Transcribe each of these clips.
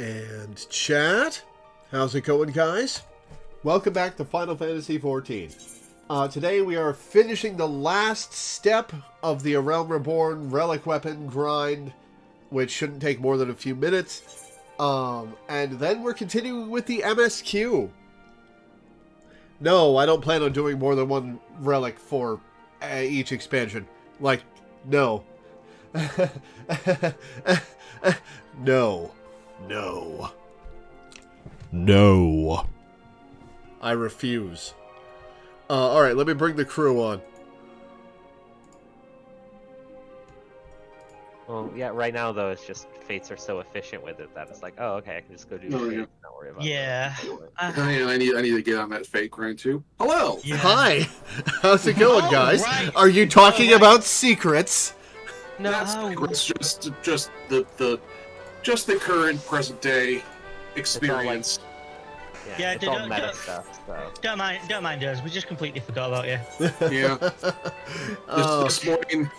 And chat, how's it going, guys? Welcome back to Final Fantasy XIV. Today we are finishing the last step of the A Realm Reborn Relic Weapon grind, which shouldn't take more than a few minutes. And then we're continuing with the MSQ. No, I don't plan on doing more than one relic for each expansion. Like, no. No. No. No. I refuse. Alright, let me bring the crew on. Well, yeah, right now, though, it's just Fates are so efficient with it that it's like, oh, okay, I can just go do the Fates, not worry about it. I need to get on that Fate grind, too. Hello! Yeah. Hi! How's it going, guys? Right. Are you talking about secrets? No, It's just the current present day experience. It's all meta stuff, so. Don't mind us. We just completely forgot about you. Yeah.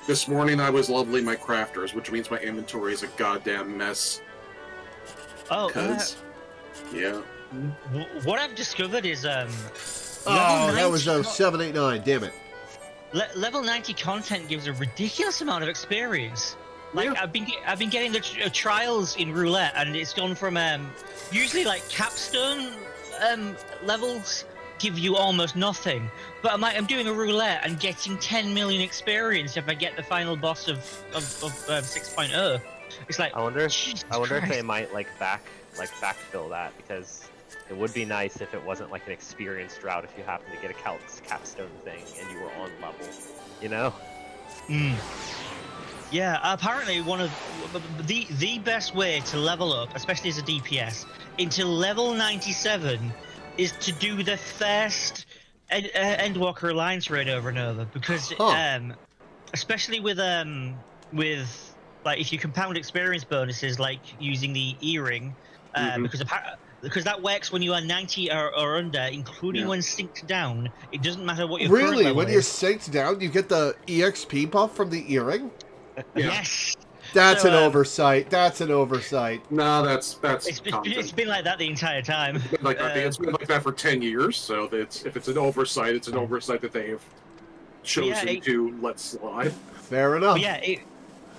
This morning I was leveling my crafters, which means my inventory is a goddamn mess. Oh, yeah. What I've discovered is that was 789. Damn it. Level 90 content gives a ridiculous amount of experience. Like, yeah. I've been getting the trials in roulette, and it's gone from usually like capstone levels give you almost nothing, but I'm doing a roulette and getting 10 million experience if I get the final boss of 6.0. It's like, I wonder if they might backfill that, because it would be nice if it wasn't like an experience drought if you happen to get a capstone thing and you were on level, you know? Yeah, apparently one of the best way to level up, especially as a DPS, into level 97 is to do the first Endwalker Alliance raid over and over, because especially with like if you compound experience bonuses like using the E-ring, because that works when you are 90 or under, including when synced down. It doesn't matter what your current level when you're synced down, you get the EXP buff from the E-ring? Yes. That's an oversight. That's an oversight. No, that's it's been like that the entire time. It's been like that for 10 years. So if it's an oversight, it's an oversight that they have chosen to let slide. Fair enough. Teddy,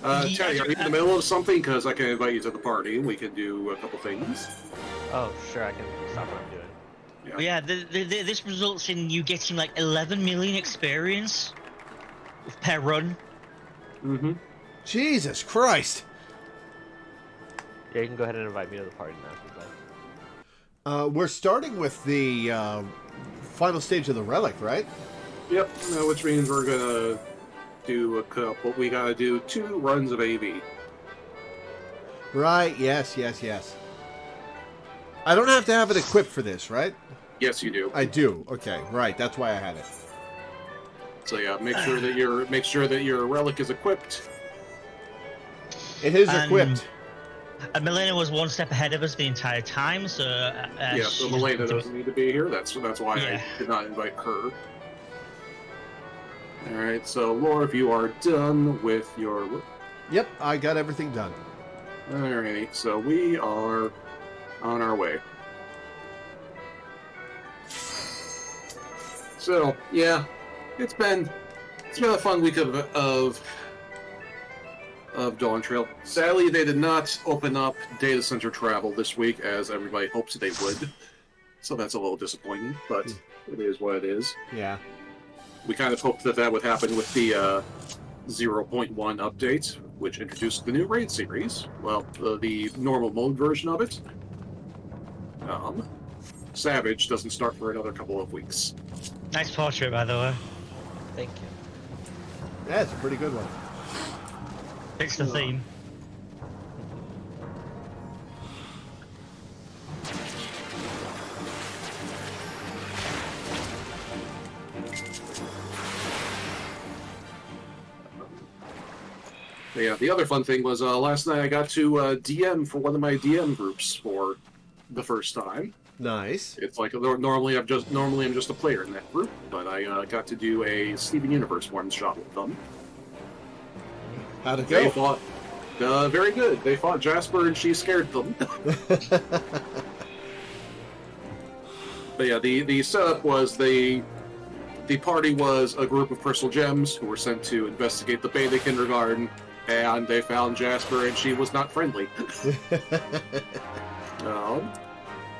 are you in the middle of something? Because I can invite you to the party. We can do a couple things. Oh, sure. I can stop what I'm doing. Yeah. This results in you getting like 11 million experience per run. Mm-hmm. Jesus Christ. Yeah, you can go ahead and invite me to the party now if you'd like. We're starting with the final stage of the Relic, right? Yep, which means we're gonna do a couple. We gotta do 2 runs of AV. Right, yes. I don't have to have it equipped for this, right? Yes, you do. I do. Okay, right. That's why I had it. So yeah, make sure that your relic is equipped. It is equipped. And Milena was one step ahead of us the entire time, so so Milena doesn't need to be here. That's why I did not invite her. All right, so Laura, if you are done with your... Yep, I got everything done. All right, so we are on our way. So yeah, it's been a fun week of Dawn Trail. Sadly, they did not open up data center travel this week as everybody hopes they would. So that's a little disappointing, but it is what it is. Yeah. We kind of hoped that would happen with the 0.1 update, which introduced the new raid series. Well, the normal mode version of it. Savage doesn't start for another couple of weeks. Nice portrait, by the way. Thank you. Yeah, it's a pretty good one. Fix the theme. Yeah, the other fun thing was last night I got to DM for one of my DM groups for the first time. Nice. It's like normally I'm just a player in that group, but I got to do a Steven Universe one shot with them. How'd it go? Very good. They fought Jasper and she scared them. But yeah, the setup was the party was a group of crystal gems who were sent to investigate the beta kindergarten, and they found Jasper and she was not friendly.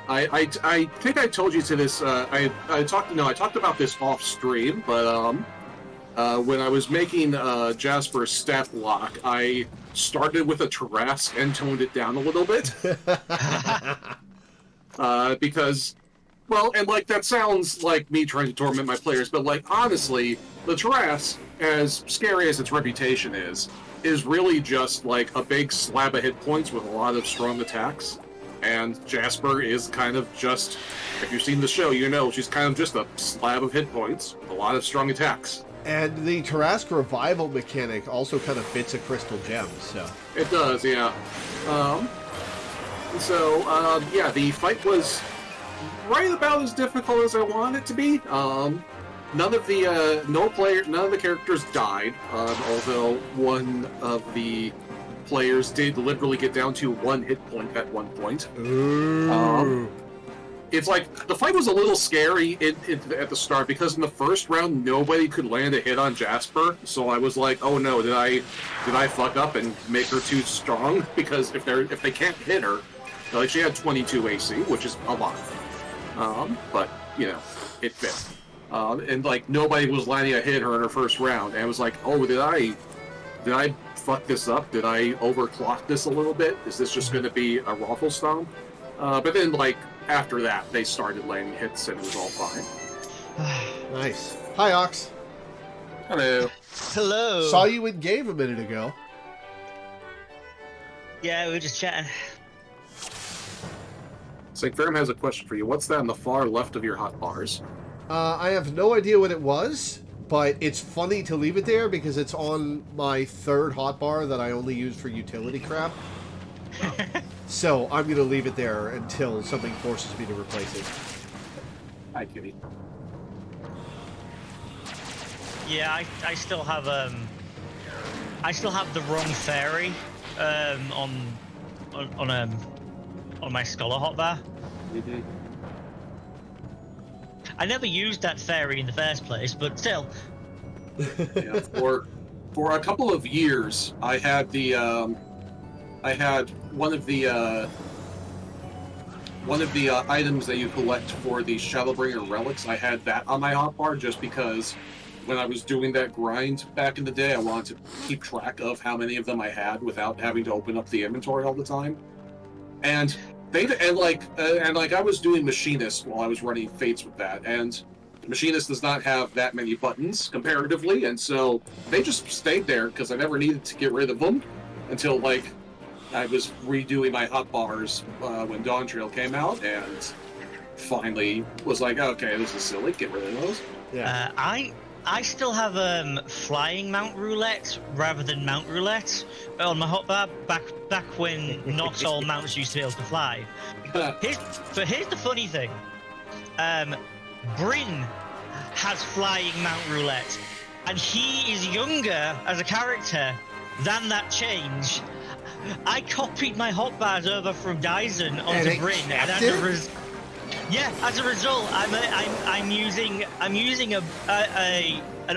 I think I told you to this. I talked about this off stream, but when I was making Jasper's stat block, I started with a Tarrasque and toned it down a little bit because. Well, and like that sounds like me trying to torment my players, but like honestly, the Tarrasque, as scary as its reputation is really just like a big slab of hit points with a lot of strong attacks. And Jasper is kind of just, if you've seen the show, you know she's kind of just a slab of hit points with a lot of strong attacks. And the Tarrasque revival mechanic also kind of fits a crystal gem, so. It does, yeah. Yeah, the fight was right about as difficult as I wanted it to be. None of the characters died, although one of the players did literally get down to 1 hit point at one point. It's like the fight was a little scary at the start because in the first round nobody could land a hit on Jasper, so I was like, oh no, did I fuck up and make her too strong? Because if they can't hit her, like she had 22 AC, which is a lot. But you know, it fit. And like nobody was landing a hit her in her first round, and I was like, oh, did I fuck this up? Did I overclock this a little bit? Is this just going to be a raffle stomp? But then like after that, they started landing hits and it was all fine. Nice. Hi, Ox. Hello. Hello. Saw you in game a minute ago. Yeah, we were just chatting. St. Ferrum has a question for you. What's that on the far left of your hotbars? I have no idea what it was, but it's funny to leave it there because it's on my third hotbar that I only use for utility crap. So I'm going to leave it there until something forces me to replace it. Hi, Kitty. Yeah, I still have the wrong fairy on my scholar hotbar. Mm-hmm. I never used that fairy in the first place, but still. Yeah, for a couple of years, I had one of the items that you collect for the Shadowbringer relics. I had that on my hotbar just because when I was doing that grind back in the day, I wanted to keep track of how many of them I had without having to open up the inventory all the time. And I was doing Machinist while I was running Fates with that, and Machinist does not have that many buttons comparatively, and so they just stayed there because I never needed to get rid of them until like I was redoing my hotbars when Dawn Trail came out, and finally was like, okay, this is silly, get rid of those. Yeah. I still have flying Mount Roulette rather than Mount Roulette on my hotbar back when not all mounts used to be able to fly. Here's the funny thing. Bryn has flying Mount Roulette, and he is younger as a character than that change. I copied my hotbars over from Dyson onto Bryn, and as a result, I'm using an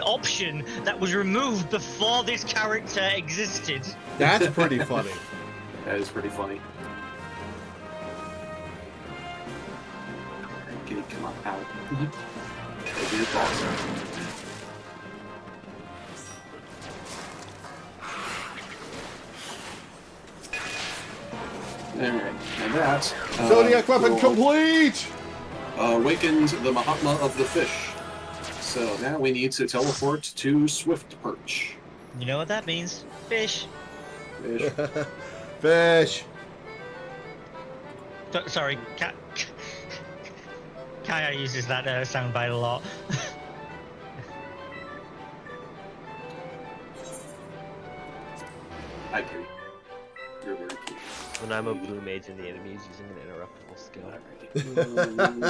option that was removed before this character existed. That's pretty funny. That is pretty funny. Can you come on out? Maybe it's awesome. Alright, and that... Zodiac weapon complete! Awakened the Mahatma of the fish. So now we need to teleport to Swift Perch. You know what that means? Fish. Fish. Fish. Sorry, Kaya uses that soundbite a lot. I agree. You're very cute. When I'm a blue mage and the enemy is using an interruptible skill.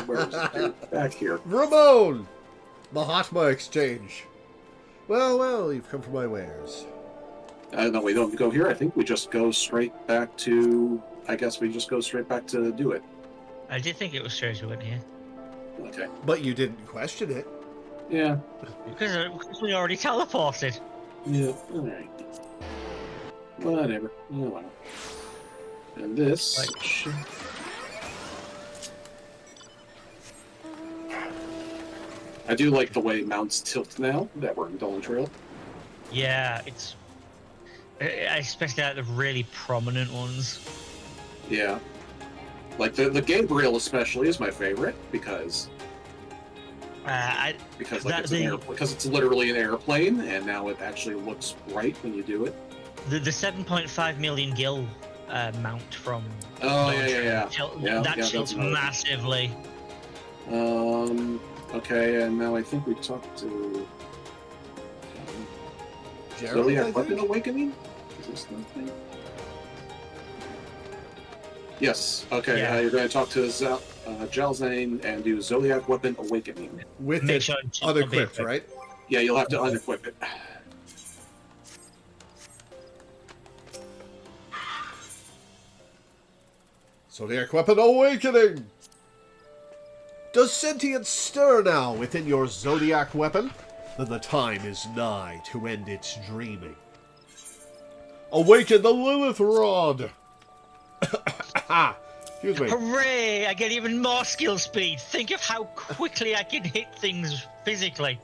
Where's it? Back here. Ramon! Mahatma exchange. Well, you've come for my wares. No, we don't go here. I think we just go straight back to... I guess we just go straight back to do it. I did think it was strange we went here. Okay. But you didn't question it. Yeah. Because we already teleported. Yeah, alright. Whatever. Oh, well. And this... Right. I do like the way mounts tilt now that we're in Dolan Trail. Yeah, it's... I especially like the really prominent ones. Yeah. Like, the Gabriel especially is my favorite, because... Because it's literally an airplane, and now it actually looks right when you do it. The 7.5 million gil mount from... Oh, yeah. That tilts massively. Okay, and now I think we talked to... Gerald, Zodiac Weapon Awakening? Is this the thing? Yes. Okay, Yeah. You're going to talk to Jalzane and do Zodiac Weapon Awakening. With Make it sure it's unequipped, unequipped. right? Yeah, you'll have to unequip it. Zodiac Weapon Awakening! Does sentience stir now within your Zodiac Weapon? Then the time is nigh to end its dreaming. Awaken the Lilith Rod! Excuse me. Hooray! I get even more skill speed. Think of how quickly I can hit things physically.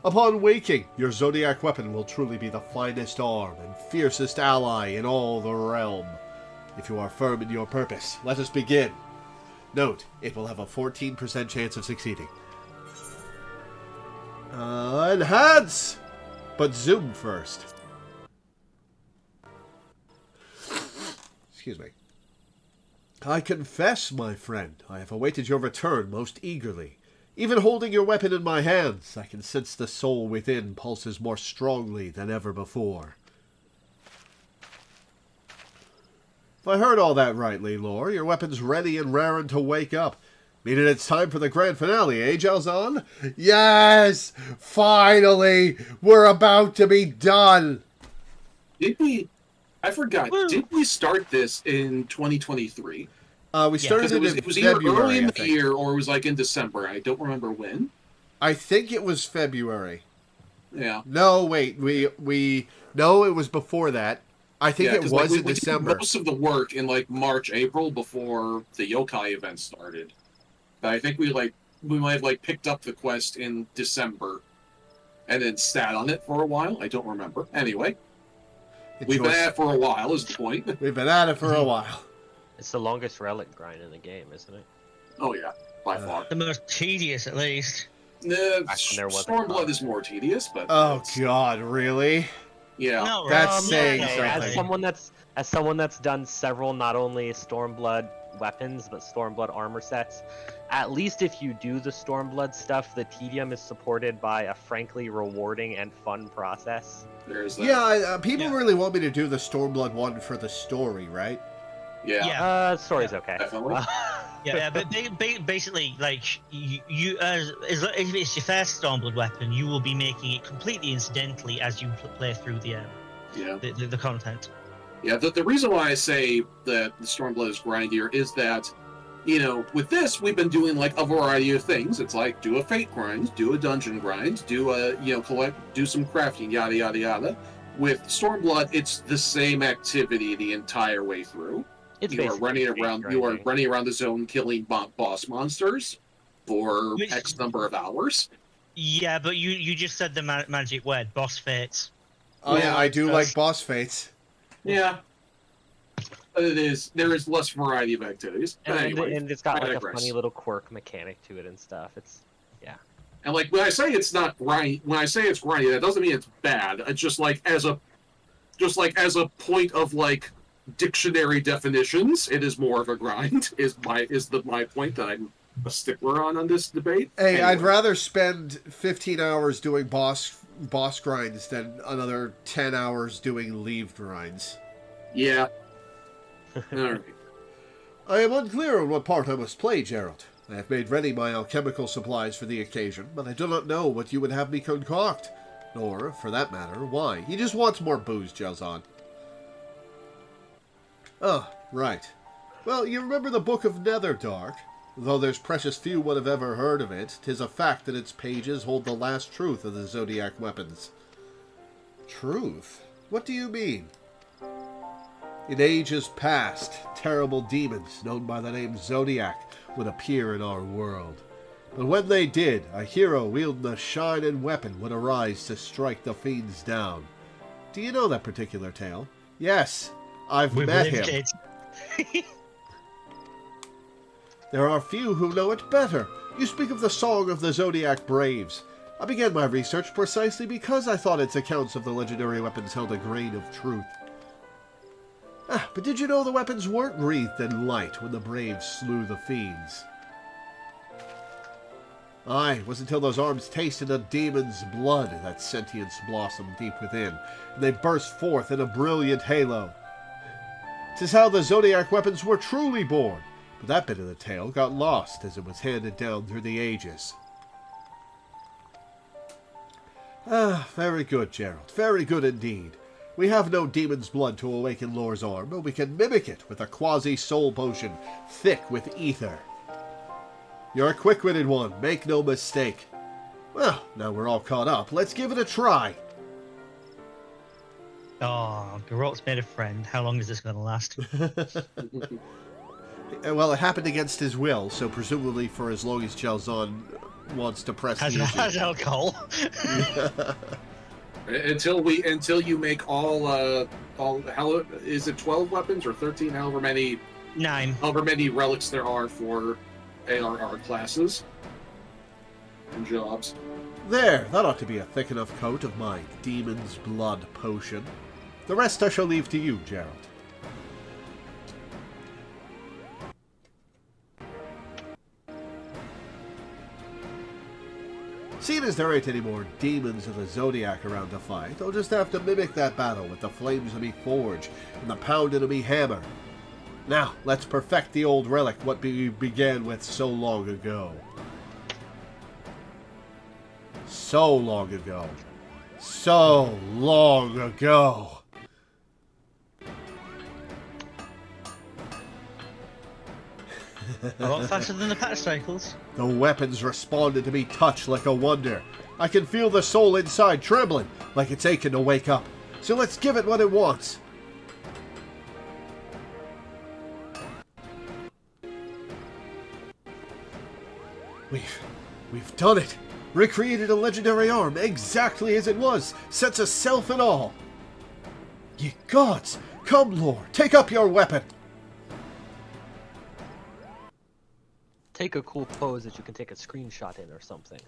Upon waking, your Zodiac Weapon will truly be the finest arm and fiercest ally in all the realm. If you are firm in your purpose, let us begin. Note, it will have a 14% chance of succeeding. Enhance! But zoom first. Excuse me. I confess, my friend, I have awaited your return most eagerly. Even holding your weapon in my hands, I can sense the soul within pulses more strongly than ever before. If I heard all that rightly, Lore, your weapon's ready and raring to wake up. Meaning it's time for the grand finale, eh, Jalzan? Yes! Finally! We're about to be done! Did we... I forgot. Woo. Did we start this in 2023? We started Because it was in either February, early in I the think. year or it was like in December. I don't remember when. I think it was February. Yeah. No, wait. No, it was before that. I think it 'cause, was we in did December. most of the work in like March, April before the yokai event started. But I think we might have like picked up the quest in December and then sat on it for a while. I don't remember. Anyway, we've been at it for a while is the point. We've been at it for a while. It's the longest relic grind in the game, isn't it? Oh yeah, by far. The most tedious, at least. Back when there wasn't Stormblood common. is more tedious, but Oh, God, really? yeah. No, That's right. saying No, something. As someone that's done several not only Stormblood weapons but Stormblood armor sets, at least if you do the Stormblood stuff, the tedium is supported by a frankly rewarding and fun process. There's that. Yeah, people Yeah. really want me to do the Stormblood one for the story, right? Yeah. Yeah. Story's okay. Definitely. Yeah, but basically, like, you if it's your first Stormblood weapon, you will be making it completely incidentally as you play through the Yeah. the content. Yeah, the reason why I say that the Stormblood is grindier is that, you know, with this, we've been doing, like, a variety of things. It's like, do a fate grind, do a dungeon grind, do do some crafting, yada, yada, yada. With Stormblood, it's the same activity the entire way through. It's You are basically running fate around. You are grinding. running around the zone, killing boss monsters for Which- X number of hours. Yeah, but you just said the magic word, boss fates. Oh, yeah, Yeah, I do that's- like boss fates. Yeah, but there is less variety of activities. But anyway, and it's got I like a digress. funny little quirk mechanic to it and stuff. It's And like when I say it's not grind, when I say it's grindy, that doesn't mean it's bad. It's just like as a point of like dictionary definitions, it is more of a grind. Is my point that I'm a stickler on this debate. Hey, I'd Anyway. rather spend 15 hours doing boss grinds than another 10 hours doing leave grinds. Yeah. All right. I am unclear on what part I must play, Gerald. I have made ready my alchemical supplies for the occasion, but I do not know what you would have me concoct. Or, for that matter, why? He just wants more booze, Jalzon. Oh, right. Well, you remember the Book of Netherdark? Though there's precious few would have ever heard of it, 'tis a fact that its pages hold the last truth of the Zodiac weapons. Truth? What do you mean? In ages past, terrible demons, known by the name Zodiac, would appear in our world. But when they did, a hero wielding a shining weapon would arise to strike the fiends down. Do you know that particular tale? Yes, I've met him. There are few who know it better. You speak of the Song of the Zodiac Braves. I began my research precisely because I thought its accounts of the legendary weapons held a grain of truth. But did you know the weapons weren't wreathed in light when the Braves slew the fiends? Aye, it was until those arms tasted a demon's blood that sentience blossomed deep within, and they burst forth in a brilliant halo. 'Tis how the Zodiac weapons were truly born, but that bit of the tale got lost as it was handed down through the ages. Very good, Gerald. Very good indeed. We have no demon's blood to awaken Lore's arm, but we can mimic it with a quasi-soul potion thick with ether. You're a quick-witted one, make no mistake. Well, now we're all caught up, let's give it a try. Oh, Garot's made a friend. How long is this going to last? Well, it happened against his will, so presumably for as long as Jalzon wants to press the issue. Has alcohol. Until you make all how is it 12 weapons or 13? However many 9. However many relics there are for ARR classes and jobs. There, that ought to be a thick enough coat of my demon's blood potion. The rest I shall leave to you, Gerald. Seeing as there ain't any more demons of the Zodiac around to fight, I'll just have to mimic that battle with the flames of me forge and the pounding of me hammer. Now, let's perfect the old relic what we began with so long ago. So long ago. So long ago. A lot faster than the patch cycles. The weapons responded to me touch like a wonder. I can feel the soul inside trembling, like it's aching to wake up. So let's give it what it wants. We've done it. Recreated a legendary arm exactly as it was, sense of self and all. Ye gods, come Lore, take up your weapon. Take a cool pose that you can take a screenshot in or something.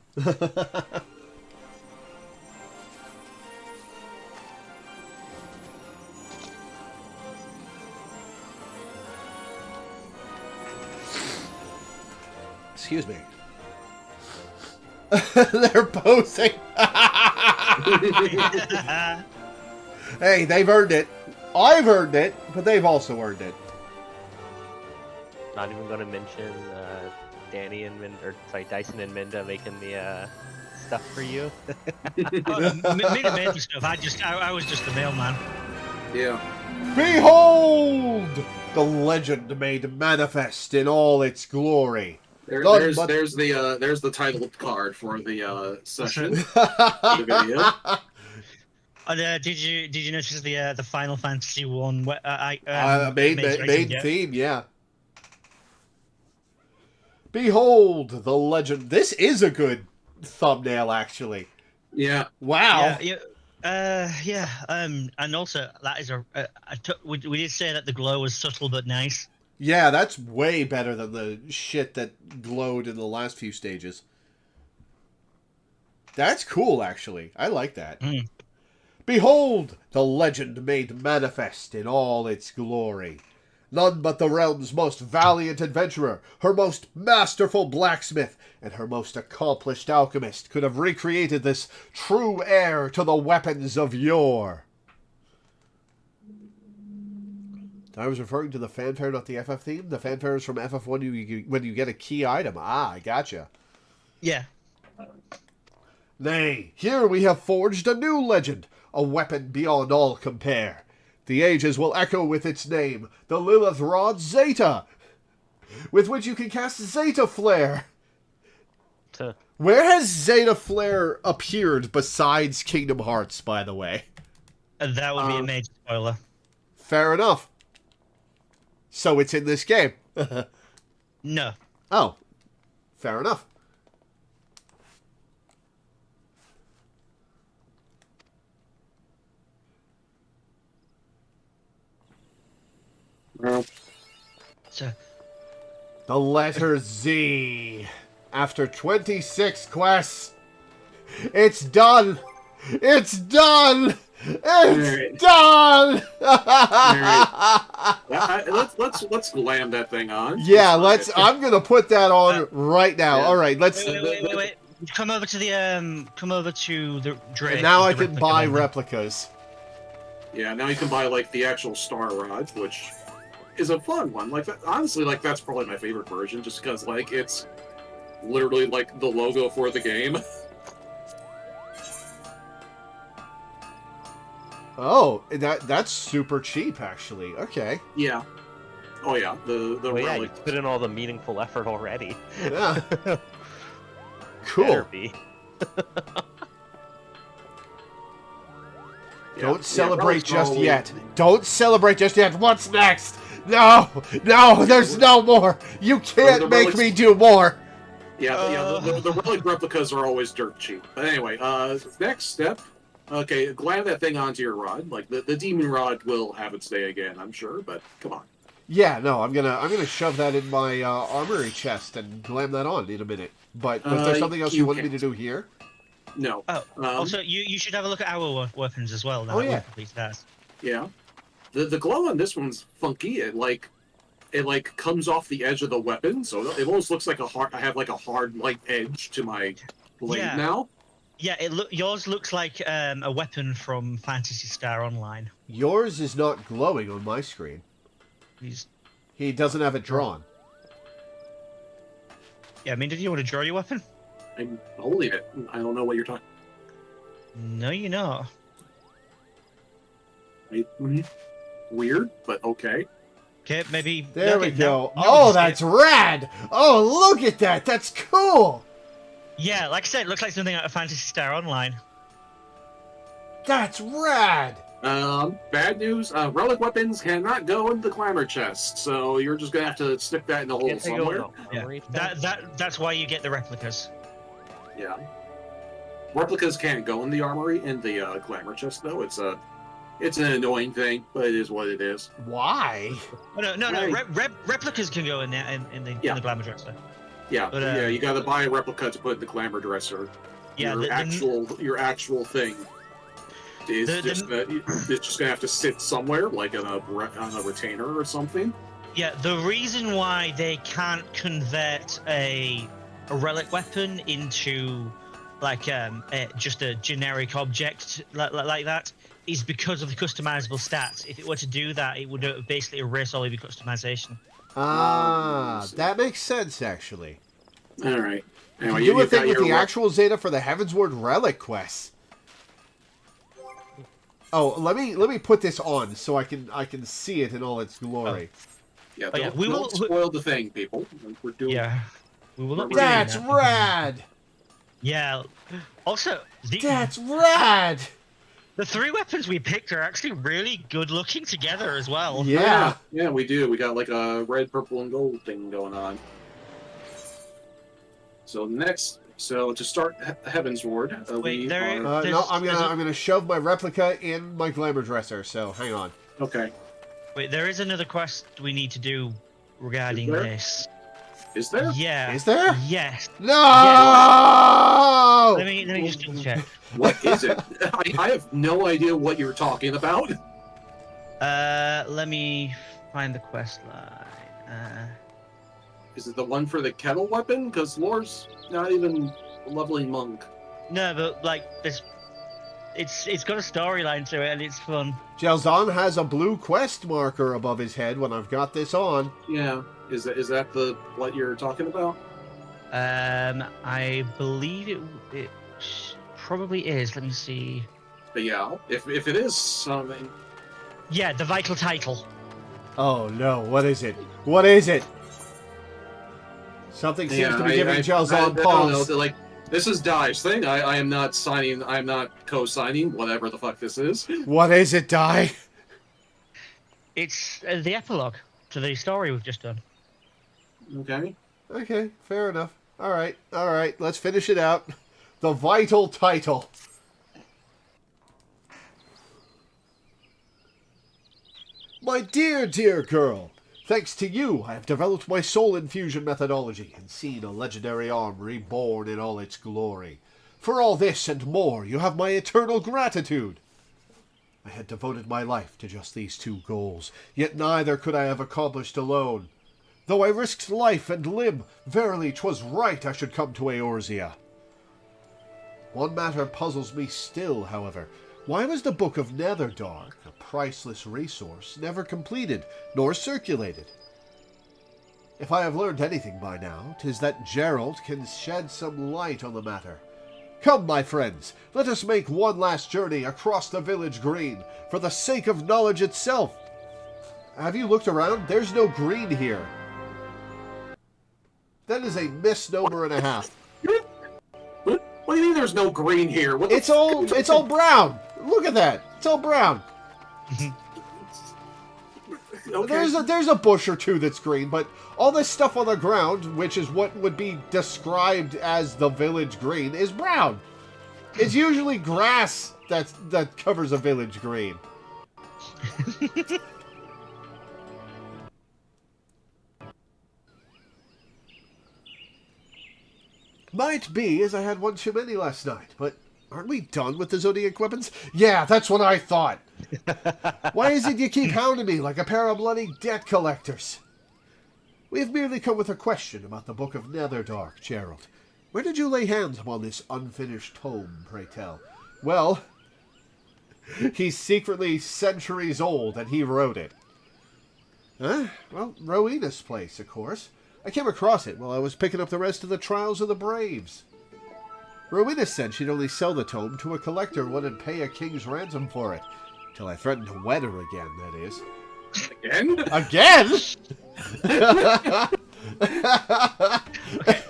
Excuse me. They're posing. Hey, they've earned it. I've earned it, but they've also earned it. Not even going to mention Dyson and Minda making the stuff for you. Minda made the stuff. I was just the mailman. Yeah. Behold, the legend made manifest in all its glory. There's the title card for the session. The video. Did you notice the Final Fantasy one? Main theme, yeah. Behold the legend. This is a good thumbnail, actually. Yeah. Wow. Yeah. And also that is we did say that the glow was subtle but nice. Yeah, that's way better than the shit that glowed in the last few stages. That's cool, actually. I like that. Mm. Behold, the legend made manifest in all its glory. None but the realm's most valiant adventurer, her most masterful blacksmith, and her most accomplished alchemist could have recreated this true heir to the weapons of yore. I was referring to the fanfare, not the FF theme. The fanfare is from FF1 when you get a key item. Ah, I gotcha. Yeah. Nay, here we have forged a new legend, a weapon beyond all compare. The ages will echo with its name, the Lilith Rod Zeta, with which you can cast Zeta Flare. Tuh. Where has Zeta Flare appeared besides Kingdom Hearts, by the way? That would be a major spoiler. Fair enough. So it's in this game. No. Oh, fair enough. Well, So, The letter Z. After 26 quests, it's done. It's done. It's done. Let's glam that thing on. Yeah, let's. I'm gonna put that on right now. Yeah. All right, let's. wait. Come over to the Drake. And now I the can replica buy one. replicas. Yeah, now you can buy like the actual Star Rod, which is a fun one. Like honestly, like that's probably my favorite version, just because like it's literally like the logo for the game. Oh, that's super cheap, actually. Okay. Yeah. Oh yeah, the Well, yeah, you Relic. put in all the meaningful effort already. Yeah. Better Cool. be. Don't celebrate Relic's just always- yet. Don't celebrate just yet. What's next? No, there's no more. You can't The make Relic's- me do more. Yeah, the Relic replicas are always dirt cheap. But anyway, next step. Okay, glam that thing onto your rod. Like the demon rod will have its day again, I'm sure. But come on. Yeah, no, I'm gonna shove that in my armory chest and glam that on in a minute. But was there something else you wanted me to do here? No. Oh, also, you should have a look at our weapons as well. Now Oh, that yeah. we've completed that. Yeah. The glow on this one's funky. It comes off the edge of the weapon, so it almost looks like I have like a hard light edge to my blade Yeah. now. Yeah, yours looks like a weapon from Fantasy Star Online. Yours is not glowing on my screen. He doesn't have it drawn. Yeah, I mean, did you want to draw your weapon? I'm holding it. I don't know what you're talking. No, you're not. Weird, but okay. Okay, maybe. There okay, we go. now Oh, you see that's it. rad! Oh, look at that! That's cool! Yeah, like I said, it looks like something out of Fantasy Star Online. That's rad! Bad news. Relic weapons cannot go in the clamor chest, so you're just gonna have to stick that in the hole Can't they go somewhere. in the Yeah. armory chest? That's why you get the replicas. Yeah. Replicas can't go in the armory in the glamour chest though. It's an annoying thing, but it is what it is. Why? Oh, no. Right. Replicas can go in there in the glamour dresser. Yeah, But, yeah. You got to buy a replica to put in the glamour dresser. Yeah, your actual thing is it's just gonna have to sit somewhere, like on a retainer or something. Yeah, the reason why they can't convert a relic weapon into like just a generic object like that is because of the customizable stats. If it were to do that, it would basically erase all of your customization. That makes sense, actually. All right. You Anyway, can do a you've got thing with your the actual Zeta for the Heavensward Relic quests. Oh, let me put this on so I can see it in all its glory. Yeah, Oh, yeah, don't spoil the thing, people. We're doing. Yeah, we will not be doing That's that. rad! Yeah. Also, That's rad! the three weapons we picked are actually really good looking together as well. Yeah. Yeah, we do. We got like a red, purple, and gold thing going on. So to start Heavensward, Wait, we there- are... No, I'm gonna shove my replica in my glamour dresser. So hang on. Okay. Wait, there is another quest we need to do regarding Is there? this. Is there? Yeah. Is there? Yes. No! Let me just double check. What is it? I have no idea what you're talking about. Let me find the quest line. Is it the one for the kettle weapon? Because Lore's not even a lovely monk. No, but like it's got a storyline to it and it's fun. Jalzan has a blue quest marker above his head when I've got this on. Yeah. Is that the what you're talking about? I believe it probably is. Let me see. But yeah, if it is something... Yeah, the vital title. Oh no, what is it? What is it? Something seems to be giving Jalzon I pause. don't know, like, this is Dai's thing. I am not signing, I am not co-signing whatever the fuck this is. What is it, Dai? It's the epilogue to the story we've just done. Okay. Okay, fair enough. Alright, let's finish it out. The vital title. My dear, dear girl, thanks to you, I have developed my soul infusion methodology and seen a legendary arm reborn in all its glory. For all this and more, you have my eternal gratitude. I had devoted my life to just these two goals, yet neither could I have accomplished alone. Though I risked life and limb, verily 'twas right I should come to Eorzea. One matter puzzles me still, however. Why was the Book of Netherdark, a priceless resource, never completed, nor circulated? If I have learned anything by now, 'tis that Gerald can shed some light on the matter. Come, my friends, let us make one last journey across the village green, for the sake of knowledge itself. Have you looked around? There's no green here. That is a misnomer and a half. What do you mean there's no green here? What the It's all brown. Look at that. It's all brown. Okay. There's a bush or two that's green, but all this stuff on the ground, which is what would be described as the village green, is brown. It's usually grass that covers a village green. Might be as I had one too many last night, but aren't we done with the Zodiac weapons? Yeah, that's what I thought. Why is it you keep hounding me like a pair of bloody debt collectors? We have merely come with a question about the Book of Netherdark, Gerald. Where did you lay hands upon this unfinished tome, pray tell? Well, he's secretly centuries old, and he wrote it. Huh? Well, Rowena's place, of course. I came across it while I was picking up the rest of the Trials of the Braves. Rowena said she'd only sell the tome to a collector who wouldn't pay a king's ransom for it. Till I threatened to wed her again, that is. Again? Again?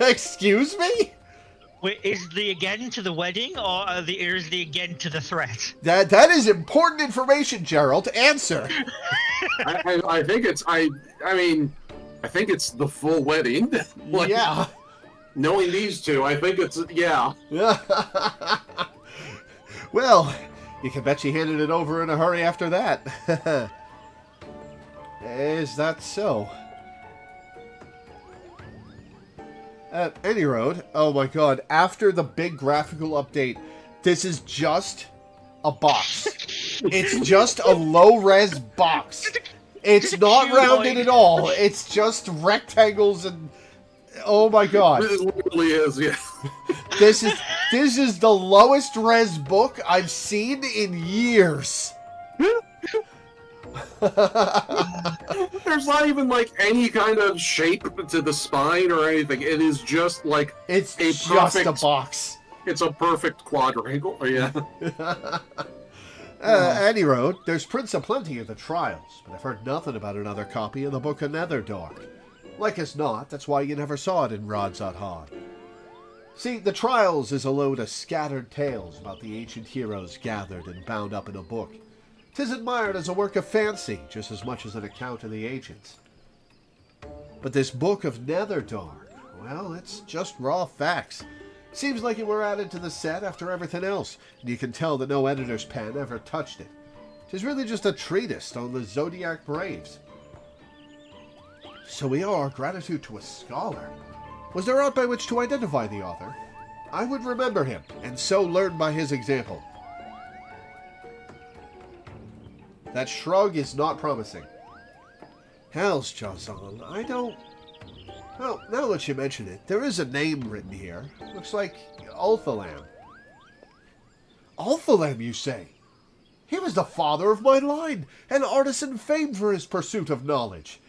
Excuse me? Wait, is the again to the wedding, or is the again to the threat? That is important information, Gerald. Answer. I think it's I think it's the full wedding. Like, yeah. Knowing these two, I think it's yeah. Well, you can bet she handed it over in a hurry after that. Is that so? At any rate, oh my god, after the big graphical update, this is just a box. It's just a low-res box. It's not rounded at all. It's just rectangles and... Oh my god. It literally is, yeah. This is the lowest res book I've seen in years. There's not even like any kind of shape to the spine or anything. It is just like It's a just perfect, a box. It's a perfect quadrangle. Yeah. Any road, there's prints aplenty of the Trials, but I've heard nothing about another copy of the Book of Netherdark. Like as not, that's why you never saw it in Rodzot Hod. See, the Trials is a load of scattered tales about the ancient heroes gathered and bound up in a book. 'Tis admired as a work of fancy, just as much as an account of the ancients. But this Book of Netherdark, well, it's just raw facts. Seems like it were added to the set after everything else, and you can tell that no editor's pen ever touched it. 'Tis really just a treatise on the Zodiac Braves. So we owe our gratitude to a scholar. Was there aught by which to identify the author? I would remember him, and so learn by his example. That shrug is not promising. Hells, Jocelyn, I don't... Well, now that you mention it, there is a name written here. Looks like Ulthalam. Ulthalam, you say? He was the father of my line, an artisan famed for his pursuit of knowledge.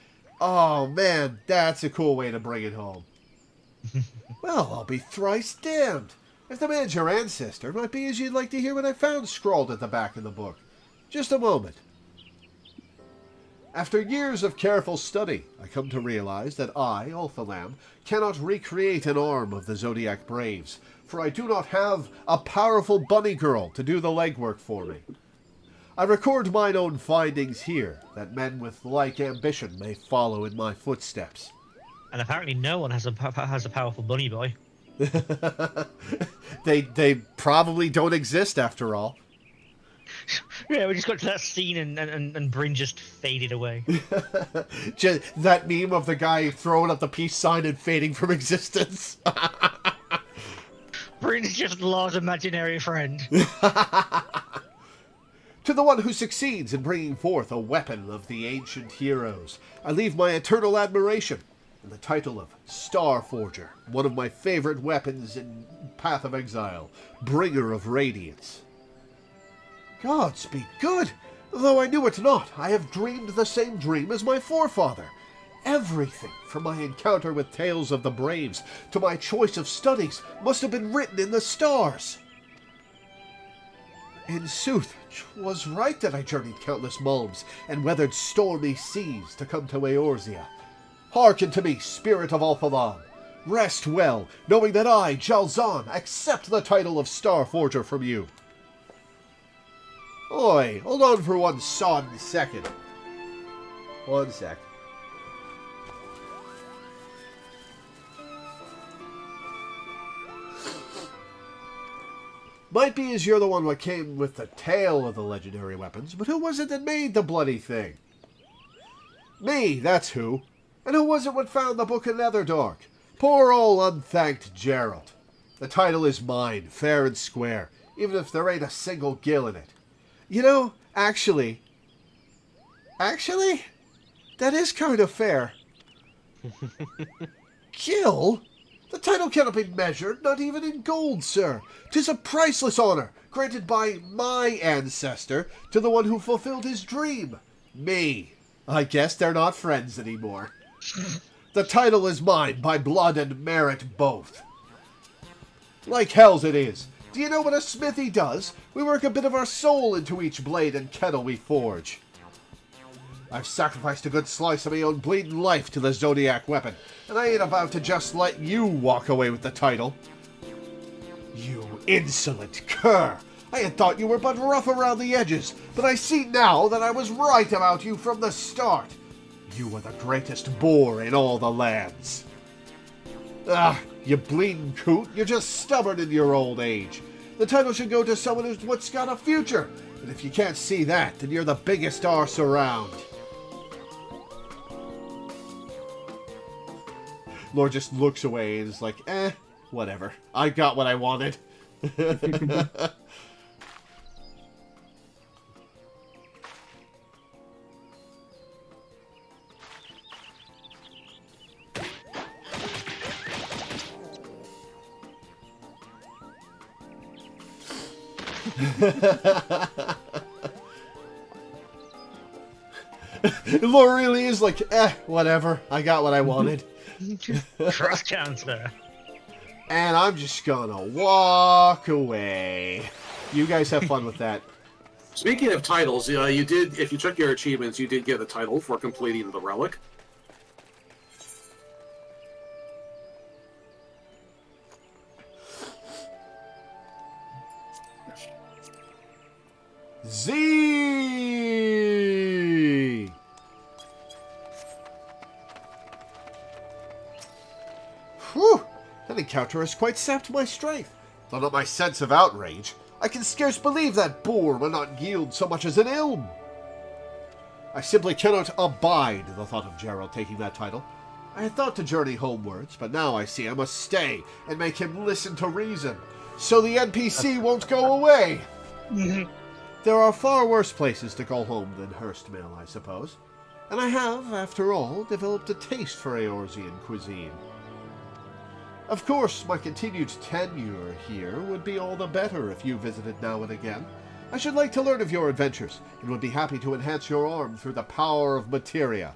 Oh, man, that's a cool way to bring it home. Well, I'll be thrice damned. If the man's your ancestor, it might be as you'd like to hear what I found scrawled at the back of the book. Just a moment. After years of careful study, I come to realize that I, Ulthalam, cannot recreate an arm of the Zodiac Braves, for I do not have a powerful bunny girl to do the legwork for me. I record mine own findings here, that men with like ambition may follow in my footsteps. And apparently no one has a powerful bunny boy. They probably don't exist after all. Yeah, we just got to that scene and Bryn just faded away. Just that meme of the guy throwing up the peace sign and fading from existence. Bryn's just lost imaginary friend. To the one who succeeds in bringing forth a weapon of the ancient heroes, I leave my eternal admiration and the title of Star Forger, one of my favorite weapons in Path of Exile, Bringer of Radiance. Gods be good! Though I knew it not, I have dreamed the same dream as my forefather. Everything, from my encounter with tales of the Braves to my choice of studies, must have been written in the stars. In sooth, 'twas right that I journeyed countless mulms and weathered stormy seas to come to Eorzea. Hearken to me, spirit of Ulthalam. Rest well, knowing that I, Jalzahn, accept the title of Star Forger from you. Oi, hold on for one sodden second. One sec. Might be as you're the one what came with the tale of the legendary weapons, but who was it that made the bloody thing? Me, that's who. And who was it what found the Book of Netherdark? Poor old unthanked Geralt. The title is mine, fair and square, even if there ain't a single gill in it. You know, actually, that is kind of fair. Gill? The title cannot be measured, not even in gold, sir. 'Tis a priceless honor, granted by my ancestor to the one who fulfilled his dream. Me. I guess they're not friends anymore. The title is mine, by blood and merit both. Like hell's it is. Do you know what a smithy does? We work a bit of our soul into each blade and kettle we forge. I've sacrificed a good slice of my own bleeding life to the Zodiac weapon, and I ain't about to just let you walk away with the title. You insolent cur! I had thought you were but rough around the edges, but I see now that I was right about you from the start. You are the greatest boor in all the lands. Ah, you bleeding coot, you're just stubborn in your old age. The title should go to someone what's got a future, and if you can't see that, then you're the biggest arse around. Lord just looks away and is like, whatever. I got what I wanted. Lord really is like, whatever. I got what I wanted. Cross counter. And I'm just gonna walk away. You guys have fun with that. Speaking of titles, you did, if you check your achievements, you did get a title for completing the Relic. Z. Whew! That encounter has quite sapped my strength. Though not my sense of outrage. I can scarce believe that boor will not yield so much as an ilm. I simply cannot abide the thought of Gerald taking that title. I had thought to journey homewards, but now I see I must stay and make him listen to reason, so the NPC won't go away. There are far worse places to call home than Hurstmill, I suppose. And I have, after all, developed a taste for Eorzean cuisine. Of course, my continued tenure here would be all the better if you visited now and again. I should like to learn of your adventures, and would be happy to enhance your arm through the power of materia.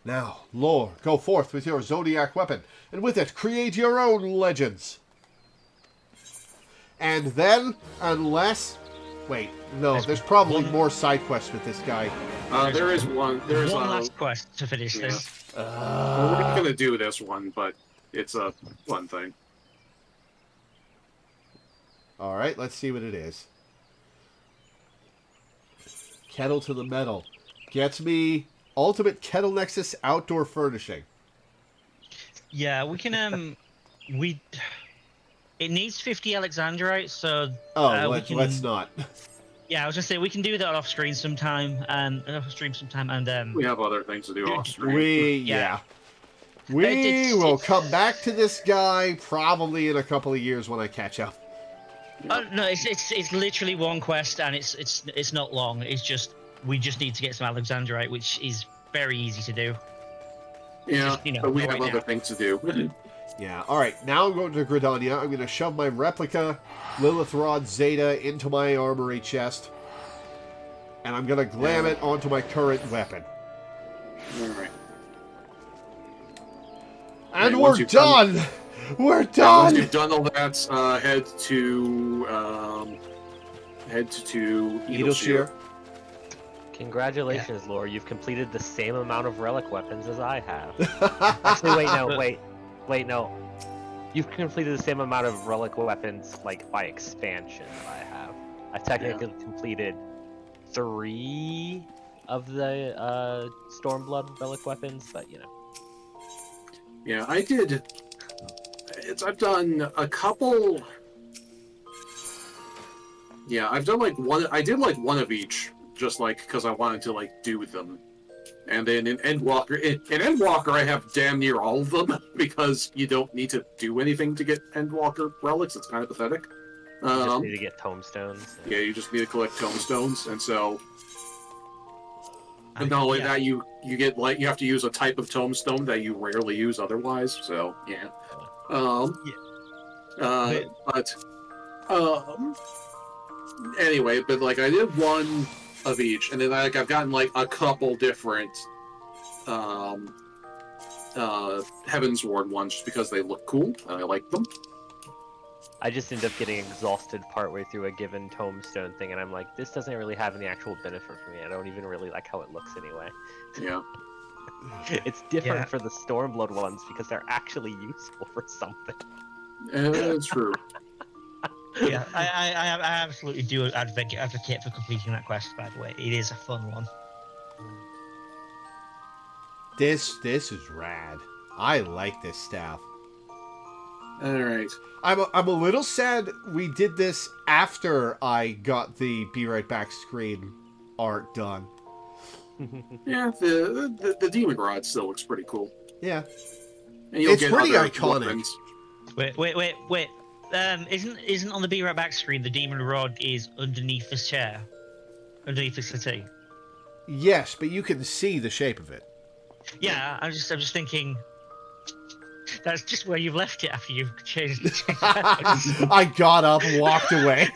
Now, Lore, go forth with your Zodiac weapon, and with it create your own legends. And then, unless... Wait, no, there's probably more side quests with this guy. There is one. There's one last quest to finish this. Well, we're not gonna do this one, but it's a fun thing. Alright, let's see what it is. Kettle to the metal. Gets me Ultimate Kettle Nexus Outdoor Furnishing. Yeah, we can, It needs 50 Alexandrite, so... let's not. Yeah, I was gonna say, we can do that off screen sometime, and We have other things to do off screen. We will come back to this guy probably in a couple of years when I catch up. Oh no, it's literally one quest, and it's not long. It's just we just need to get some Alexandrite, which is very easy to do. Yeah, Just, but we have other things to do. Yeah, alright, now I'm going to Gridania. I'm going to shove my replica Lilith Rod Zeta into my armory chest. And I'm going to glam it onto my current weapon. Alright. And we're done! We're done! Once you've done all that, head to Eagleshear. Congratulations, Lore. You've completed the same amount of relic weapons as I have. Actually, wait, no. You've completed the same amount of relic weapons, like, by expansion that I have. I've technically completed 3 of the Stormblood relic weapons, but, you know. Yeah, I did. I've done a couple. Yeah, I've done like one. I did like one of each, just like because I wanted to like do them. And then in Endwalker, I have damn near all of them because you don't need to do anything to get Endwalker relics. It's kind of pathetic. You just need to get tomestones. Yeah, you just need to collect tomestones, and so. But not only that, you get like you have to use a type of tomestone that you rarely use otherwise. So yeah. Anyway, but like I did one of each, and then like I've gotten like a couple different Heaven's Ward ones just because they look cool and I like them. I just end up getting exhausted partway through a given tomestone thing, and I'm like, this doesn't really have any actual benefit for me. I don't even really like how it looks anyway. Yeah. It's different for the Stormblood ones because they're actually useful for something. It's true. Yeah, I absolutely do advocate for completing that quest, by the way. It is a fun one. This is rad. I like this staff. Alright. I'm a little sad we did this after I got the Be Right Back screen art done. Yeah, the Demon Rod still looks pretty cool. Yeah. And you'll It's get pretty other iconic. weapons. Wait. Isn't on the Be Right Back screen the demon rod is underneath the chair, underneath the settee? Yes, but you can see the shape of it. Yeah, I'm just thinking. That's just where you've left it after you've changed it. I got up, walked away.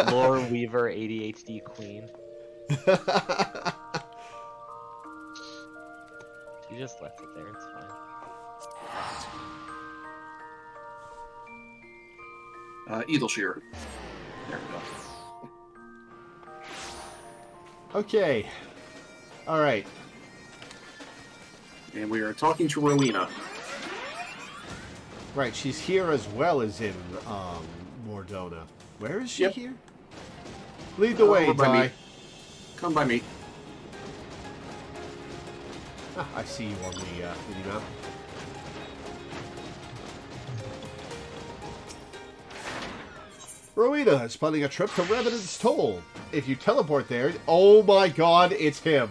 Loreweaver, ADHD queen. You just left it there, it's fine. Eagleshear. There we go. Okay. Alright. And we are talking to Rowena. Right, she's here as well as in Mordona. Where is she here? Lead the way, Ty. Come by me. Ah, I see you on the mini-map. Rowena is planning a trip to Revenant's Toll. If you teleport there, oh my god, it's him.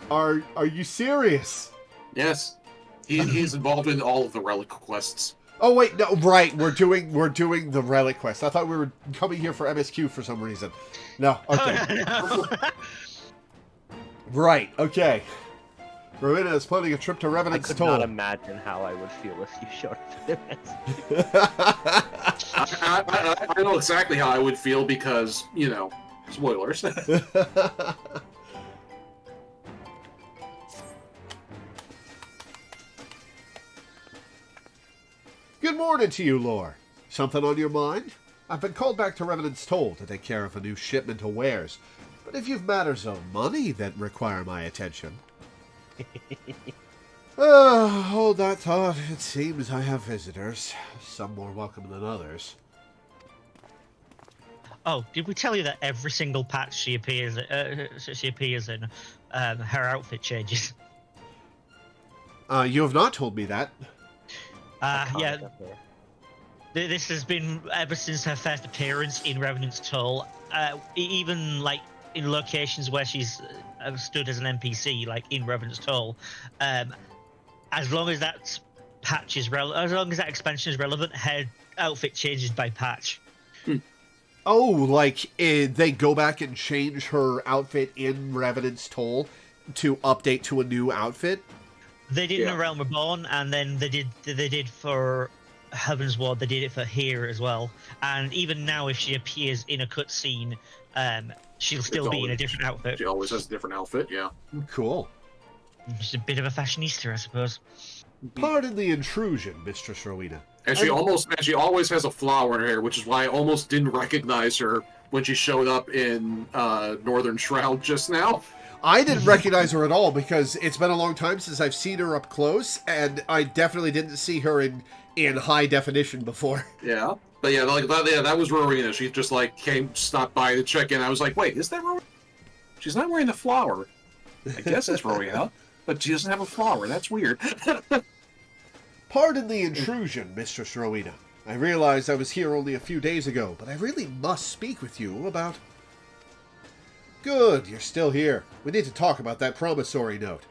Are you serious? Yes. He's involved in all of the relic quests. Oh wait, no, right, we're doing the relic quest. I thought we were coming here for MSQ for some reason. No, okay. Right, okay. Rowena is planning a trip to Revenant's Toll. I could not imagine how I would feel if you showed up to MSQ. I know exactly how I would feel because, you know, spoilers. morning to you, Lore. Something on your mind? I've been called back to Revenant's Toll to take care of a new shipment of wares. But if you've matters of money that require my attention... hold that thought. It seems I have visitors. Some more welcome than others. Oh, did we tell you that every single patch she appears in, her outfit changes? You have not told me that. Yeah. This has been ever since her first appearance in Revenant's Toll. Even like in locations where she's stood as an NPC, like in Revenant's Toll. As long as that patch is as long as that expansion is relevant, her outfit changes by patch. Oh, like they go back and change her outfit in Revenant's Toll to update to a new outfit? They did in A Realm Reborn, and then they did for Heaven's Ward. They did it for here as well. And even now, if she appears in a cutscene, she'll still be in a different outfit. She always has a different outfit. Yeah. Cool. Just a bit of a fashionista, I suppose. Pardon the intrusion, Mistress Rowena. And she always has a flower in her hair, which is why I almost didn't recognize her when she showed up in Northern Shroud just now. I didn't recognize her at all because it's been a long time since I've seen her up close, and I definitely didn't see her in high definition before. Yeah, but yeah, that was Rowena. She just like stopped by to check in. I was like, wait, is that Rowena? She's not wearing the flower. I guess it's Rowena, but she doesn't have a flower. That's weird. Pardon the intrusion, Mistress Rowena. I realized I was here only a few days ago, but I really must speak with you about... Good, you're still here. We need to talk about that promissory note.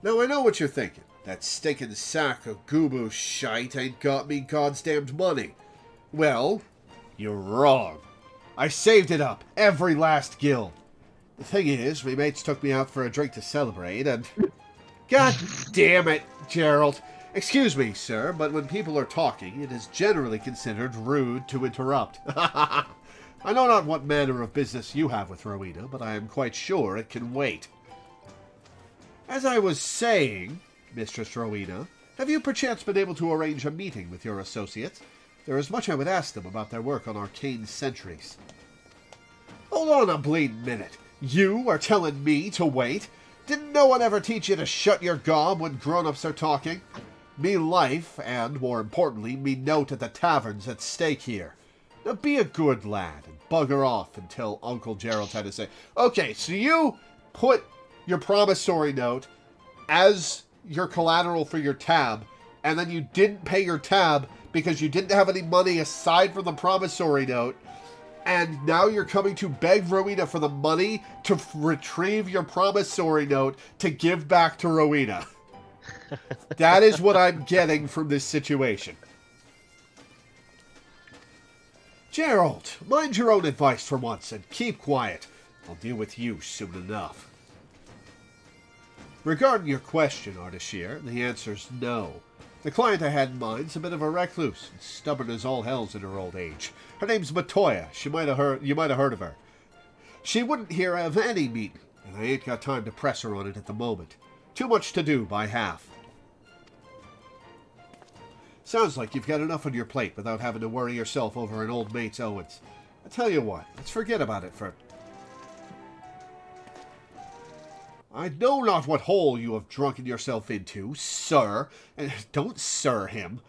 Now, I know what you're thinking. That stinking sack of Gubu shite ain't got me God's damned money. Well, you're wrong. I saved it up, every last guild. The thing is, my mates took me out for a drink to celebrate, and... God damn it, Gerald. Excuse me, sir, but when people are talking, it is generally considered rude to interrupt. I know not what manner of business you have with Rowena, but I am quite sure it can wait. As I was saying, Mistress Rowena, have you perchance been able to arrange a meeting with your associates? There is much I would ask them about their work on arcane sentries. Hold on a bleeding minute. You are telling me to wait? Didn't no one ever teach you to shut your gob when grown-ups are talking? Me life, and, more importantly, me note at the tavern's at stake here. Now be a good lad and bugger off until Uncle Gerald had to say, okay, so you put your promissory note as your collateral for your tab, and then you didn't pay your tab because you didn't have any money aside from the promissory note, and now you're coming to beg Rowena for the money to retrieve your promissory note to give back to Rowena. That is what I'm getting from this situation. Gerald, mind your own advice for once and keep quiet. I'll deal with you soon enough. Regarding your question, Ardashir, the answer's no. The client I had in mind's a bit of a recluse, and stubborn as all hells in her old age. Her name's Matoya. You might have heard of her. She wouldn't hear of any meeting, and I ain't got time to press her on it at the moment. Too much to do by half. Sounds like you've got enough on your plate without having to worry yourself over an old mate's owens. I tell you what, let's forget about it for... I know not what hole you have drunken yourself into, sir. And don't sir him.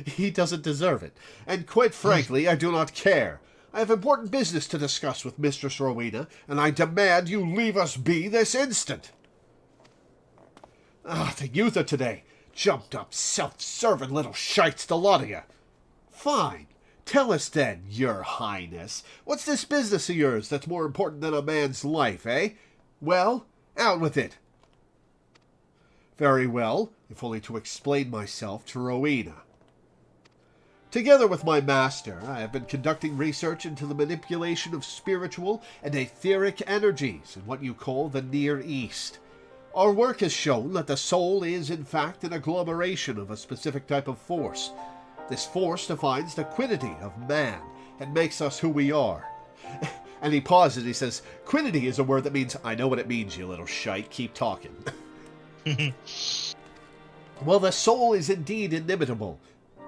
He doesn't deserve it. And quite frankly, I do not care. I have important business to discuss with Mistress Rowena, and I demand you leave us be this instant. Ah, the youth of today. Jumped up, self-serving little shites, the lot of you. Fine. Tell us then, your highness. What's this business of yours that's more important than a man's life, eh? Well, out with it. Very well, if only to explain myself to Rowena. Together with my master, I have been conducting research into the manipulation of spiritual and etheric energies in what you call the Near East. Our work has shown that the soul is, in fact, an agglomeration of a specific type of force. This force defines the quiddity of man and makes us who we are. And he pauses and he says, quiddity is a word that means, I know what it means, you little shite, keep talking. Well, the soul is indeed inimitable.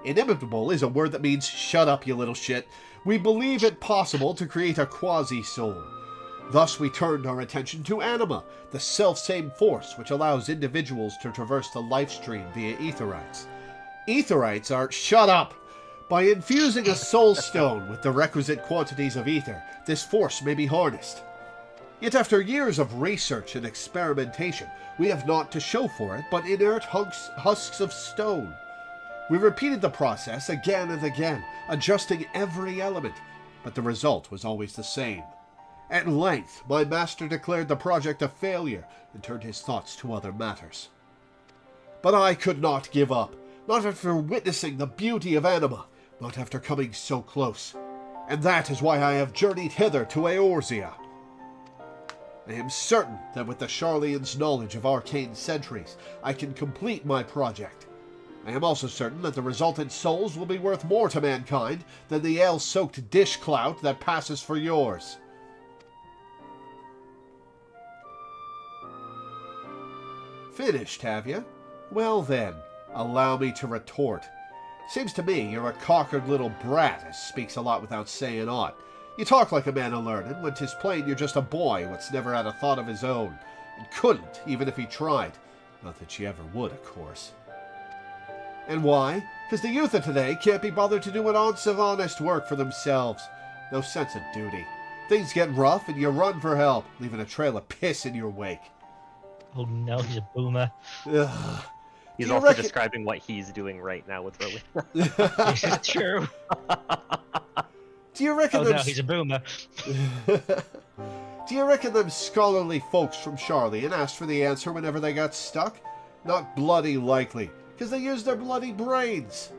Inimitable is a word that means shut up, you little shit. We believe it possible to create a quasi-soul. Thus we turned our attention to anima, the self-same force which allows individuals to traverse the life stream via etherites. Etherites are... Shut up! By infusing a soul stone with the requisite quantities of ether, this force may be harnessed. Yet after years of research and experimentation, we have naught to show for it but inert husks of stone. We repeated the process again and again, adjusting every element, but the result was always the same. At length, my master declared the project a failure and turned his thoughts to other matters. But I could not give up, not after witnessing the beauty of anima, not after coming so close, and that is why I have journeyed hither to Eorzea. I am certain that with the Sharlayan's knowledge of arcane sentries, I can complete my project. I am also certain that the resultant souls will be worth more to mankind than the ale-soaked dish clout that passes for yours. Finished, have you? Well then, allow me to retort. Seems to me you're a cockered little brat as speaks a lot without saying aught. You talk like a man of learning, when 'tis plain you're just a boy what's never had a thought of his own, and couldn't, even if he tried. Not that she ever would, of course. And why? Because the youth of today can't be bothered to do an ounce of honest work for themselves. No sense of duty. Things get rough and you run for help, leaving a trail of piss in your wake. Oh no, he's a boomer. Ugh. He's also describing what he's doing right now with Relic. This is true. Do you reckon Oh no, he's a boomer. Do you reckon them scholarly folks from Sharlayan asked for the answer whenever they got stuck? Not bloody likely, because they used their bloody brains.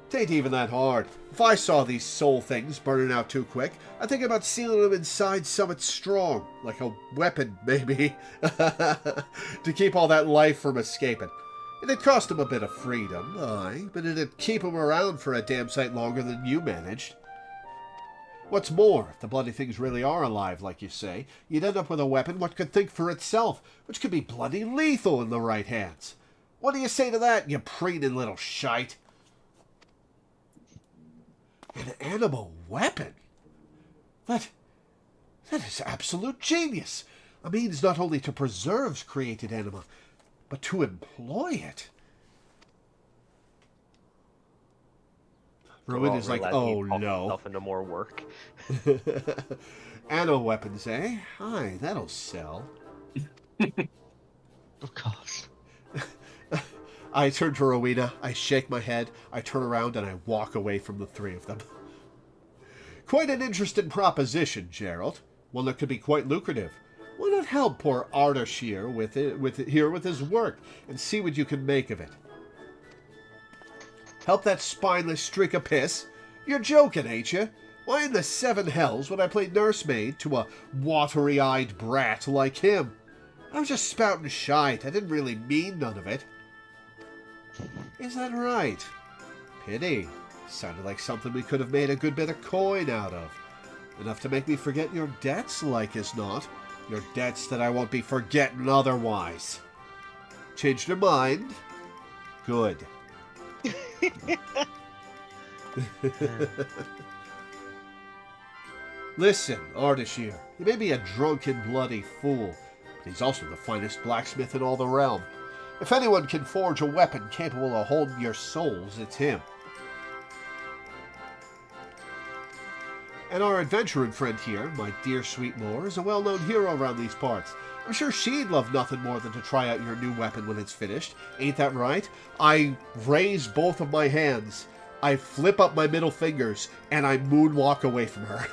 Tain't even that hard. If I saw these soul things burning out too quick, I'd think about sealing them inside something strong, like a weapon, maybe, to keep all that life from escaping. It'd cost them a bit of freedom, aye, but it'd keep them around for a damn sight longer than you managed. What's more, if the bloody things really are alive, like you say, you'd end up with a weapon what could think for itself, which could be bloody lethal in the right hands. What do you say to that, you preening little shite? An animal weapon? That is absolute genius. A means not only to preserve created anima, but to employ it. Ruin is like, oh no. Into more work. Anno weapons, eh? Aye, that'll sell. Of course. I turn to Rowena, I shake my head, I turn around and I walk away from the three of them. Quite an interesting proposition, Gerald. One that could be quite lucrative. Why not help poor Ardashir with his work and see what you can make of it? Help that spineless streak of piss? You're joking, ain't you? Why in the seven hells would I play nursemaid to a watery-eyed brat like him? I was just spouting shite. I didn't really mean none of it. Is that right? Pity. Sounded like something we could have made a good bit of coin out of. Enough to make me forget your debts, like as not. Your debts that I won't be forgetting otherwise. Changed your mind? Good. Listen, Ardashir, he may be a drunken, bloody fool, but he's also the finest blacksmith in all the realm. If anyone can forge a weapon capable of holding your souls, it's him. And our adventuring friend here, my dear sweet Lore, is a well-known hero around these parts. I'm sure she'd love nothing more than to try out your new weapon when it's finished. Ain't that right? I raise both of my hands, I flip up my middle fingers, and I moonwalk away from her.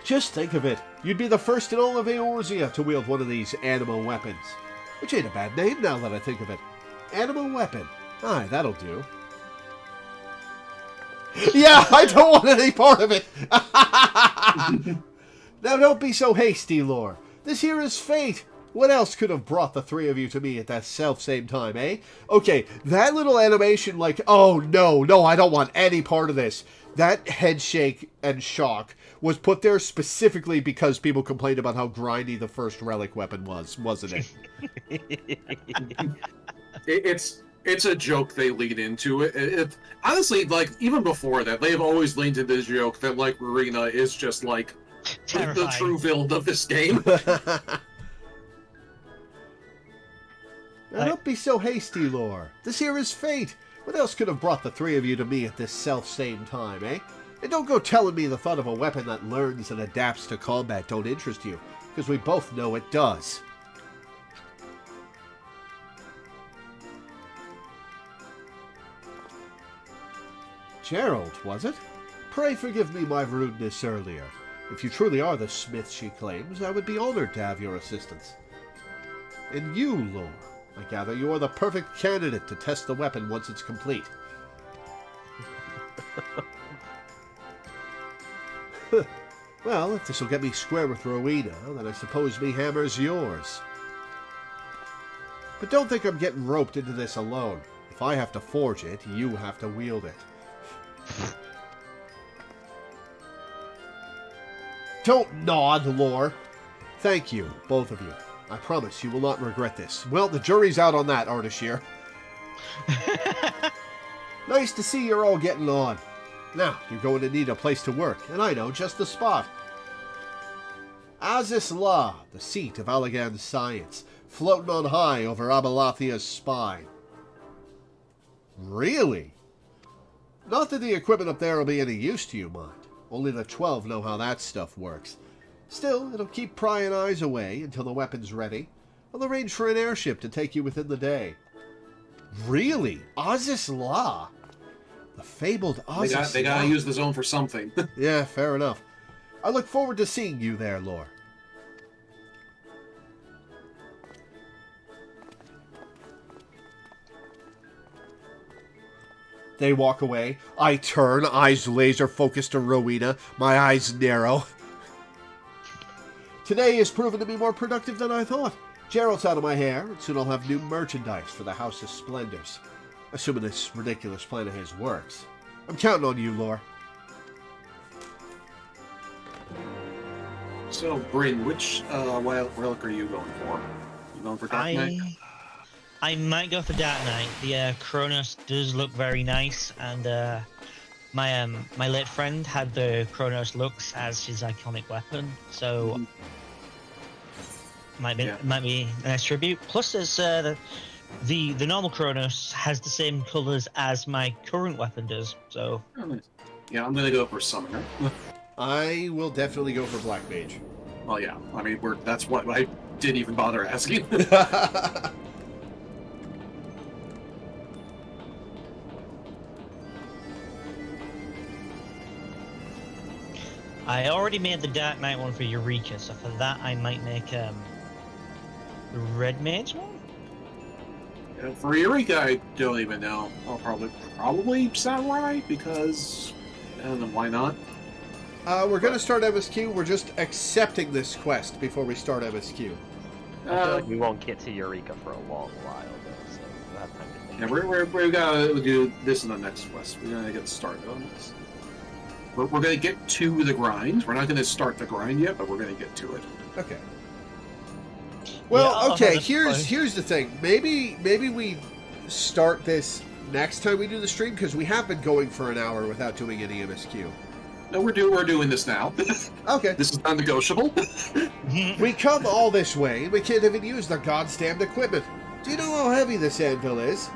Just think of it. You'd be the first in all of Eorzea to wield one of these animal weapons. Which ain't a bad name now that I think of it. Animal weapon. Aye, that'll do. Yeah, I don't want any part of it. Now don't be so hasty, Lore. This here is fate. What else could have brought the three of you to me at that self-same time, eh? Okay, that little animation like, oh no, I don't want any part of this. That head shake and shock was put there specifically because people complained about how grindy the first Relic weapon was, wasn't it? It's a joke they lead into it. Honestly, like even before that, they've always leaned into this joke that like Marina is just like the true villain of this game. Now, don't be so hasty, Lore. This here is fate. What else could have brought the three of you to me at this self-same time, eh? And don't go telling me the thought of a weapon that learns and adapts to combat don't interest you, because we both know it does. Gerald, was it? Pray forgive me my rudeness earlier. If you truly are the smith she claims, I would be honored to have your assistance. And you, Lore, I gather you are the perfect candidate to test the weapon once it's complete. Well, if this will get me square with Rowena, then I suppose me hammer's yours. But don't think I'm getting roped into this alone. If I have to forge it, you have to wield it. Don't nod, Lore. Thank you, both of you. I promise you will not regret this. Well, the jury's out on that, Ardashir. Nice to see you're all getting on. Now, you're going to need a place to work, and I know just the spot. Azis La, the seat of Allagan's science, floating on high over Abalathia's spine. Really? Not that the equipment up there will be any use to you, mind. Only the 12 know how that stuff works. Still, it'll keep prying eyes away until the weapon's ready. I'll arrange for an airship to take you within the day. Really? Azis La? The fabled Azis La? They gotta use the zone for something. Yeah, fair enough. I look forward to seeing you there, Lore. They walk away. I turn, eyes laser focused to Rowena, my eyes narrow. Today has proven to be more productive than I thought. Gerald's out of my hair, and soon I'll have new merchandise for the House's Splendors. Assuming this ridiculous plan of his works. I'm counting on you, Lore. So, Bryn, which relic are you going for? You going for Dark Knight? I might go for Dark Knight. The Kronos does look very nice, and my late friend had the Kronos looks as his iconic weapon, so might be a nice tribute. Plus, there's the normal Kronos has the same colors as my current weapon does. So yeah, I'm gonna go for Summoner. I will definitely go for Black Mage. Well, yeah, I mean that's what I didn't even bother asking. I already made the Dark Knight one for Eureka, so for that I might make the Red Mage one? For Eureka, I don't even know. I'll probably Samurai, because I don't know, why not? We're going to start MSQ. We're just accepting this quest before we start MSQ. I feel like we won't get to Eureka for a long while, though, so we'll have time to think. Yeah, we're gonna do this in the next quest. We're gonna get started on this. We're gonna get to the grind. We're not gonna start the grind yet, but we're gonna get to it. Okay. Well, Yeah, okay. Here's the thing. Maybe we start this next time we do the stream, because we have been going for an hour without doing any MSQ. No, we're doing this now. Okay. This is non-negotiable. We come all this way, and we can't even use the goddamned equipment. Do you know how heavy this anvil is?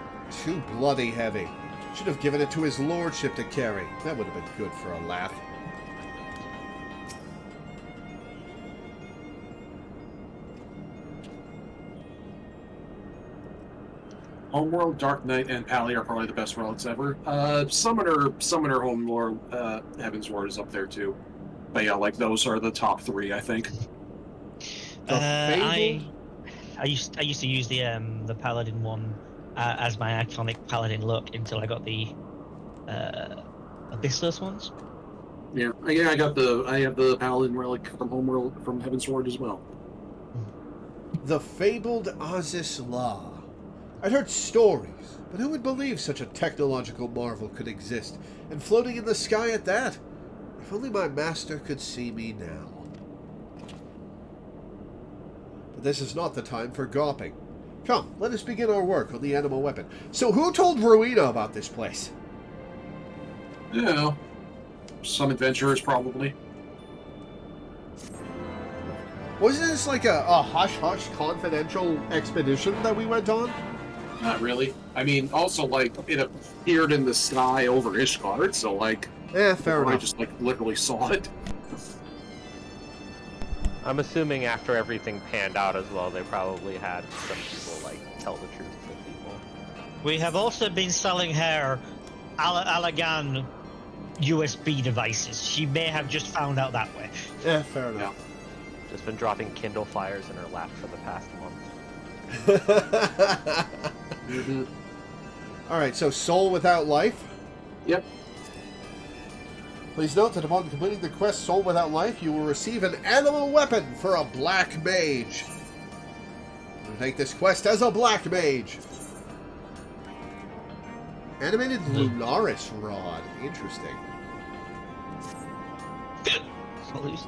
Too bloody heavy. Should have given it to his lordship to carry. That would have been good for a laugh. Homeworld, Dark Knight, and Pally are probably the best relics ever. Summoner, Homeworld, Heaven's Ward is up there too. But yeah, like those are the top three, I think. I used to use the Paladin one as my iconic Paladin look until I got the Abyssos ones. Yeah, I have the Paladin relic from Homeworld, from Heaven's Ward as well. The fabled Azis La. I'd heard stories, but who would believe such a technological marvel could exist, and floating in the sky at that? If only my master could see me now. But this is not the time for gawping. Come, let us begin our work on the animal weapon. So who told Rowena about this place? You know, some adventurers probably. Wasn't this like a hush-hush confidential expedition that we went on? Not really. I mean, also, like, it appeared in the sky over Ishgard, so, like... Fair enough. I just, like, literally saw it. I'm assuming after everything panned out as well, they probably had some people, like, tell the truth to people. We have also been selling her Allergan USB devices. She may have just found out that way. Fair enough. Yeah. Just been dropping Kindle fires in her lap for the past month. Mm-hmm. Alright, so soul without life? Yep. Please note that upon completing the quest Soul Without Life, you will receive an animal weapon for a black mage. You'll take this quest as a black mage. Animated Lunaris Rod. Interesting. At least.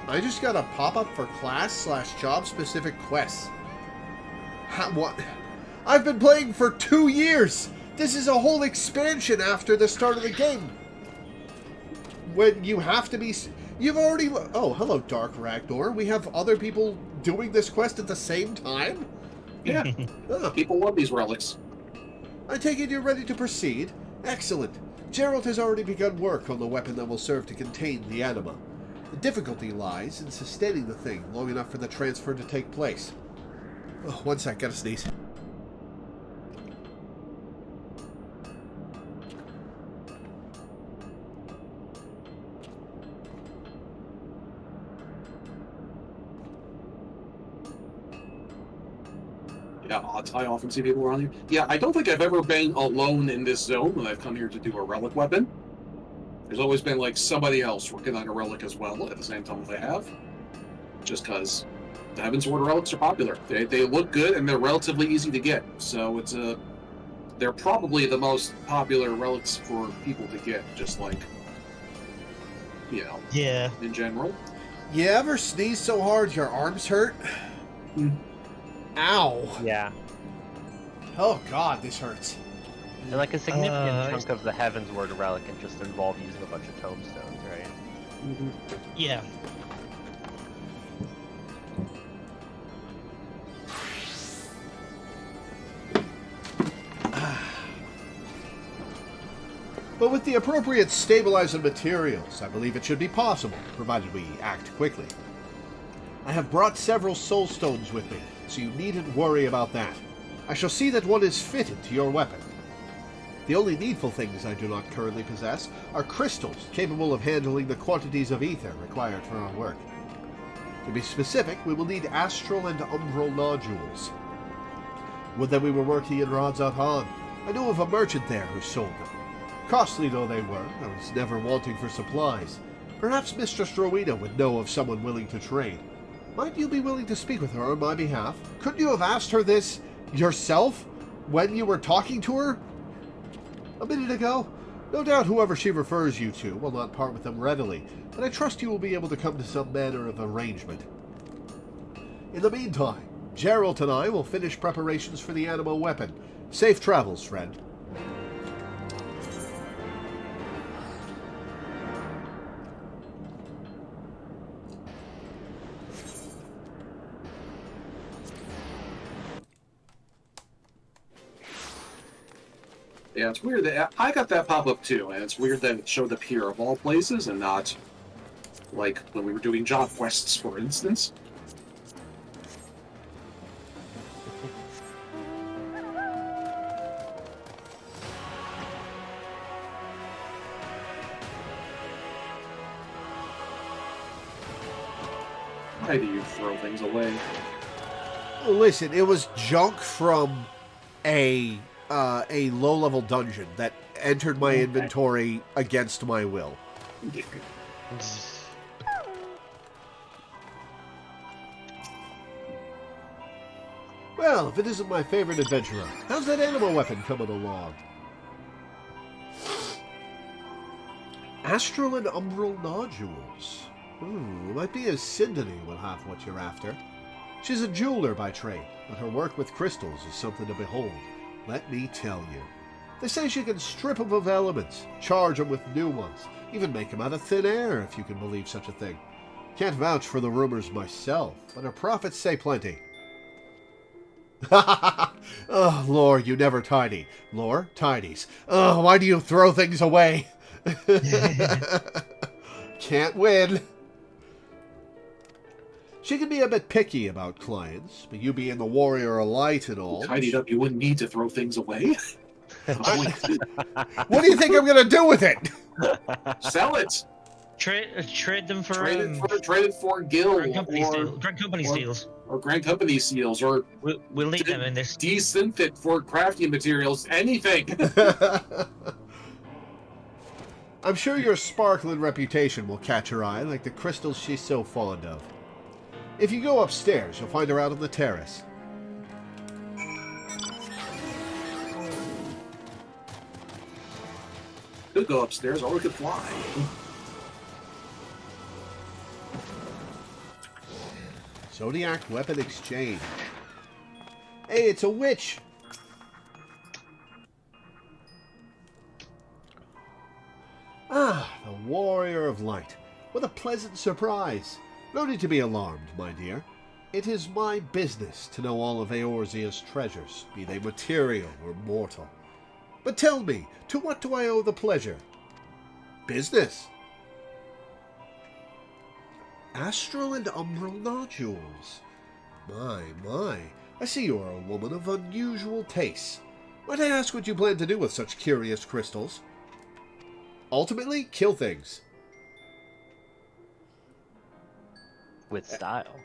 I just got a pop-up for class/job-specific quests. What? I've been playing for 2 years! This is a whole expansion after the start of the game! When you have to be... You've already... Oh, hello, Dark Ragnar. We have other people doing this quest at the same time? Yeah. People love these relics. I take it you're ready to proceed? Excellent. Gerald has already begun work on the weapon that will serve to contain the anima. The difficulty lies in sustaining the thing long enough for the transfer to take place. Oh, one sec, gotta sneeze. Yeah, I often see people around here. Yeah, I don't think I've ever been alone in this zone when I've come here to do a relic weapon. There's always been, like, somebody else working on a relic as well at the same time they have. Just because the Heaven Sword relics are popular. They look good and they're relatively easy to get. So it's a... They're probably the most popular relics for people to get, just like, you know, Yeah. in general. You ever sneeze so hard your arms hurt? Ow. Yeah. Oh god, this hurts. And like a significant chunk of the Heaven's Word relic can just involve using a bunch of tombstones, right? Mm-hmm. Yeah. But with the appropriate stabilizing materials, I believe it should be possible, provided we act quickly. I have brought several soul stones with me, so you needn't worry about that. I shall see that one is fitted to your weapon. The only needful things I do not currently possess are crystals capable of handling the quantities of ether required for our work. To be specific, we will need astral and umbral nodules. Would that we were working in Radzat-Han. I know of a merchant there who sold them. Costly though they were, I was never wanting for supplies. Perhaps Mistress Rowena would know of someone willing to trade. Might you be willing to speak with her on my behalf? Couldn't you have asked her this yourself when you were talking to her a minute ago? No doubt whoever she refers you to will not part with them readily, but I trust you will be able to come to some manner of arrangement. In the meantime, Geralt and I will finish preparations for the Nanamo weapon. Safe travels, friend. Yeah, it's weird that I got that pop-up too, and it's weird that it showed up here of all places and not, like, when we were doing job quests, for instance. Why do you throw things away? Listen, it was junk from a low-level dungeon that entered my inventory against my will. Well, if it isn't my favorite adventurer, how's that animal weapon coming along? Astral and umbral nodules. Might be a Sindony will have what you're after. She's a jeweler by trade, but her work with crystals is something to behold. Let me tell you. They say she can strip them of elements, charge them with new ones, even make them out of thin air, if you can believe such a thing. Can't vouch for the rumors myself, but her prophets say plenty. Oh, Lore, you never tidy. Lore, tidies. Oh, why do you throw things away? Can't win. She can be a bit picky about clients, but you being the warrior of light and all... Tidied up, you wouldn't need to throw things away. What do you think I'm going to do with it? Sell it. Trade them for Trade it for guild Grand Company seals. Or Grand Company seals, or We'll need them in this. desynth it for crafting materials. Anything. I'm sure your sparkling reputation will catch her eye like the crystals she's so fond of. If you go upstairs, you'll find her out on the terrace. Could go upstairs, or we could fly. Zodiac Weapon Exchange. Hey, it's a witch! Ah, the Warrior of Light. What a pleasant surprise. No need to be alarmed, my dear. It is my business to know all of Eorzea's treasures, be they material or mortal. But tell me, to what do I owe the pleasure? Business. Astral and umbral nodules. My. I see you are a woman of unusual tastes. Might I ask what you plan to do with such curious crystals? Ultimately, kill things. With style.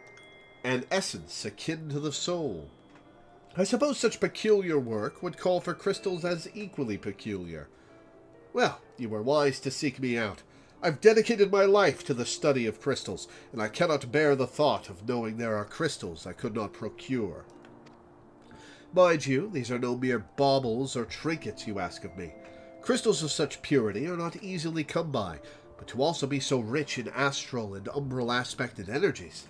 An essence akin to the soul. I suppose such peculiar work would call for crystals as equally peculiar. Well, you were wise to seek me out. I've dedicated my life to the study of crystals, and I cannot bear the thought of knowing there are crystals I could not procure. Mind you, these are no mere baubles or trinkets you ask of me. Crystals of such purity are not easily come by, but to also be so rich in astral and umbral aspected energies.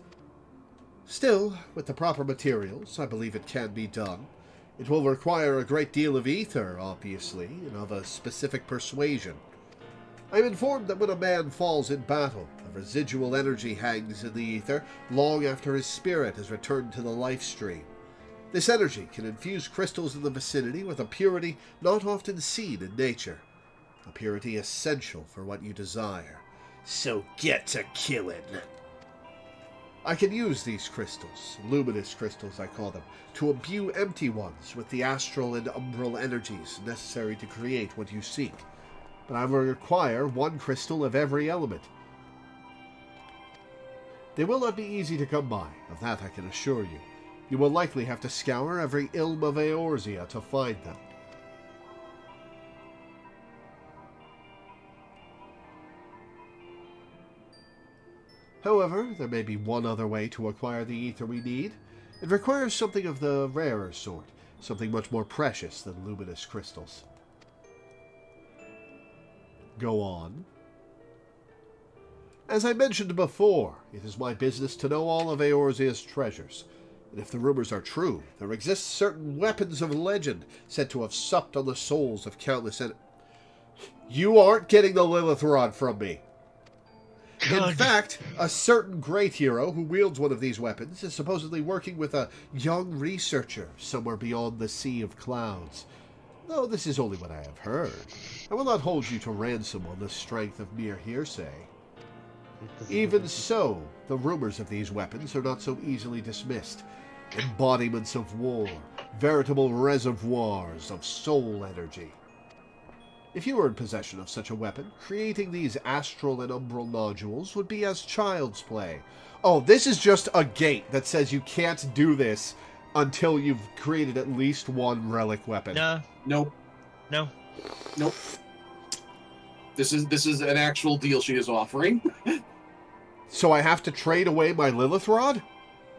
Still, with the proper materials, I believe it can be done. It will require a great deal of ether, obviously, and of a specific persuasion. I am informed that when a man falls in battle, a residual energy hangs in the ether long after his spirit has returned to the life stream. This energy can infuse crystals in the vicinity with a purity not often seen in nature, a purity essential for what you desire. So get to killing. I can use these crystals, luminous crystals I call them, to imbue empty ones with the astral and umbral energies necessary to create what you seek. But I will require one crystal of every element. They will not be easy to come by, of that I can assure you. You will likely have to scour every ilm of Eorzea to find them. However, there may be one other way to acquire the ether we need. It requires something of the rarer sort, something much more precious than luminous crystals. Go on. As I mentioned before, it is my business to know all of Eorzea's treasures. And if the rumors are true, there exist certain weapons of legend said to have supped on the souls of countless You aren't getting the Lilith Rod from me! In fact, a certain great hero who wields one of these weapons is supposedly working with a young researcher somewhere beyond the Sea of Clouds. Though this is only what I have heard. I will not hold you to ransom on the strength of mere hearsay. Even so, the rumors of these weapons are not so easily dismissed. Embodiments of war, veritable reservoirs of soul energy. If you were in possession of such a weapon, creating these astral and umbral nodules would be as child's play. Oh, this is just a gate that says you can't do this until you've created at least one relic weapon. No. Nope. No. Nope. This is an actual deal she is offering. So I have to trade away my Lilith Rod?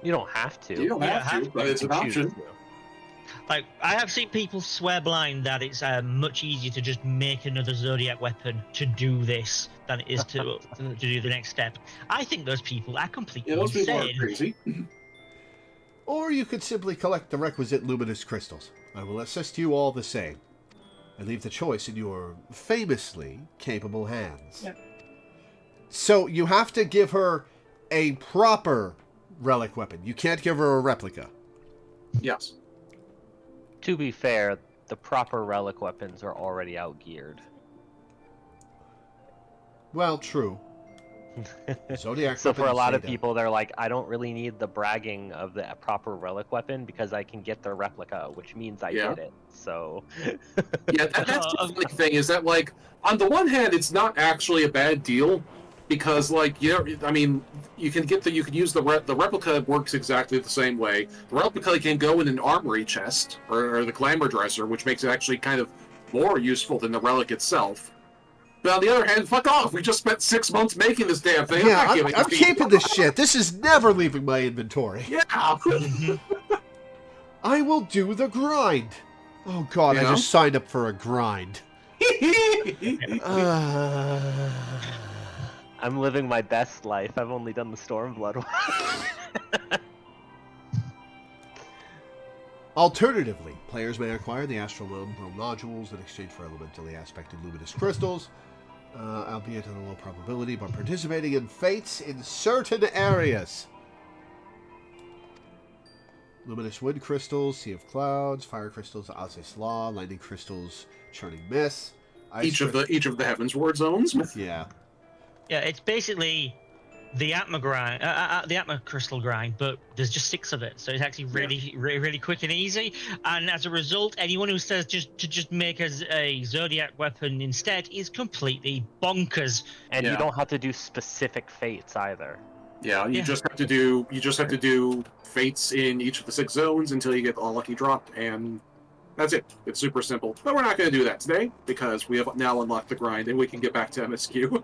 You don't have to. You don't have to, but it's an option. Like, I have seen people swear blind that it's much easier to just make another Zodiac weapon to do this than it is to do the next step. I think those people are completely Yeah, those people are insane. crazy. Or you could simply collect the requisite luminous crystals. I will assist you all the same. I leave the choice in your famously capable hands. Yeah. So you have to give her a proper relic weapon. You can't give her a replica. Yes. To be fair, the proper relic weapons are already outgeared. Well, true. Zodiac So for a weapons lot say of people, they're like, I don't really need the bragging of the proper relic weapon because I can get the replica, which means I Yeah. get it. So Yeah, that's the funny thing is that, like, on the one hand, it's not actually a bad deal because, like, you know, I mean, you can use the replica works exactly the same way. The replica can go in an armory chest or the glamour dresser, which makes it actually kind of more useful than the relic itself. But on the other hand, fuck off. We just spent 6 months making this damn thing. Yeah, not giving I'm this keeping this shit. This is never leaving my inventory. Yeah. I will do the grind. Oh god, You I know? just signed up for a grind. I'm living my best life. I've only done the Stormblood one. Alternatively, players may acquire the Astral Realm nodules in exchange for elementally aspected luminous crystals, albeit at a low probability, but participating in fates in certain areas. Luminous wind crystals, Sea of Clouds, fire crystals, Azis Law, lightning crystals, churning mist. Each of the Heaven's Ward zones. Yeah. Yeah, it's basically the Atma grind, the Atma crystal grind, but there's just 6 of it, so it's actually really quick and easy. And as a result, anyone who says just make us a Zodiac weapon instead is completely bonkers. And Yeah. you don't have to do specific fates either. Yeah, you just have to do fates in each of the 6 zones until you get the lucky drop, and that's it. It's super simple. But we're not going to do that today because we have now unlocked the grind and we can get back to MSQ.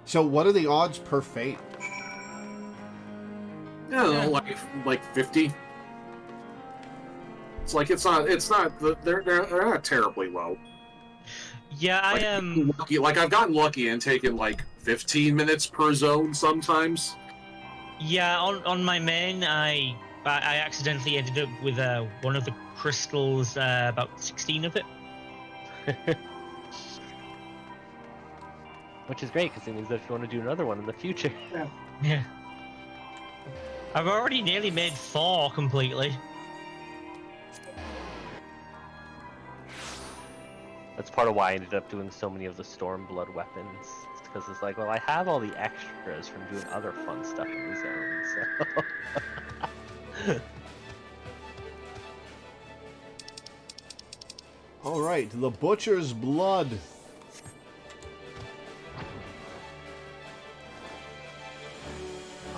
So what are the odds per fate? I don't know, like 50. It's like it's not they're not terribly low. Yeah, I Like, am. lucky, like I've gotten lucky and taken like 15 minutes per zone sometimes. Yeah, on my main, I accidentally ended up with one of the crystals, about 16 of it. Which is great because it means that if you want to do another one in the future. Yeah. I've already nearly made 4 completely. That's part of why I ended up doing so many of the Stormblood weapons. It's because it's like, well, I have all the extras from doing other fun stuff in the zone, so... Alright, the Butcher's Blood.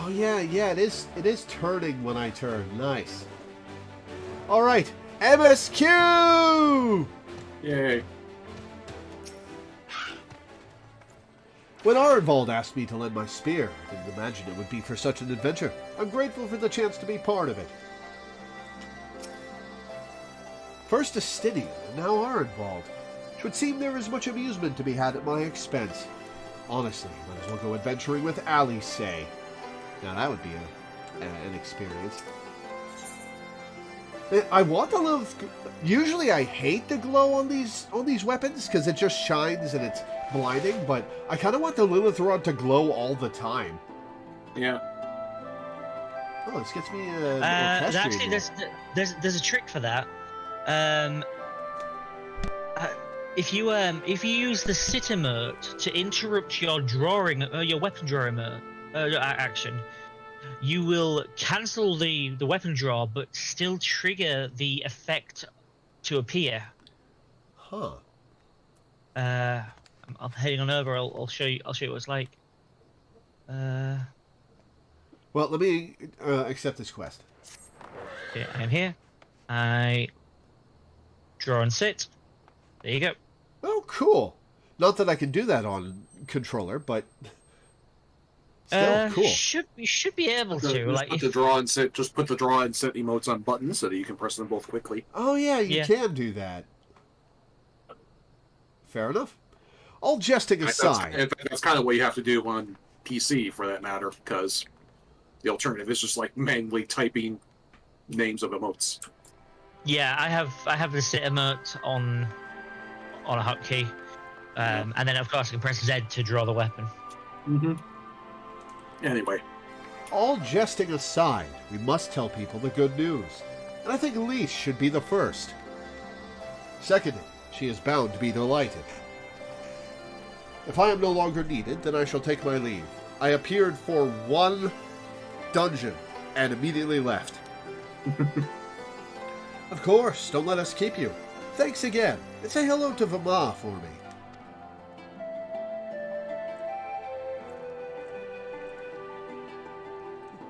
Oh yeah, it is turning when I turn. Nice. Alright, MSQ! Yay. When Arenvald asked me to lend my spear, I didn't imagine it would be for such an adventure. I'm grateful for the chance to be part of it. First Astinia, and now Arenvald. Should seem there is much amusement to be had at my expense. Honestly, might as well go adventuring with Alice, say. Now that would be an experience. I want the little... Usually I hate the glow on these weapons because it just shines and it's blinding, but I kind of want the Lilith rod to glow all the time. Yeah. Oh, this gets me a Actually, there's a trick for that. If you use the sitter mode to interrupt your weapon drawing action, you will cancel the weapon draw, but still trigger the effect to appear. Huh. I'm heading on over. I'll show you. I'll show you what it's like. Well, let me accept this quest. Okay, I'm here. I draw and sit. There you go. Oh, cool. Not that I can do that on controller, but still cool. You should be able to. Just Like put if, the draw and sit. Just put the draw and sit emotes on buttons so that you can press them both quickly. Oh, yeah, you Yeah. can do that. Fair enough. All jesting aside... That's kind of what you have to do on PC, for that matter, because the alternative is just like manually typing names of emotes. Yeah, I have the sit emote on a hotkey, and then of course I can press Z to draw the weapon. Mm-hmm. Anyway. All jesting aside, we must tell people the good news. And I think Elise should be the first. Secondly, she is bound to be delighted. If I am no longer needed, then I shall take my leave. I appeared for one dungeon and immediately left. Of course, don't let us keep you. Thanks again, and say hello to Vama for me.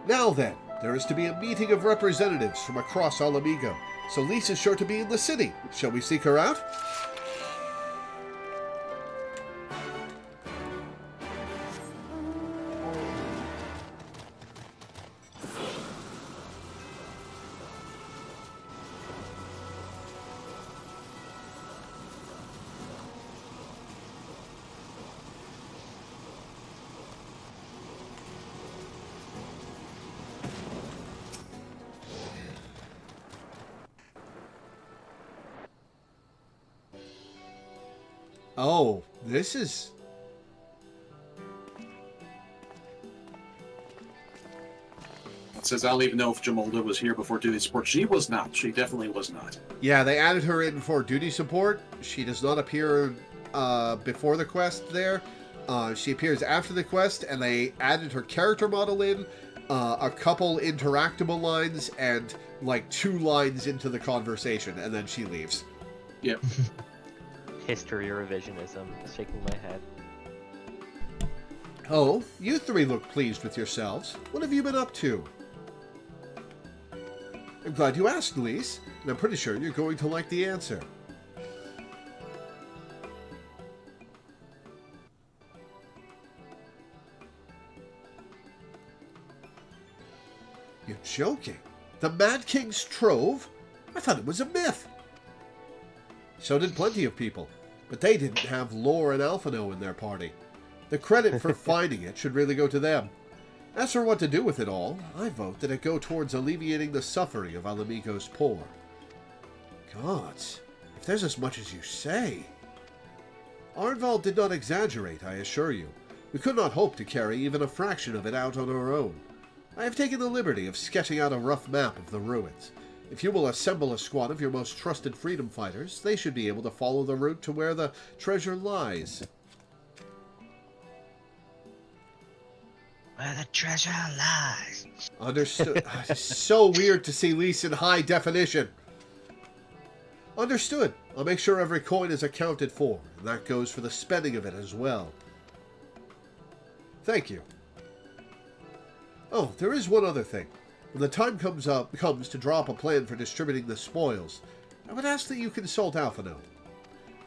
Now then, there is to be a meeting of representatives from across Alamigo, so Lisa's sure to be in the city. Shall we seek her out? Oh, this is... It says, I don't even know if Jamolda was here before duty support. She was not. She definitely was not. Yeah, they added her in for duty support. She does not appear before the quest there. She appears after the quest, and they added her character model in, a couple interactable lines, and like 2 lines into the conversation, and then she leaves. Yep. History revisionism. Shaking my head. Oh, you 3 look pleased with yourselves. What have you been up to? I'm glad you asked, Lise, and I'm pretty sure you're going to like the answer. You're joking. The Mad King's Trove? I thought it was a myth. So did plenty of people, but they didn't have Lore and Alphino in their party. The credit for finding it should really go to them. As for what to do with it all, I vote that it go towards alleviating the suffering of Alamigo's poor. Gods, if there's as much as you say... Arnvald did not exaggerate, I assure you. We could not hope to carry even a fraction of it out on our own. I have taken the liberty of sketching out a rough map of the ruins. If you will assemble a squad of your most trusted freedom fighters, they should be able to follow the route to where the treasure lies. Where the treasure lies. Understood. It's so weird to see Lise in high definition. Understood. I'll make sure every coin is accounted for, and that goes for the spending of it as well. Thank you. Oh, there is one other thing. When the time comes to draw up a plan for distributing the spoils, I would ask that you consult Alphino.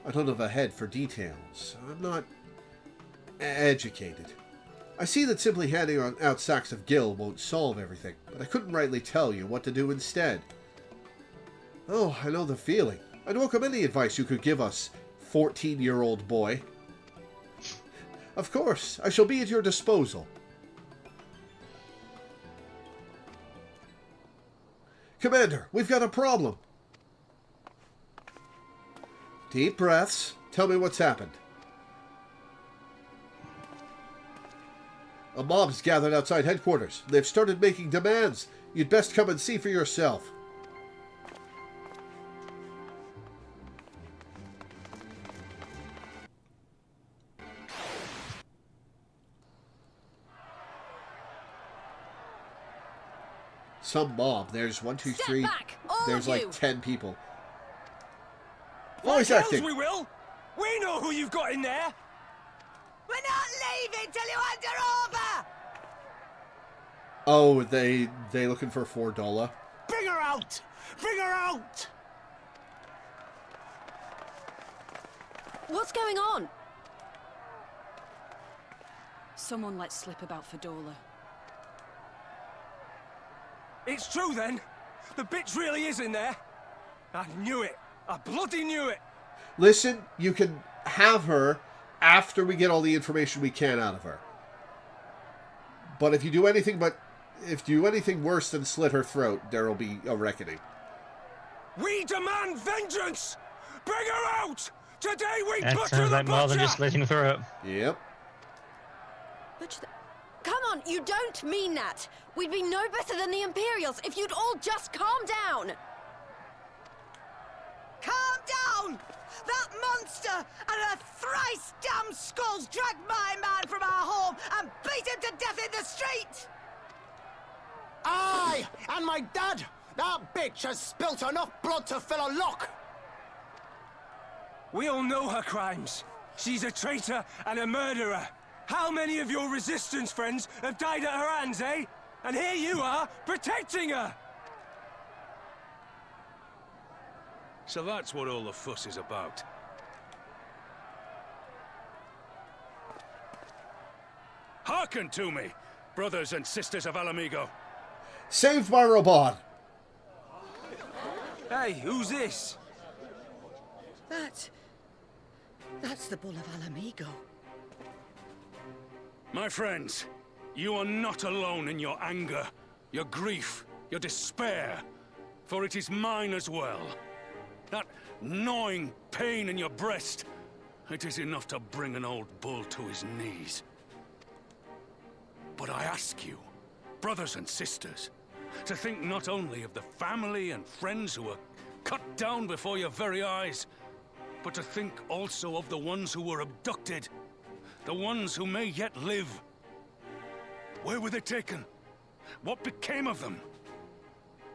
I don't have a head for details. I'm not educated. I see that simply handing out sacks of gil won't solve everything, but I couldn't rightly tell you what to do instead. Oh, I know the feeling. I'd welcome any advice you could give us, 14-year-old boy. Of course, I shall be at your disposal. Commander, we've got a problem. Deep breaths. Tell me what's happened. A mob's gathered outside headquarters. They've started making demands. You'd best come and see for yourself. Some mob. There's 1, 2, 3. Back, There's like you. 10 people. Like Voice acting. we will. We know who you've got in there. We're not leaving till you hand her over! Oh, they looking for $4. Bring her out. Bring her out. What's going on? Someone let slip about Fedora. It's true then. The bitch really is in there. I knew it. I bloody knew it. Listen, you can have her after we get all the information we can out of her. But if you do anything worse than slit her throat, there will be a reckoning. We demand vengeance! Bring her out! Today we That butcher sounds the like more than just butcher! slitting the throat. Yep. Come on, you don't mean that! We'd be no better than the Imperials if you'd all just calm down! Calm down! That monster and her thrice damned skulls dragged my man from our home and beat him to death in the street! Aye! And my dad! That bitch has spilt enough blood to fill a lock! We all know her crimes. She's a traitor and a murderer. How many of your resistance friends have died at her hands, eh? And here you are, protecting her! So that's what all the fuss is about. Hearken to me, brothers and sisters of Alamigo. Saved by robot. Hey, who's this? That's the Bull of Alamigo. My friends, you are not alone in your anger, your grief, your despair, for it is mine as well. That gnawing pain in your breast, it is enough to bring an old bull to his knees. But I ask you, brothers and sisters, to think not only of the family and friends who were cut down before your very eyes, but to think also of the ones who were abducted, the ones who may yet live. Where were they taken? What became of them?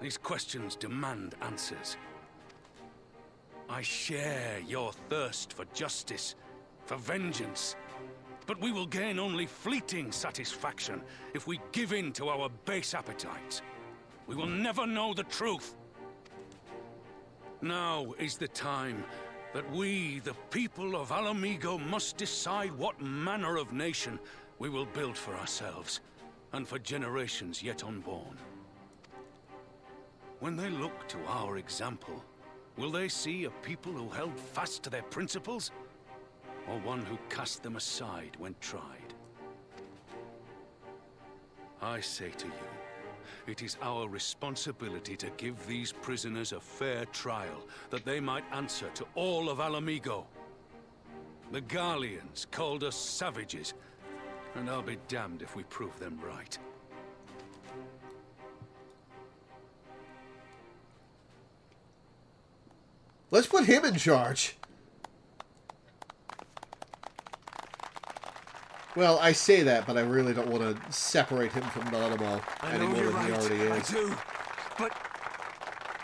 These questions demand answers. I share your thirst for justice, for vengeance, but we will gain only fleeting satisfaction if we give in to our base appetites. We will never know the truth. Now is the time that we, the people of Alamigo, must decide what manner of nation we will build for ourselves, and for generations yet unborn. When they look to our example, will they see a people who held fast to their principles, or one who cast them aside when tried? I say to you, it is our responsibility to give these prisoners a fair trial, that they might answer to all of Alamigo. The Garleans called us savages, and I'll be damned if we prove them right. Let's put him in charge. Well, I say that, but I really don't want to separate him from Nanamo I any know more you're than he right, already I is. do, but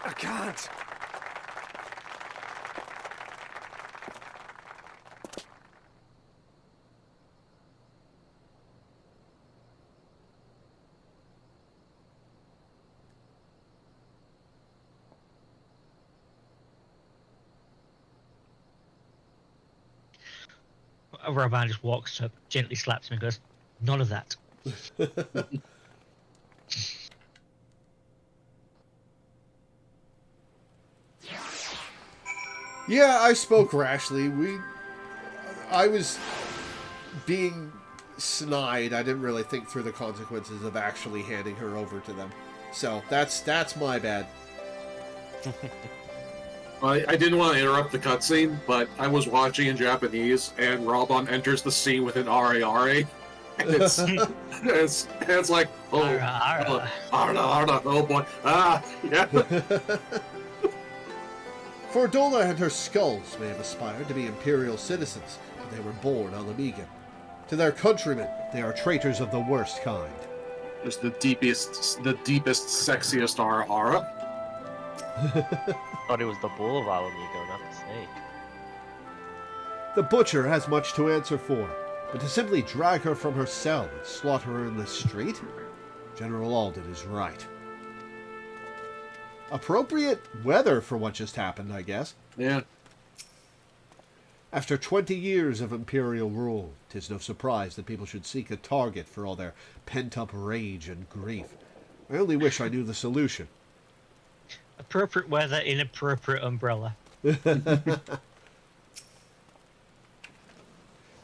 I can't. Roban just walks up, gently slaps him and goes, "None of that." Yeah, I spoke rashly. I was being snide. I didn't really think through the consequences of actually handing her over to them. So that's my bad. I didn't want to interrupt the cutscene, but I was watching in Japanese, and Robon enters the scene with an RARA. And it's like, oh, oh boy, yeah. For Dola and her skulls may have aspired to be Imperial citizens, but they were born Alamigan. To their countrymen, they are traitors of the worst kind. Just the deepest, sexiest RARA. Thought it was the bull of Alamigo, not the snake. The butcher has much to answer for, but to simply drag her from her cell and slaughter her in the street? General Alden is right. Appropriate weather for what just happened, I guess. Yeah. After 20 years of Imperial rule, 'tis no surprise that people should seek a target for all their pent-up rage and grief. I only wish I knew the solution. Appropriate weather, inappropriate umbrella.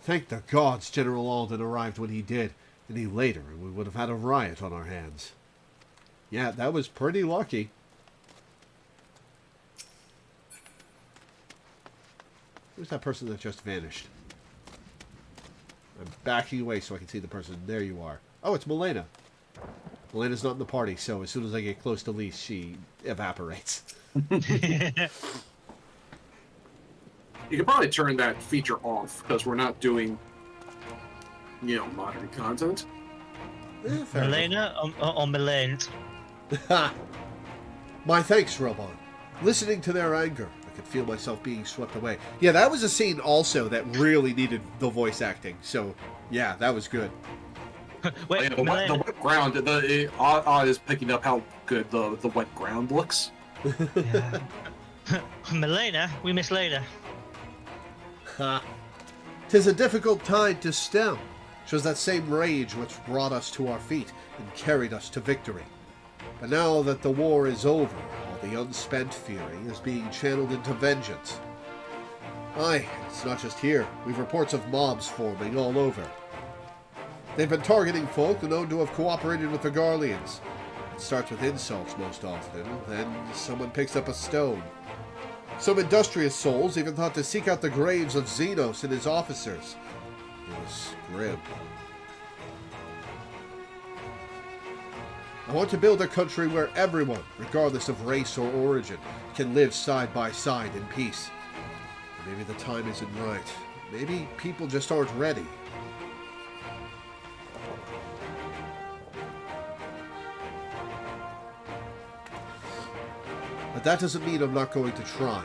Thank the gods General Alden arrived when he did. Any later, and we would have had a riot on our hands. Yeah, that was pretty lucky. Who's that person that just vanished? I'm backing away so I can see the person. There you are. Oh, it's Milena. Milena's not in the party, so as soon as I get close to Lise, she evaporates. You could probably turn that feature off, because we're not doing, modern content. Yeah, Milena or Milent? My thanks, Robon. Listening to their anger, I could feel myself being swept away. Yeah, that was a scene also that really needed the voice acting. So, yeah, that was good. Wait, the wet ground, Odd is picking up how good the wet ground looks. Yeah. Milena, we miss Leda. Ha! 'Tis a difficult tide to stem. 'Twas that same rage which brought us to our feet and carried us to victory. But now that the war is over, all the unspent fury is being channeled into vengeance. Aye, it's not just here. We've reports of mobs forming all over. They've been targeting folk known to have cooperated with the Garleans. It starts with insults most often, then someone picks up a stone. Some industrious souls even thought to seek out the graves of Xenos and his officers. It was grim. I want to build a country where everyone, regardless of race or origin, can live side by side in peace. Maybe the time isn't right. Maybe people just aren't ready. But that doesn't mean I'm not going to try.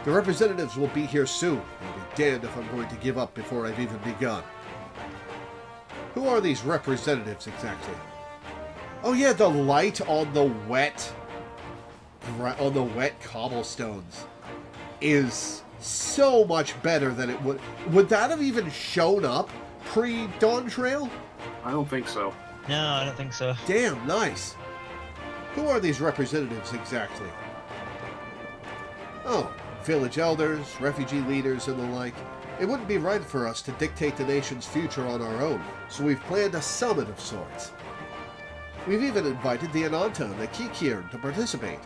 The representatives will be here soon. I'll be damned if I'm going to give up before I've even begun. Who are these representatives exactly? Oh yeah, the light on the wet cobblestones is so much better than it would. Would that have even shown up pre-Dawn Trail? I don't think so. No, I don't think so. Damn, nice. Who are these representatives exactly? Oh, village elders, refugee leaders, and the like. It wouldn't be right for us to dictate the nation's future on our own, so we've planned a summit of sorts. We've even invited the Ananta and the Kikirn to participate.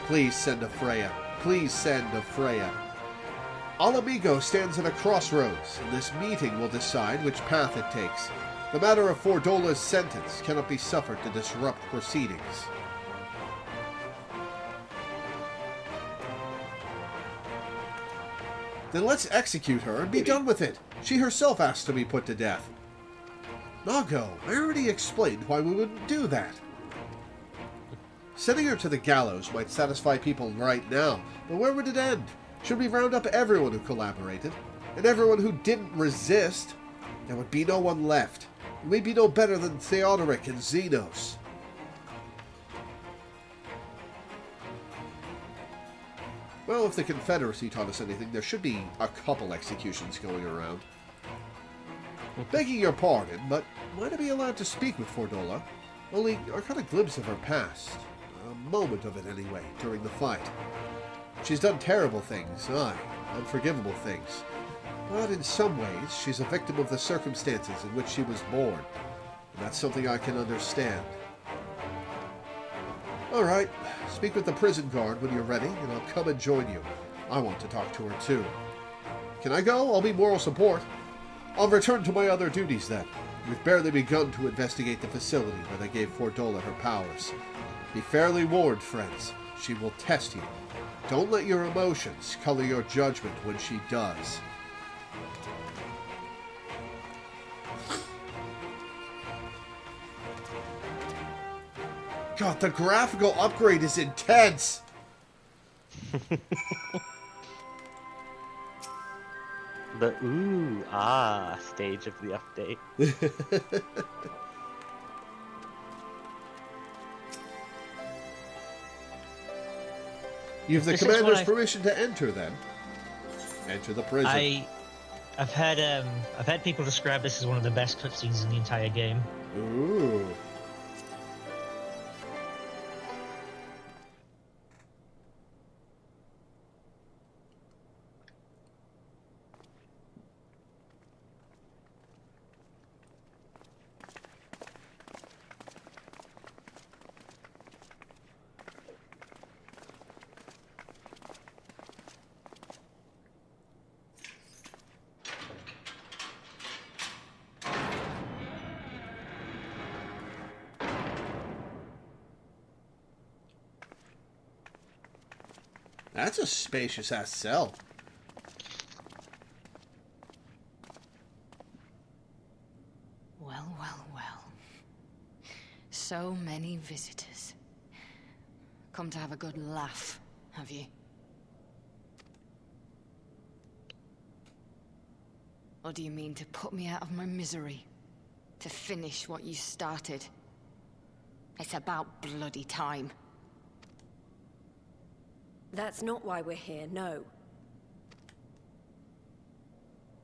Please send a Freya. Please send a Freya. Alamigo stands at a crossroads, and this meeting will decide which path it takes. The matter of Fordola's sentence cannot be suffered to disrupt proceedings. Then let's execute her and be done with it. She herself asked to be put to death. Nago, I already explained why we wouldn't do that. Sending her to the gallows might satisfy people right now, but where would it end? Should we round up everyone who collaborated? And everyone who didn't resist? There would be no one left. We'd be no better than Theodoric and Xenos. Well, if the Confederacy taught us anything, there should be a couple executions going around. Begging your pardon, but might I be allowed to speak with Fordola? Only, I caught a glimpse of her past. A moment of it, anyway, during the fight. She's done terrible things, aye, unforgivable things. But in some ways, she's a victim of the circumstances in which she was born. And that's something I can understand. Alright, speak with the prison guard when you're ready, and I'll come and join you. I want to talk to her too. Can I go? I'll be moral support. I'll return to my other duties then. We've barely begun to investigate the facility where they gave Fordola her powers. Be fairly warned, friends. She will test you. Don't let your emotions color your judgment when she does. God, the graphical upgrade is intense! The ooh, ah stage of the update. You have the commander's permission to enter, then. Enter the prison. I've had people describe this as one of the best cutscenes in the entire game. Ooh. That's a spacious-ass cell. Well, well, well. So many visitors. Come to have a good laugh, have you? Or do you mean to put me out of my misery? To finish what you started? It's about bloody time. That's not why we're here, no.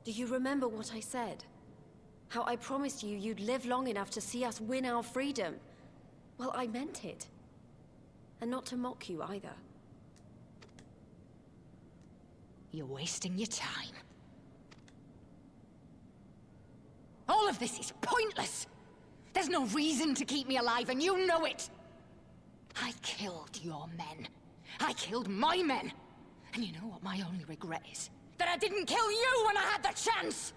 Do you remember what I said? How I promised you you'd live long enough to see us win our freedom? Well, I meant it. And not to mock you either. You're wasting your time. All of this is pointless! There's no reason to keep me alive, and you know it! I killed your men. I killed my men! And you know what my only regret is? That I didn't kill you when I had the chance!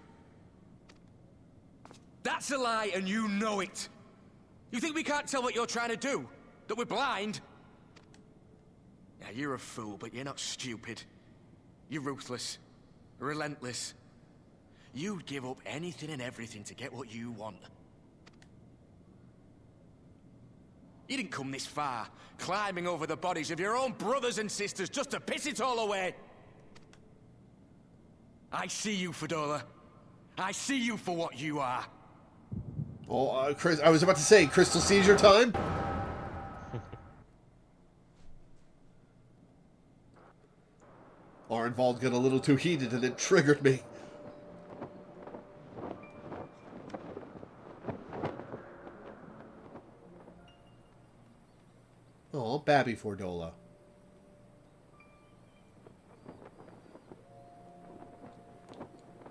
That's a lie, and you know it! You think we can't tell what you're trying to do? That we're blind? Yeah, you're a fool, but you're not stupid. You're ruthless. Relentless. You'd give up anything and everything to get what you want. You didn't come this far, climbing over the bodies of your own brothers and sisters just to piss it all away. I see you, Fedora. I see you for what you are. Oh, Chris, I was about to say, crystal seizure time? Arnvald got a little too heated and it triggered me. Oh, Babby Fordola.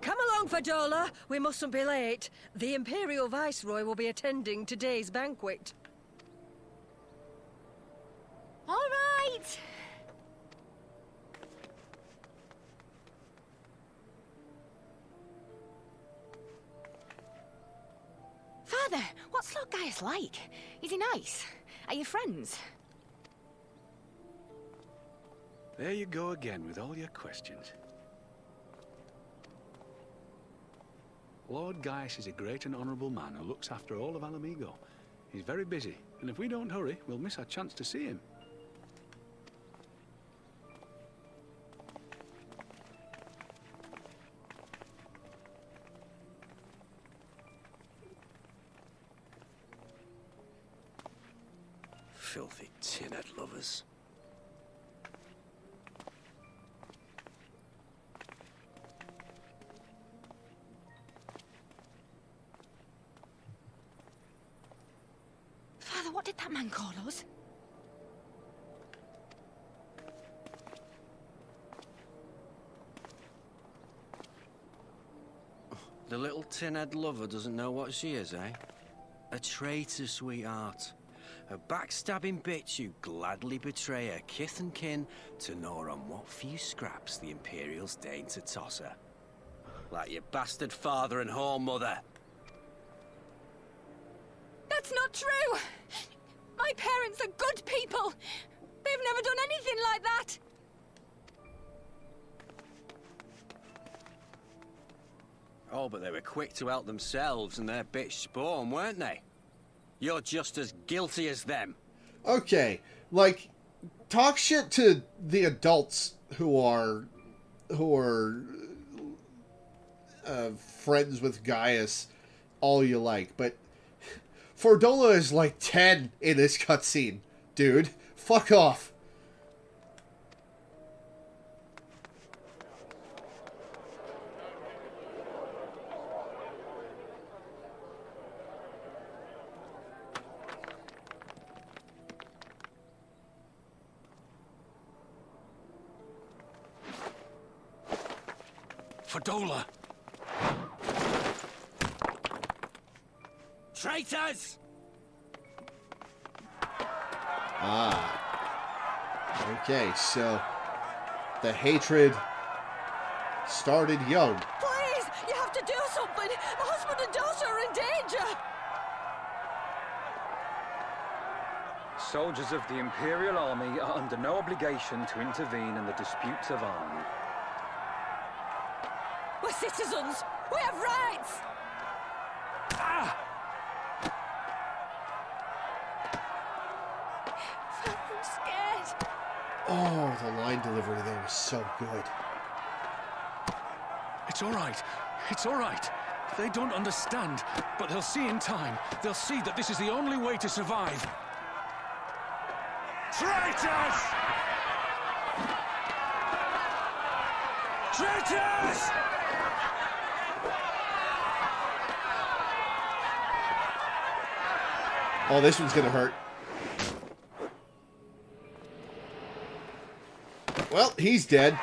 Come along, Fadola. We mustn't be late. The Imperial Viceroy will be attending today's banquet. All right! Father, what's Lord Gaius like? Is he nice? Are you friends? There you go again with all your questions. Lord Gaius is a great and honourable man who looks after all of Alamigo. He's very busy, and if we don't hurry, we'll miss our chance to see him. Filthy tin-head lovers. Father, what did that man call us? The little tin-head lover doesn't know what she is, eh? A traitor, sweetheart. A backstabbing bitch who'd gladly betray her kith and kin to gnaw on what few scraps the Imperials deign to toss her. Like your bastard father and whore mother. That's not true! My parents are good people! They've never done anything like that! Oh, but they were quick to help themselves and their bitch spawn, weren't they? You're just as guilty as them. Okay, like, talk shit to the adults who are friends with Gaius all you like, but Fordola is like 10 in this cutscene, dude. Fuck off. Fadola! Traitors! Ah. Okay, so the hatred started young. Please, you have to do something. My husband and daughter are in danger. Soldiers of the Imperial Army are under no obligation to intervene in the disputes of army. We're citizens! We have rights! Ah! I'm scared. Oh, the line delivery there was so good. It's all right. It's all right. They don't understand, but they'll see in time. They'll see that this is the only way to survive. Traitors! Traitors! Oh, this one's gonna hurt. Well, he's dead.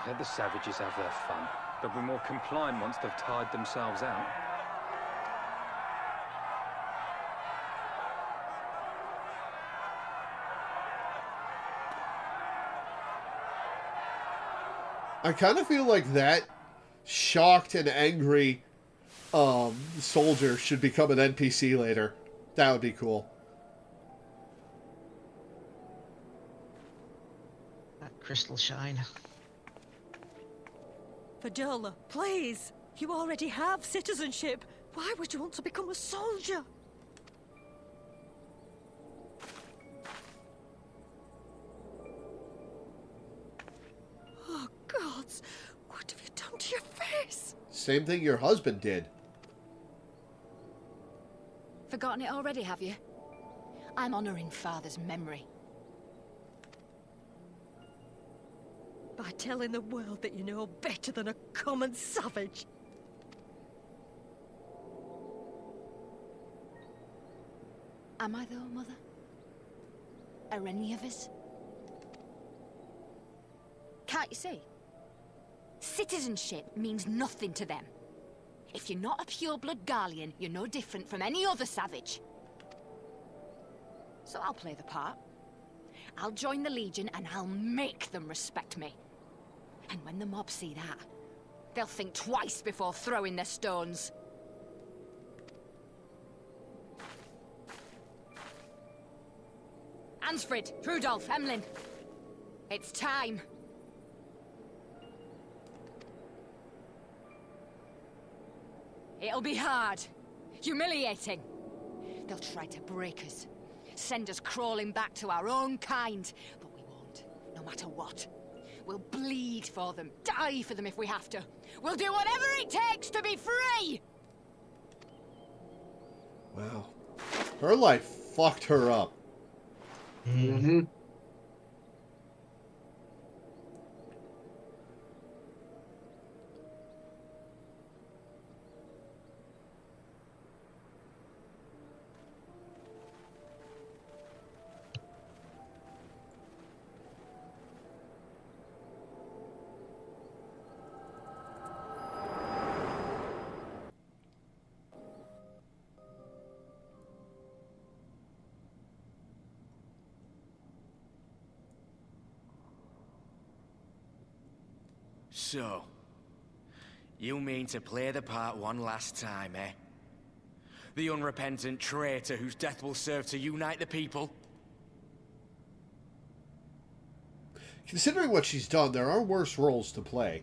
Let the savages have their fun. They'll be more compliant once they've tired themselves out. I kind of feel like that shocked and angry soldier should become an NPC later. That would be cool. That crystal shine. Fadola, please. You already have citizenship. Why would you want to become a soldier? Oh, gods. What have you done to your face? Same thing your husband did. Forgotten it already, have you? I'm honoring Father's memory. By telling the world that you know better than a common savage. Am I though, Mother? Are any of us? Can't you see? Citizenship means nothing to them. If you're not a pure-blood Garlean, you're no different from any other savage. So I'll play the part. I'll join the Legion and I'll make them respect me. And when the mob see that, they'll think twice before throwing their stones. Ansfrid, Rudolph, Emlyn. It's time. It'll be hard. Humiliating. They'll try to break us. Send us crawling back to our own kind. But we won't, no matter what. We'll bleed for them, die for them if we have to. We'll do whatever it takes to be free! Wow. Her life fucked her up. Mm-hmm. So, you mean to play the part one last time, eh? The unrepentant traitor whose death will serve to unite the people? Considering what she's done, there are worse roles to play.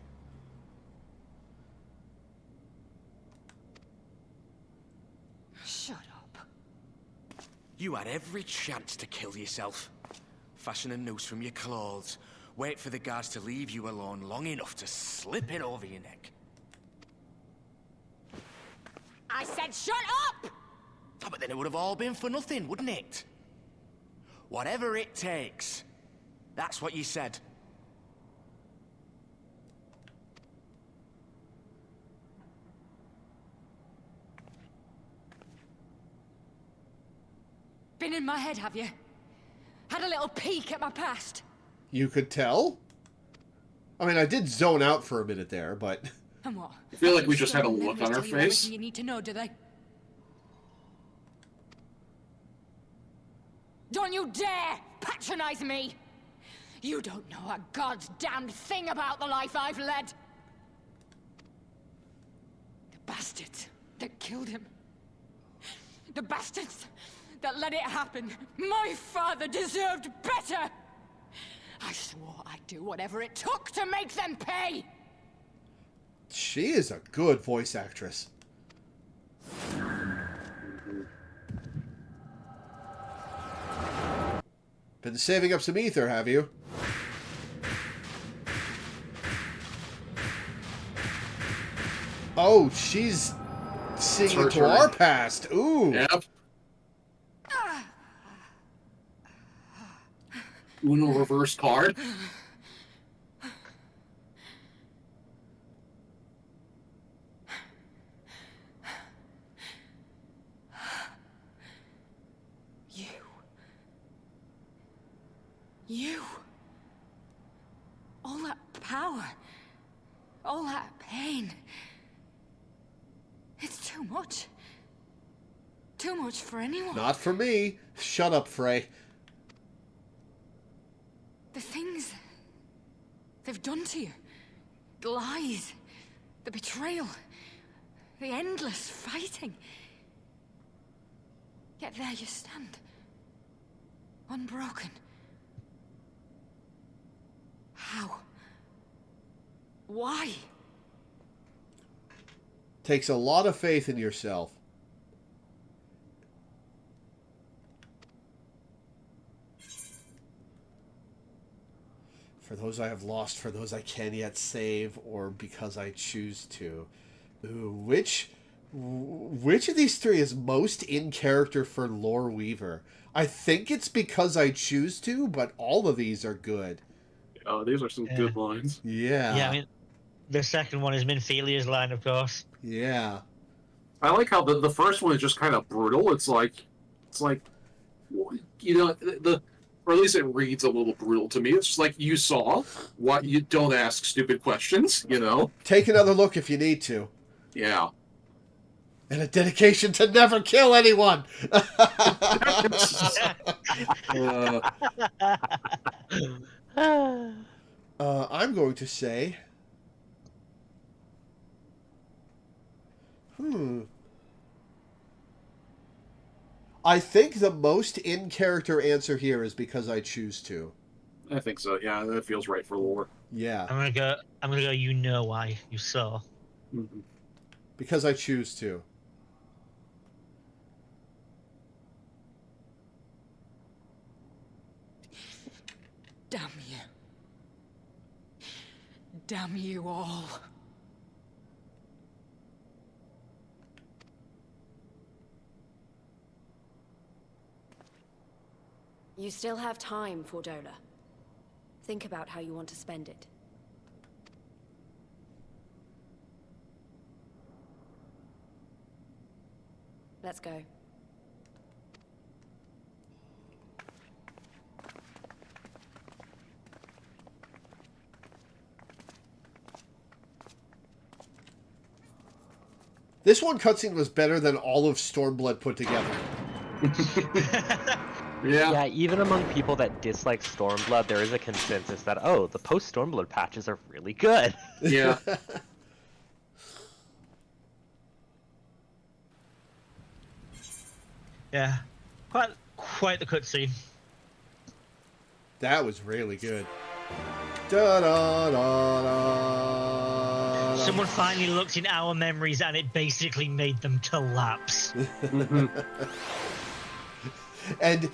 Shut up. You had every chance to kill yourself. Fashion a noose from your clothes. Wait for the guards to leave you alone long enough to slip it over your neck. I said shut up! Oh, but then it would have all been for nothing, wouldn't it? Whatever it takes. That's what you said. Been in my head, have you? Had a little peek at my past? You could tell? I mean, I did zone out for a minute there, but... And what? I feel like we just had a look on her face. You need to know, do they? Don't you dare patronize me! You don't know a goddamn thing about the life I've led! The bastards that killed him. The bastards that let it happen. My father deserved better! I swore I'd do whatever it took to make them pay! She is a good voice actress. Been saving up some ether, have you? Oh, she's seeing into our past. Ooh. Yep. Uno reverse card. You. All that power. All that pain. It's too much. Too much for anyone. Not for me. Shut up, Frey. The things they've done to you. The lies. The betrayal. The endless fighting. Yet there you stand. Unbroken. How? Why? Takes a lot of faith in yourself. For those I have lost, for those I can yet save, or because I choose to. Ooh, which of these three is most in character for Loreweaver? I think it's because I choose to, but all of these are good. Oh, these are some good lines. Yeah. Yeah, I mean, the second one is Minfelia's line, of course. Yeah. I like how the first one is just kind of brutal. It's like, you know, or at least it reads a little brutal to me. It's just like, you saw what you don't ask stupid questions, you know? Take another look if you need to. Yeah. And a dedication to never kill anyone. I'm going to say... I think the most in-character answer here is because I choose to. I think so, yeah. That feels right for lore. Yeah. I'm gonna go, you know why, you saw. Mm-hmm. Because I choose to. Damn you. Damn you all. You still have time, Fordola. Think about how you want to spend it. Let's go. This one cutscene was better than all of Stormblood put together. Yeah, even among people that dislike Stormblood, there is a consensus that, oh, the post-Stormblood patches are really good. Yeah. Yeah, quite the cutscene. That was really good. Da da da da. Someone finally looked in our memories and it basically made them collapse. and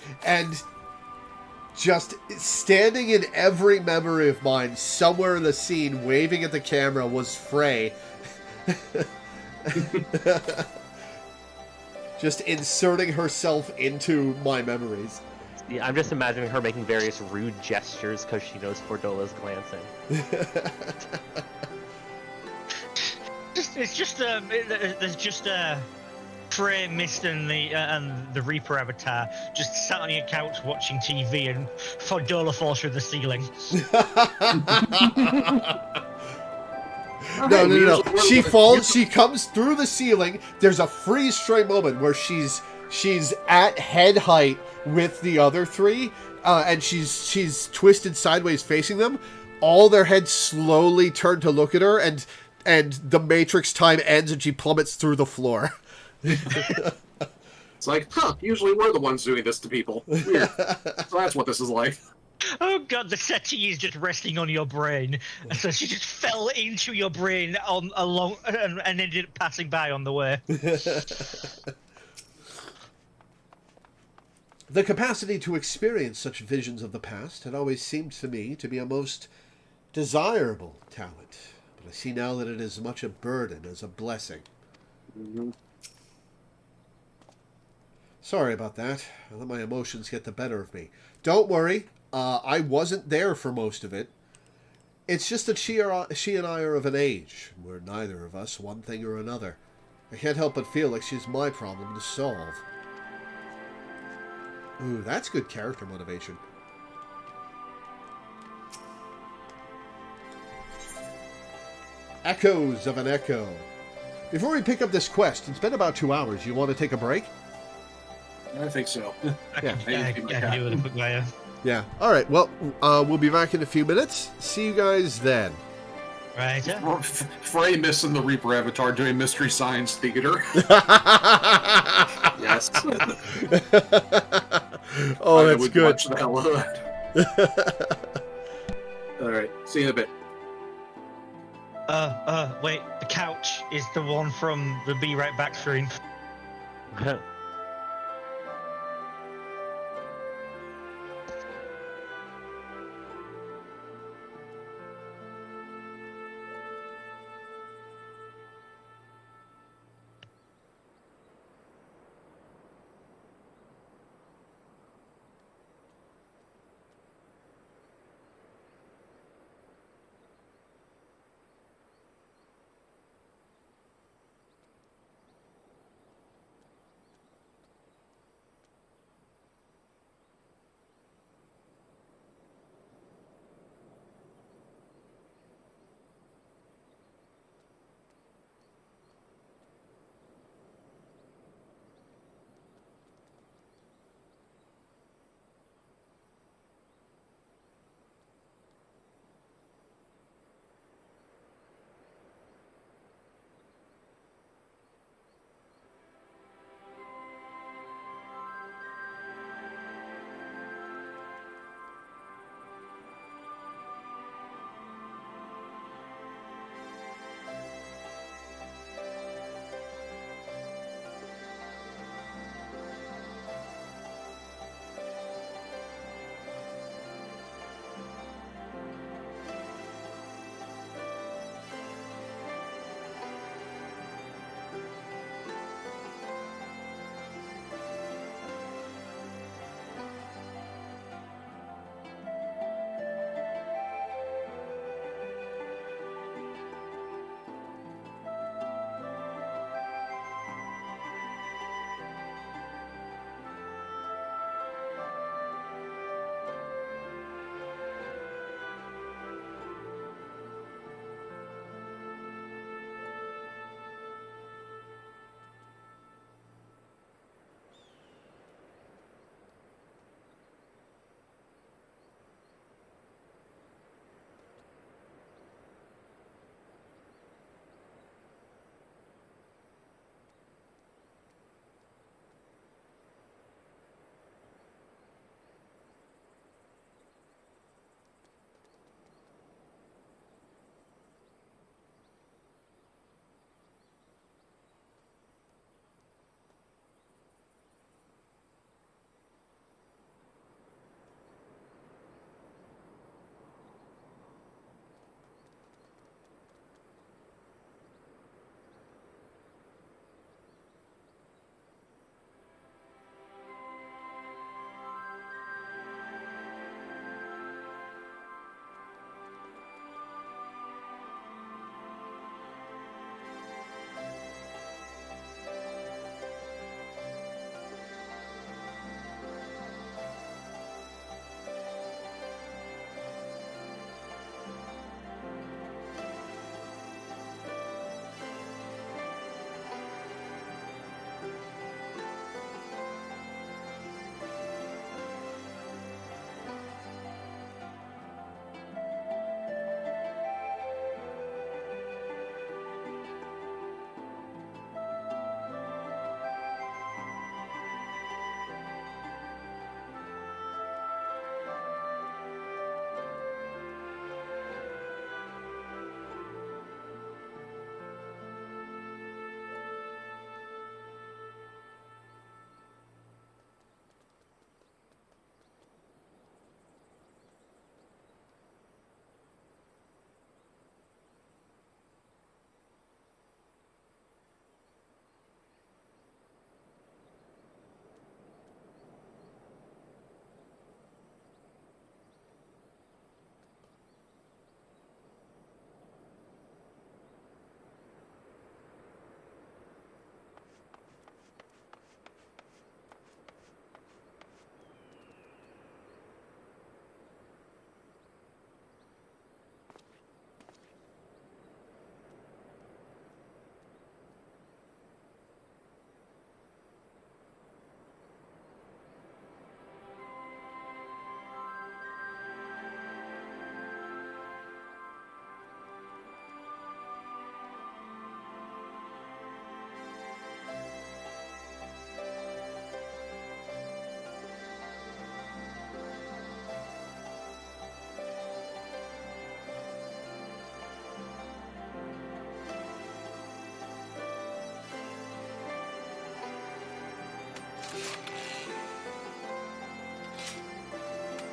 just standing in every memory of mine, somewhere in the scene, waving at the camera, was Frey. Just inserting herself into my memories. Yeah, I'm just imagining her making various rude gestures because she knows Fordola's glancing. There's just Frey, Mist, and the Reaper avatar just sat on your couch watching TV, and Fordola falls through the ceiling. No. She falls. She comes through the ceiling. There's a freeze frame moment where she's she's at head height with the other three, and she's twisted sideways facing them. All their heads slowly turn to look at her, and the Matrix time ends, and she plummets through the floor. It's like, usually we're the ones doing this to people. Weird. So that's what this is like. Oh god, the settee is just resting on your brain. So she just fell into your brain along and ended up passing by on the way. The capacity to experience such visions of the past had always seemed to me to be a most desirable talent, but I see now that it is as much a burden as a blessing. Mm-hmm. Sorry about that. I let my emotions get the better of me. Don't worry. I wasn't there for most of it. It's just that she and I are of an age where neither of us one thing or another. I can't help but feel like she's my problem to solve. Ooh, that's good character motivation. Echoes of an Echo. Before we pick up this quest, it's been about 2 hours. You want to take a break? I think so. Yeah. I can do it a quick layer. Yeah. All right. Well, we'll be back in a few minutes. See you guys then. Right. Frey missing the Reaper avatar doing Mystery Science Theater. Yes. Oh, that's good. Watch the hell of that. All right. See you in a bit. Wait. The couch is the one from the Be Right Back screen.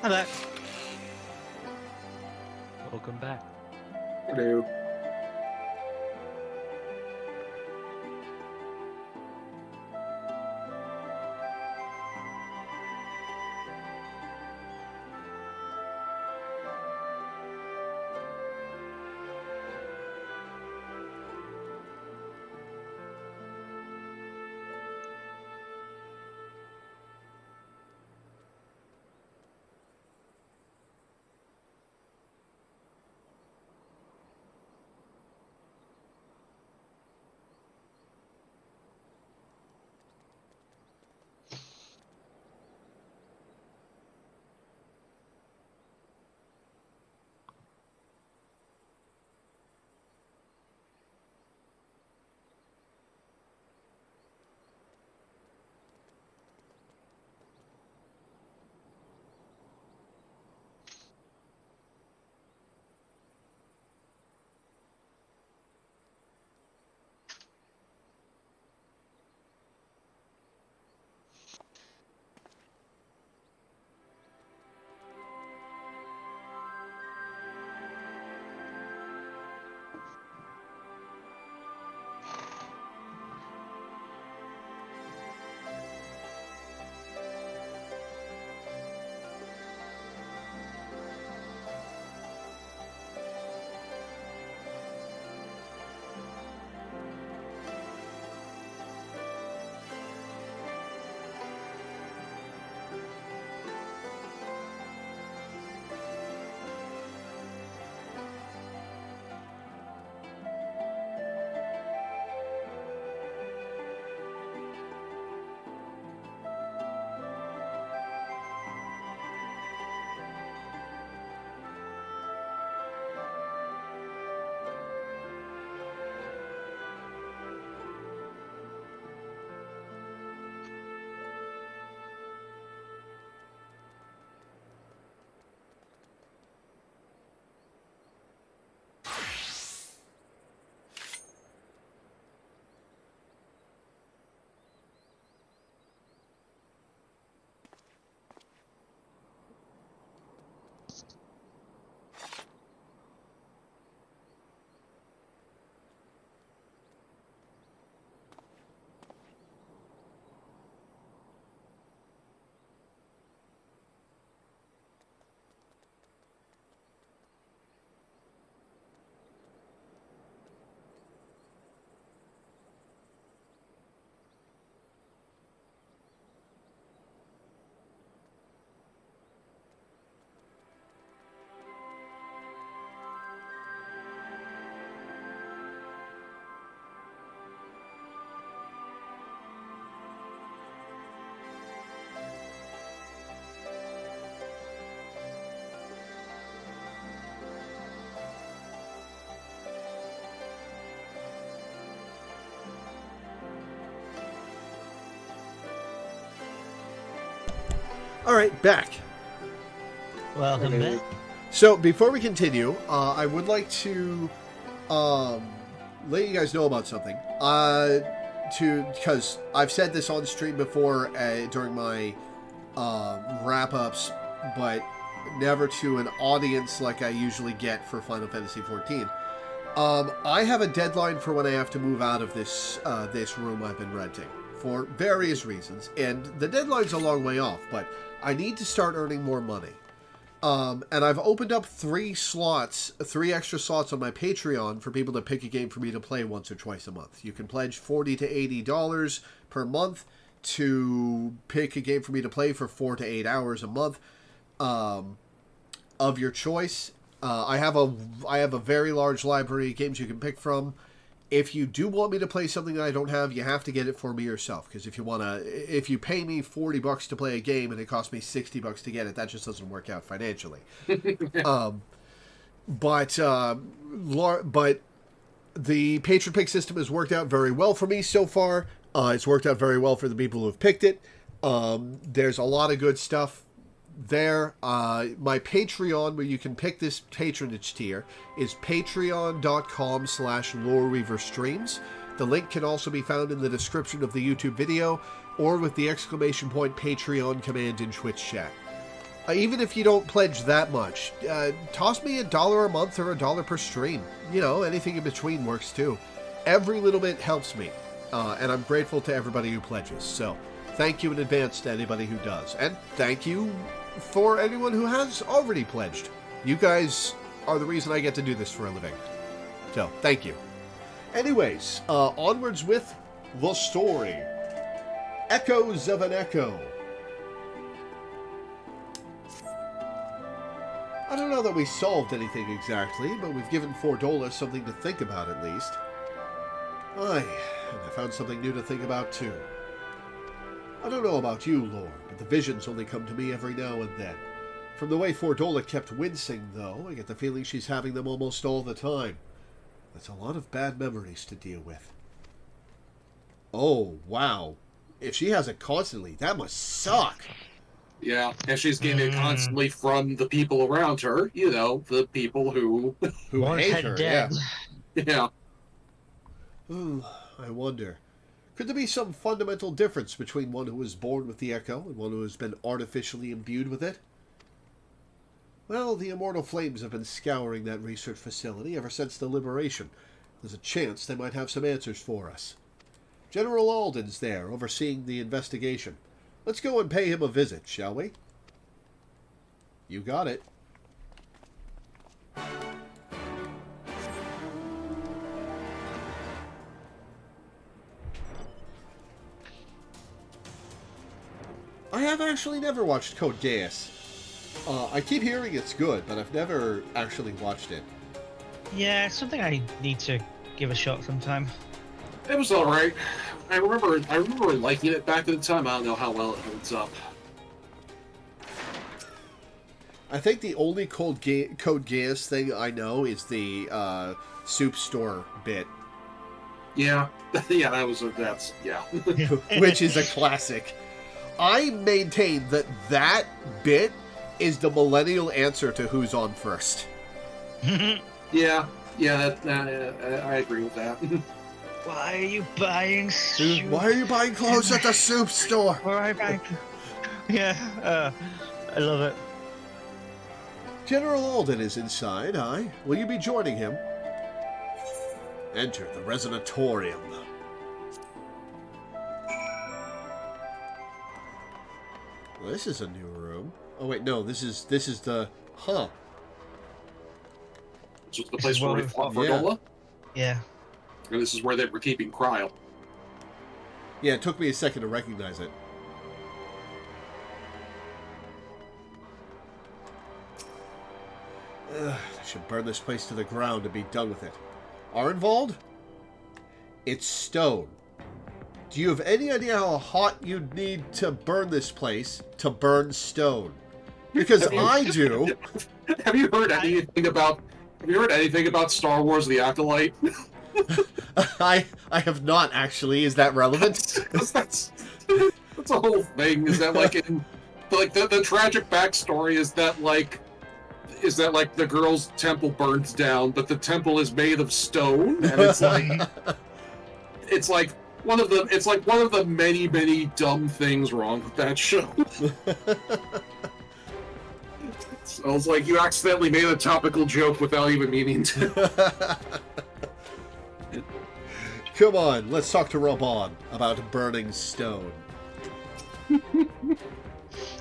I'm back. Welcome back. Hello. All right, back. Welcome back. So before we continue, I would like to let you guys know about something. Because I've said this on stream before during my wrap-ups, but never to an audience like I usually get for Final Fantasy XIV. I have a deadline for when I have to move out of this room I've been renting for various reasons, and the deadline's a long way off, but I need to start earning more money. And I've opened up 3 extra slots on my Patreon for people to pick a game for me to play once or twice a month. You can pledge $40 to $80 per month to pick a game for me to play for 4 to 8 hours a month of your choice. I have a very large library of games you can pick from. If you do want me to play something that I don't have, you have to get it for me yourself. Because if you pay me $40 to play a game and it costs me $60 to get it, that just doesn't work out financially. But the patron pick system has worked out very well for me so far. It's worked out very well for the people who have picked it. There's a lot of good stuff there. My Patreon, where you can pick this patronage tier, is patreon.com/LoreweaverStreams. The link can also be found in the description of the YouTube video, or with the !Patreon command in Twitch chat. Even if you don't pledge that much, toss me $1 a month or $1 per stream. You know, anything in between works too. Every little bit helps me, and I'm grateful to everybody who pledges. So, thank you in advance to anybody who does, and thank you for anyone who has already pledged. You guys are the reason I get to do this for a living. So, thank you. Anyways, onwards with the story. Echoes of an Echo. I don't know that we solved anything exactly, but we've given Fordola something to think about at least. Aye, and I found something new to think about too. I don't know about you, Lord, but the visions only come to me every now and then. From the way Fordola kept wincing, though, I get the feeling she's having them almost all the time. That's a lot of bad memories to deal with. Oh, wow. If she has it constantly, that must suck. Yeah, and she's getting it constantly from the people around her. You know, the people who hate her. Yeah. Yeah. I wonder, could there be some fundamental difference between one who was born with the Echo and one who has been artificially imbued with it? Well, the Immortal Flames have been scouring that research facility ever since the liberation. There's a chance they might have some answers for us. General Alden's there, overseeing the investigation. Let's go and pay him a visit, shall we? You got it. I have actually never watched Code Geass. I keep hearing it's good, but I've never actually watched it. Yeah, it's something I need to give a shot sometime. It was alright. I remember liking it back at the time. I don't know how well it holds up. I think the only Code Geass thing I know is the soup store bit. Yeah. Yeah, yeah. Which is a classic. I maintain that bit is the millennial answer to Who's On First. Yeah, I agree with that. Why are you buying Dude, why are you buying clothes at the soup store? Why are you buying... Yeah, I love it. General Alden is inside, aye. Will you be joining him? Enter the Resonatorium. Well, this is a new room. Oh wait, no, this is the... Huh. This was the place where we fought Fordola? Yeah. And this is where they were keeping Cryo. Yeah, it took me a second to recognize it. I should burn this place to the ground and be done with it. Arenvald? It's stone. Do you have any idea how hot you'd need to burn this place to burn stone? Because I do. Have you heard anything about Star Wars: The Acolyte? I have not actually. Is that relevant? That's a whole thing. Is that the tragic backstory is that the girl's temple burns down, but the temple is made of stone, and it's like one of the many dumb things wrong with that show. So it's like you accidentally made a topical joke without even meaning to. Come on, let's talk to Raban about burning stone.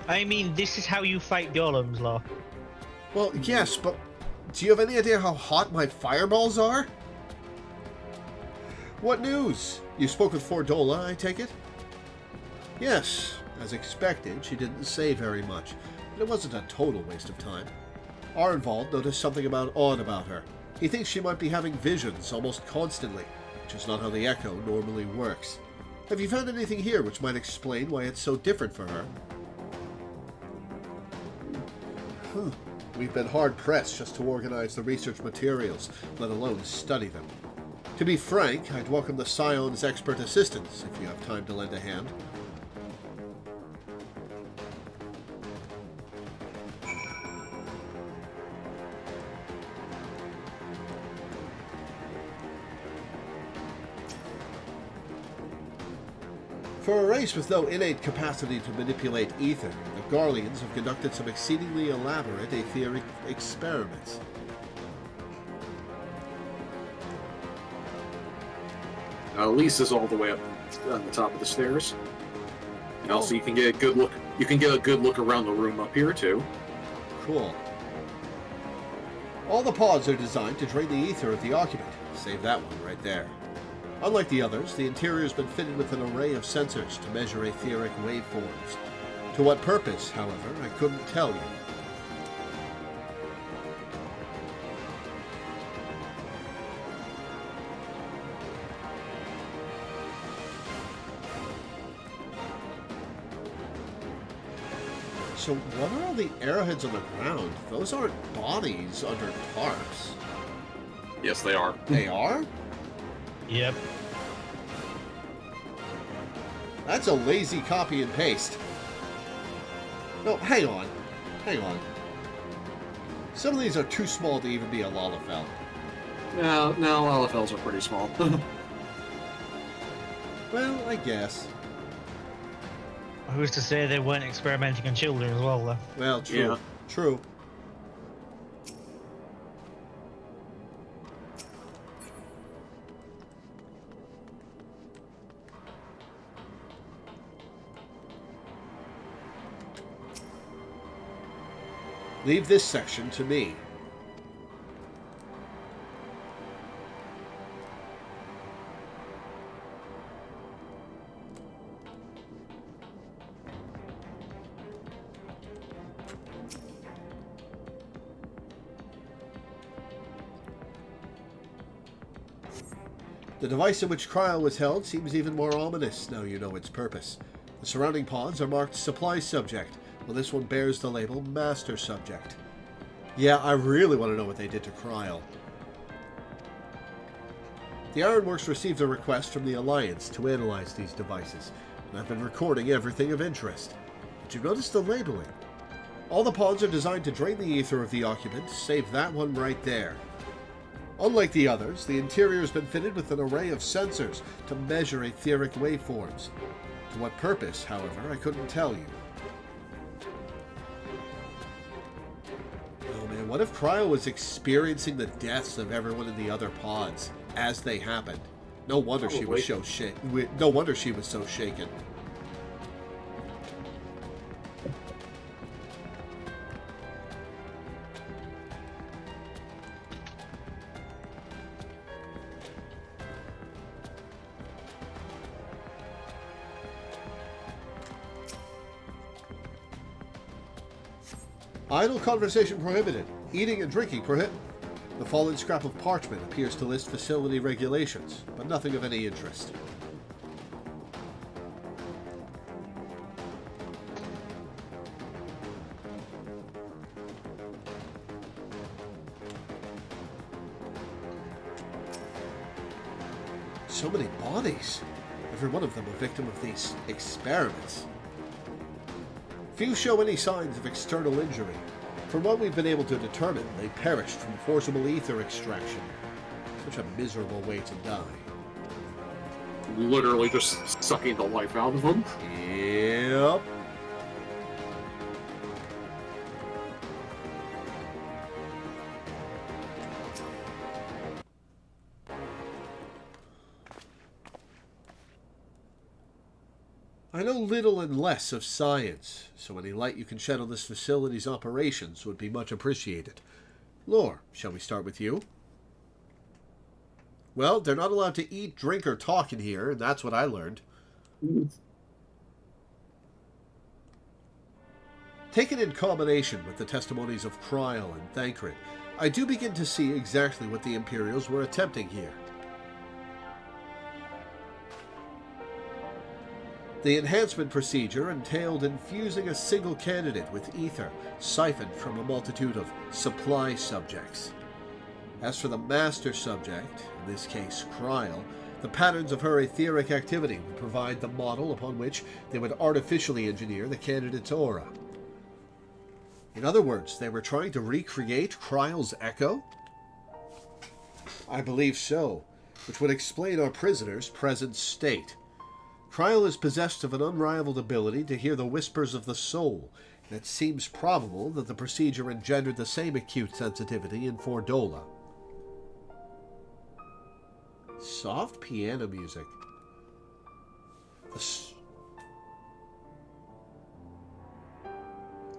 I mean, this is how you fight golems, Law. Well, yes, but do you have any idea how hot my fireballs are? What news? You spoke with Fordola, I take it? Yes, as expected, she didn't say very much, but it wasn't a total waste of time. Arenvald noticed something odd about her. He thinks she might be having visions almost constantly, which is not how the Echo normally works. Have you found anything here which might explain why it's so different for her? We've been hard-pressed just to organize the research materials, let alone study them. To be frank, I'd welcome the Scion's expert assistance, if you have time to lend a hand. For a race with no innate capacity to manipulate ether, the Garleans have conducted some exceedingly elaborate etheric experiments. Now, Lisa's all the way up on the top of the stairs. And also, you can get a good look. You can get a good look around the room up here too. Cool. All the pods are designed to drain the ether of the occupant. Save that one right there. Unlike the others, the interior has been fitted with an array of sensors to measure etheric waveforms. To what purpose, however, I couldn't tell you. So what are all the arrowheads on the ground? Those aren't bodies under tarps. Yes, they are. They are? Yep. That's a lazy copy and paste. No, hang on. Hang on. Some of these are too small to even be a Lalafell. No, Lalafells are pretty small. Well, I guess. Who's to say they weren't experimenting on children as well, though? Well, true. Yeah. True. Leave this section to me. The device in which Cryo was held seems even more ominous now you know its purpose. The surrounding pods are marked Supply Subject, while this one bears the label Master Subject. Yeah, I really want to know what they did to Cryo. The Ironworks received a request from the Alliance to analyze these devices, and I've been recording everything of interest. Did you notice the labeling? All the pods are designed to drain the ether of the occupant, save that one right there. Unlike the others, the interior has been fitted with an array of sensors to measure etheric waveforms. To what purpose, however, I couldn't tell you. Oh man, what if Cryo was experiencing the deaths of everyone in the other pods as they happened? No wonder she was so shaken. No wonder she was so shaken. Idle conversation prohibited. Eating and drinking prohibited. The fallen scrap of parchment appears to list facility regulations, but nothing of any interest. So many bodies. Every one of them a victim of these experiments. Few show any signs of external injury. From what we've been able to determine, they perished from forcible ether extraction. Such a miserable way to die. Literally just sucking the life out of them. Yep. I know little and less of science, so any light you can shed on this facility's operations would be much appreciated. Lore, shall we start with you? Well, they're not allowed to eat, drink, or talk in here, and that's what I learned. Taken in combination with the testimonies of Kryl and Thancred, I do begin to see exactly what the Imperials were attempting here. The enhancement procedure entailed infusing a single candidate with ether, siphoned from a multitude of supply subjects. As for the master subject, in this case Kryl, the patterns of her etheric activity would provide the model upon which they would artificially engineer the candidate's aura. In other words, they were trying to recreate Kryl's echo? I believe so, which would explain our prisoner's present state. Kryl is possessed of an unrivaled ability to hear the whispers of the soul, and it seems probable that the procedure engendered the same acute sensitivity in Fordola. Soft piano music.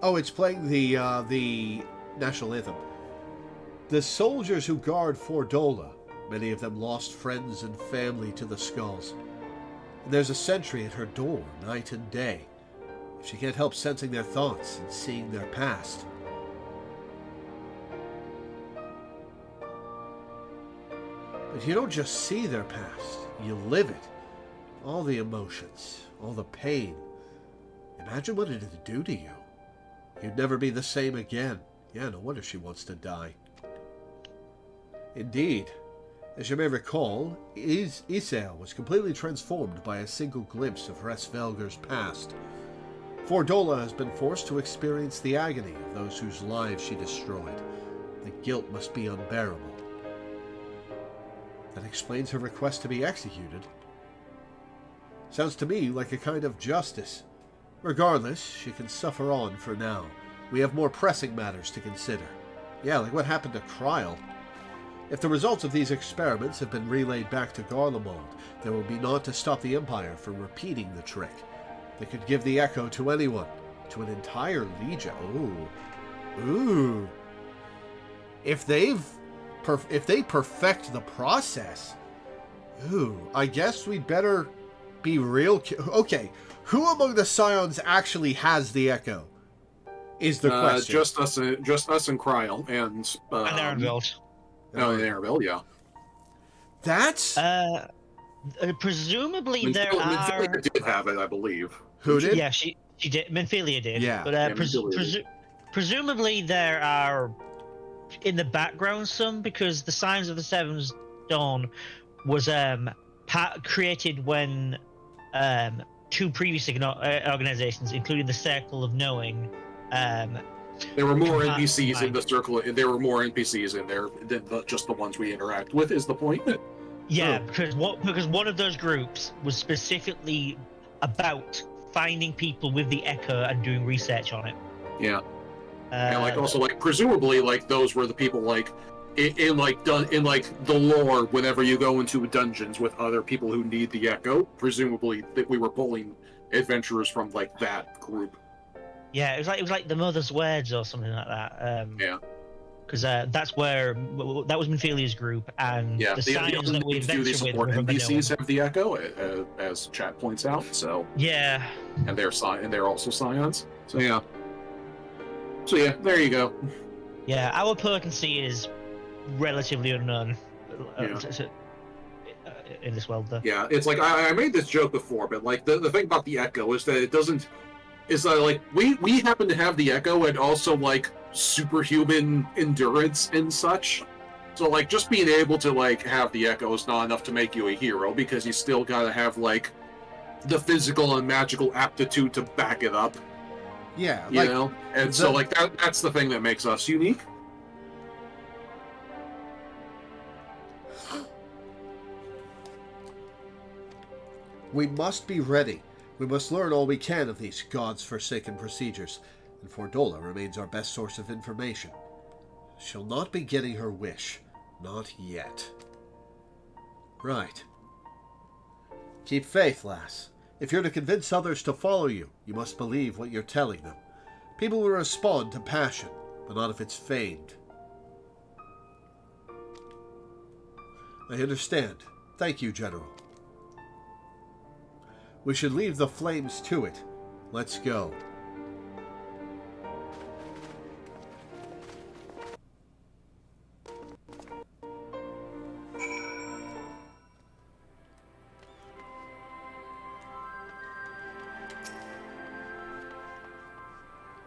Oh, it's playing the national anthem. The soldiers who guard Fordola, many of them lost friends and family to the skulls. And there's a sentry at her door, night and day. If she can't help sensing their thoughts and seeing their past. But you don't just see their past, you live it. All the emotions, all the pain. Imagine what it'd do to you. You'd never be the same again. Yeah, no wonder she wants to die. Indeed. As you may recall, Isael was completely transformed by a single glimpse of Hresvelger's past. Fordola has been forced to experience the agony of those whose lives she destroyed. The guilt must be unbearable. That explains her request to be executed. Sounds to me like a kind of justice. Regardless, she can suffer on for now. We have more pressing matters to consider. Yeah, like what happened to Kryl. If the results of these experiments have been relayed back to Garlemald, there will be naught to stop the Empire from repeating the trick. They could give the echo to anyone, to an entire legion. Ooh. If they perfect the process, I guess we'd better be real. Okay, who among the Scions actually has the echo? Is the question. Just us and Kryl and Arenville. No, in Airville, yeah. That's presumably Minfilia did have it, I believe. Who did? Yeah, she did. Minfilia did. Yeah. But presumably there are in the background some, because the Signs of the Seventh Dawn was created when two previous organizations, including the Circle of Knowing, there were more NPCs in the circle. There were more NPCs in there than just the ones we interact with. Is the point? Yeah, because one of those groups was specifically about finding people with the Echo and doing research on it. Yeah, and also presumably those were the people in the lore. Whenever you go into dungeons with other people who need the Echo, presumably that we were pulling adventurers from that group. Yeah, it was like the Mother's Words or something like that. Yeah. Because that was Minfilia's group, and yeah, the Scions that we do these support NPCs have the Echo, as chat points out. So yeah, and they're also Scions. So yeah, there you go. Yeah, our potency is relatively unknown in this world, though. Yeah, it's I made this joke before, but the thing about the Echo is that it doesn't. Is we happen to have the Echo and also superhuman endurance and such. So just being able to have the Echo is not enough to make you a hero, because you still gotta have the physical and magical aptitude to back it up. Yeah, you know, and so that's the thing that makes us unique. We must be ready. We must learn all we can of these gods-forsaken procedures, and Fordola remains our best source of information. She'll not be getting her wish. Not yet. Right. Keep faith, lass. If you're to convince others to follow you, you must believe what you're telling them. People will respond to passion, but not if it's feigned. I understand. Thank you, General. We should leave the flames to it. Let's go.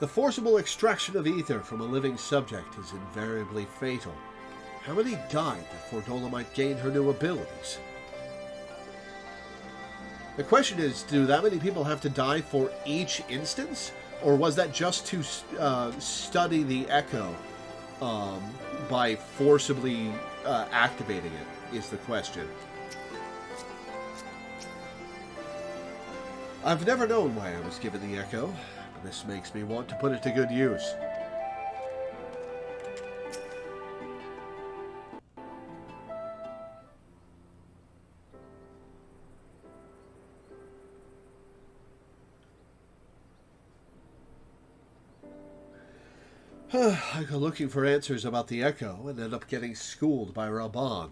The forcible extraction of ether from a living subject is invariably fatal. How many died that Fordola might gain her new abilities? The question is, do that many people have to die for each instance? Or was that just to study the Echo by forcibly activating it, is the question. I've never known why I was given the Echo, but this makes me want to put it to good use. I go looking for answers about the Echo and end up getting schooled by Raban.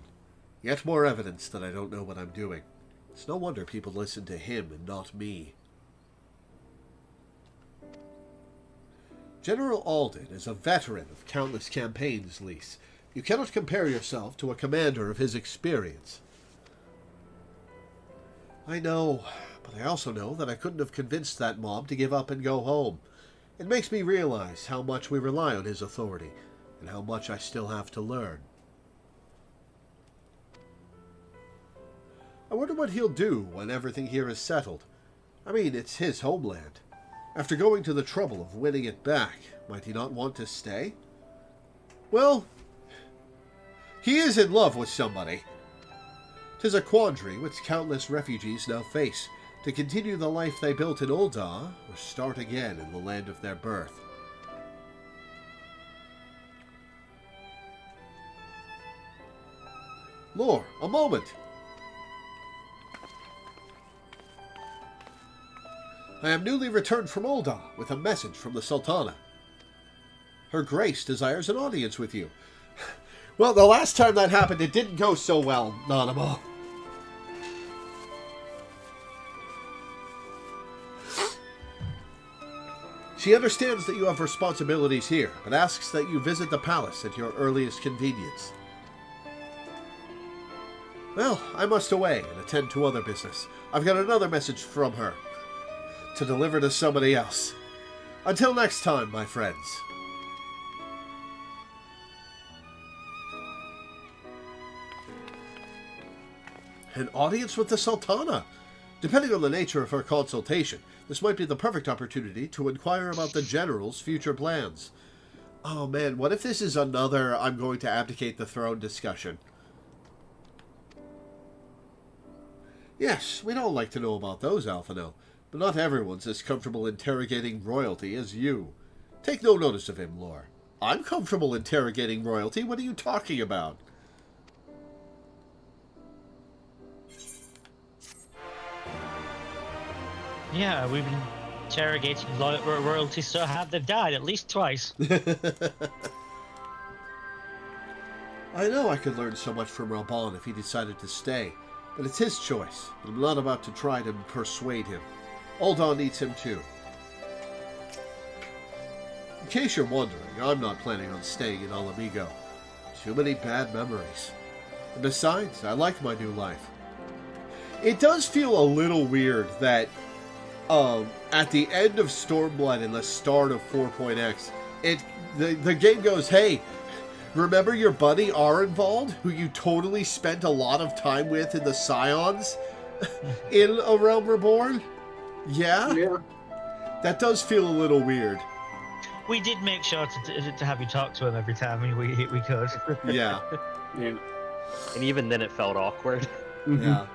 Yet more evidence that I don't know what I'm doing. It's no wonder people listen to him and not me. General Alden is a veteran of countless campaigns, Lise. You cannot compare yourself to a commander of his experience. I know, but I also know that I couldn't have convinced that mob to give up and go home. It makes me realize how much we rely on his authority, and how much I still have to learn. I wonder what he'll do when everything here is settled. I mean, it's his homeland. After going to the trouble of winning it back, might he not want to stay? Well, he is in love with somebody. 'Tis a quandary which countless refugees now face, to continue the life they built in Ul'dah, or start again in the land of their birth. Lore, a moment! I am newly returned from Ul'dah with a message from the Sultana. Her Grace desires an audience with you. Well, the last time that happened, it didn't go so well, Nanamo. She understands that you have responsibilities here, but asks that you visit the palace at your earliest convenience. Well, I must away and attend to other business. I've got another message from her to deliver to somebody else. Until next time, my friends. An audience with the Sultana. Depending on the nature of her consultation, this might be the perfect opportunity to inquire about the General's future plans. Oh man, what if this is another I'm going to abdicate the throne discussion? Yes, we'd all like to know about those, Alphino, but not everyone's as comfortable interrogating royalty as you. Take no notice of him, Lore. I'm comfortable interrogating royalty, what are you talking about? Yeah, we've been interrogating royalty, so have they died at least twice. I know I could learn so much from Raban if he decided to stay, but it's his choice. I'm not about to try to persuade him. Ul'dah needs him too. In case you're wondering, I'm not planning on staying in Alamigo. Too many bad memories. And besides, I like my new life. It does feel a little weird that at the end of Stormblood and the start of 4.x, the game goes, hey, remember your buddy Arenvald, who you totally spent a lot of time with in the Scions in A Realm Reborn? Yeah? Yeah. That does feel a little weird. We did make sure to have you talk to him every time we could. Yeah. Yeah. And even then it felt awkward. Yeah.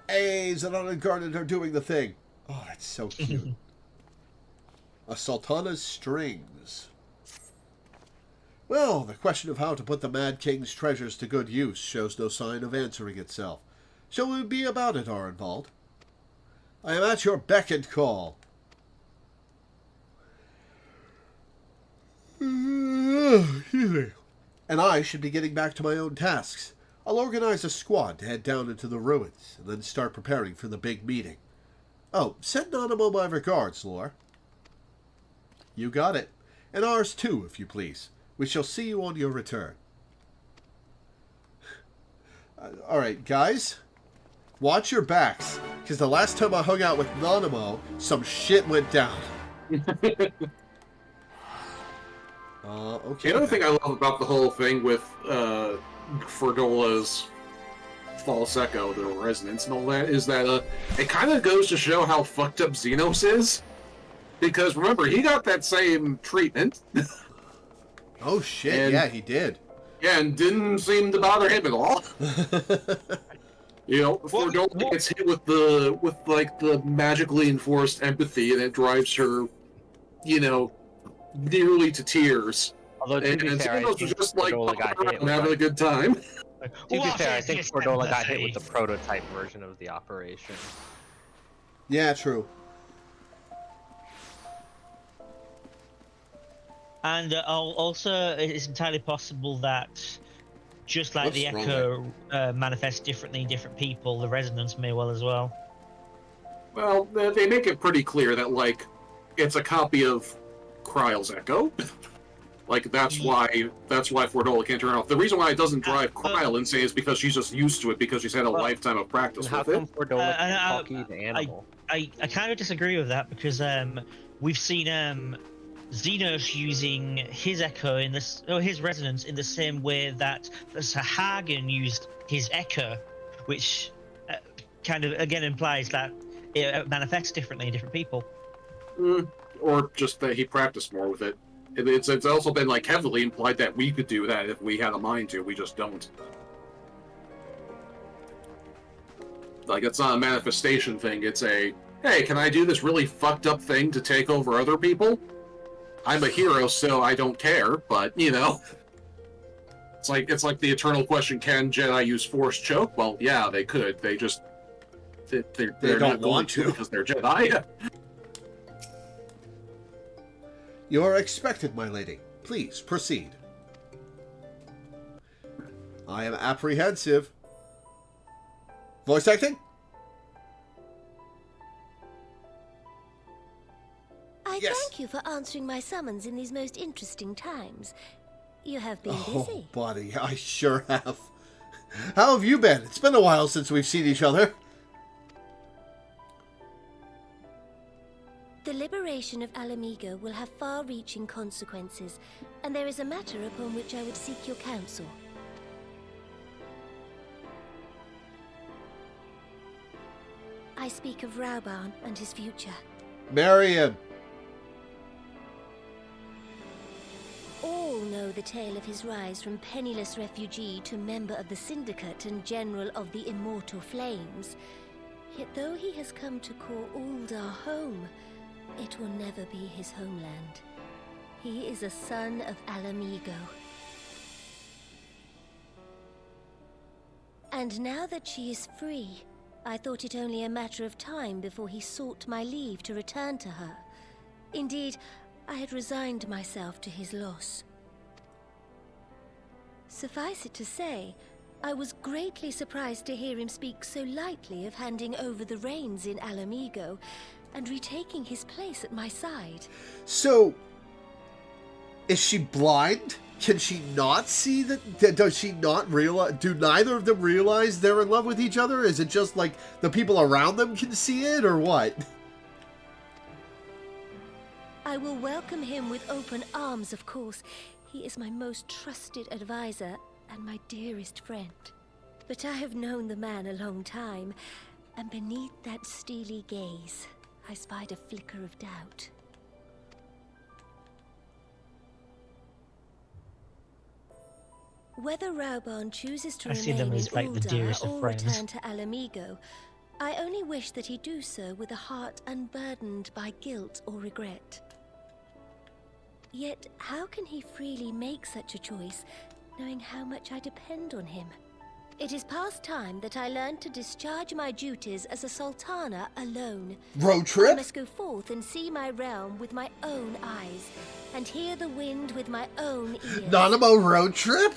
Hey, Zanon and Garnet are doing the thing. Oh, that's so cute. A Sultana's strings. Well, the question of how to put the Mad King's treasures to good use shows no sign of answering itself. Shall we be about it, Arenvald? I am at your beck and call. And I should be getting back to my own tasks. I'll organize a squad to head down into the ruins, and then start preparing for the big meeting. Oh, send Nanamo my regards, Lore. You got it. And ours too, if you please. We shall see you on your return. Alright, guys. Watch your backs, because the last time I hung out with Nanamo, some shit went down. Okay. The other thing I love about the whole thing with Ferdola's false echo, the resonance and all that, is that it kind of goes to show how fucked up Xenos is. Because remember, he got that same treatment. Oh shit, yeah, he did. Yeah, and didn't seem to bother him at all. You know, Fordola gets hit with the magically enforced empathy, and it drives her, you know, nearly to tears. Although to be fair, I was think just like Fordola got hit and having a good time. To be fair, I think Fordola got hit with the prototype version of the operation. Yeah, true. And also, it's entirely possible that, just like the Echo manifests differently in different people, the resonance may well as well. Well, they make it pretty clear that, like, it's a copy of Kryle's Echo. Like, that's why Fordola can't turn it off. The reason why it doesn't drive Kryle insane is because she's just used to it, because she's had a lifetime of practice with it. How come Fordola can talkie the animal? I kind of disagree with that, because we've seen Xenos using his echo his resonance in the same way that Hagen used his echo, which kind of again implies that it manifests differently in different people. Or just that he practiced more with it. It's also been like heavily implied that we could do that if we had a mind to. We just don't. Like, it's not a manifestation thing. It's a, hey, can I do this really fucked up thing to take over other people? I'm a hero, so I don't care, but, you know. It's like the eternal question, can Jedi use Force choke? Well, yeah, they could. They just... They're not going to because they're Jedi. You are expected, my lady. Please, proceed. I am apprehensive. Voice acting? I thank you for answering my summons in these most interesting times. You have been busy. Oh, buddy, I sure have. How have you been? It's been a while since we've seen each other. The liberation of Alamigo will have far-reaching consequences, and there is a matter upon which I would seek your counsel. I speak of Rauban and his future. Marry him. All know the tale of his rise from penniless refugee to member of the Syndicate and General of the Immortal Flames. Yet though he has come to call Uldar home, it will never be his homeland. He is a son of Alamigo. And now that she is free, I thought it only a matter of time before he sought my leave to return to her. Indeed, I had resigned myself to his loss. Suffice it to say, I was greatly surprised to hear him speak so lightly of handing over the reins in Alamigo and retaking his place at my side. So, is she blind? Can she not see that? Does she not realize? Do neither of them realize they're in love with each other? Is it just like the people around them can see it, or what? I will welcome him with open arms, of course. He is my most trusted advisor and my dearest friend. But I have known the man a long time, and beneath that steely gaze, I spied a flicker of doubt. Whether Rauban chooses to remain in Uldar or return to Alamigo, I only wish that he do so with a heart unburdened by guilt or regret. Yet, how can he freely make such a choice, knowing how much I depend on him? It is past time that I learned to discharge my duties as a sultana alone. Road trip? I must go forth and see my realm with my own eyes, and hear the wind with my own ears. Nanamo road trip?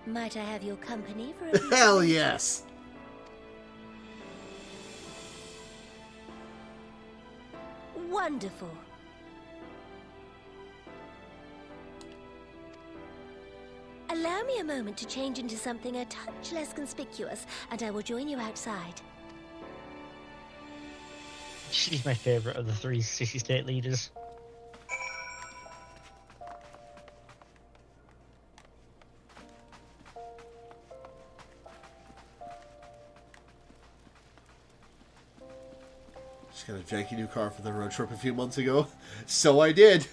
Might I have your company for a few Hell minutes? yes. Wonderful. Allow me a moment to change into something a touch less conspicuous, and I will join you outside. She's my favorite of the three city-state leaders. Just got a janky new car for the road trip a few months ago. So I did.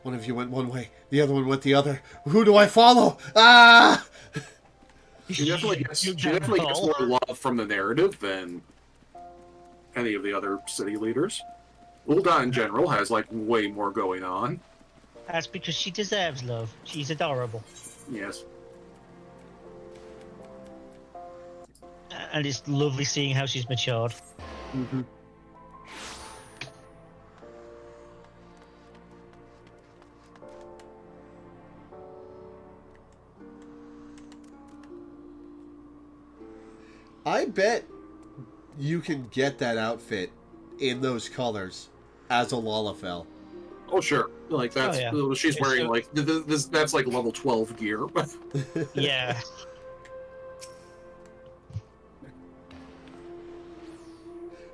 One of you went one way, the other one went the other. Who do I follow? Ah! She definitely gets more love from the narrative than any of the other city leaders. Ul'dah in general has, like, way more going on. That's because she deserves love. She's adorable. Yes. And it's lovely seeing how she's matured. Mm-hmm. I bet you can get that outfit in those colors as a Lalafell. Oh, sure. Like, that's... Oh, yeah. She's wearing, like... That's, like, level 12 gear. Yeah.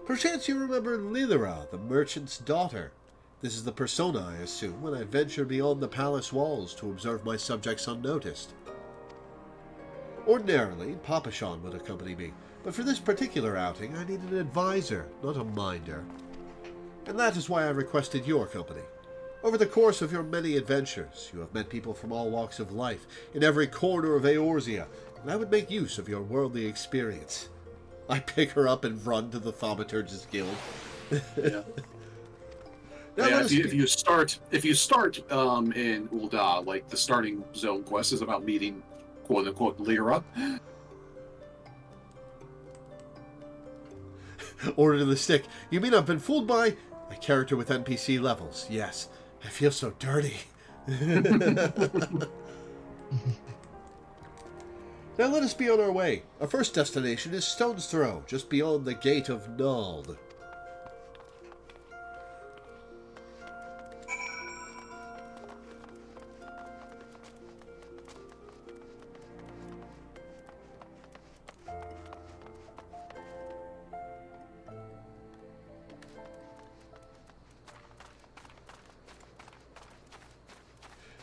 Perchance you remember Lilira, the merchant's daughter. This is the persona, I assume, when I venture beyond the palace walls to observe my subjects unnoticed. Ordinarily, Papashan would accompany me, but for this particular outing I need an advisor, not a minder. And that is why I requested your company. Over the course of your many adventures, you have met people from all walks of life, in every corner of Eorzea, and I would make use of your worldly experience. I pick her up and run to the Thaumaturge's Guild. Yeah. Now, yeah, if you start in Ul'dah, like the starting zone quest is about meeting quote unquote Lyra. Order to the stick. You mean I've been fooled by a character with NPC levels? Yes. I feel so dirty. Now let us be on our way. Our first destination is Stone's Throw, just beyond the gate of Nald.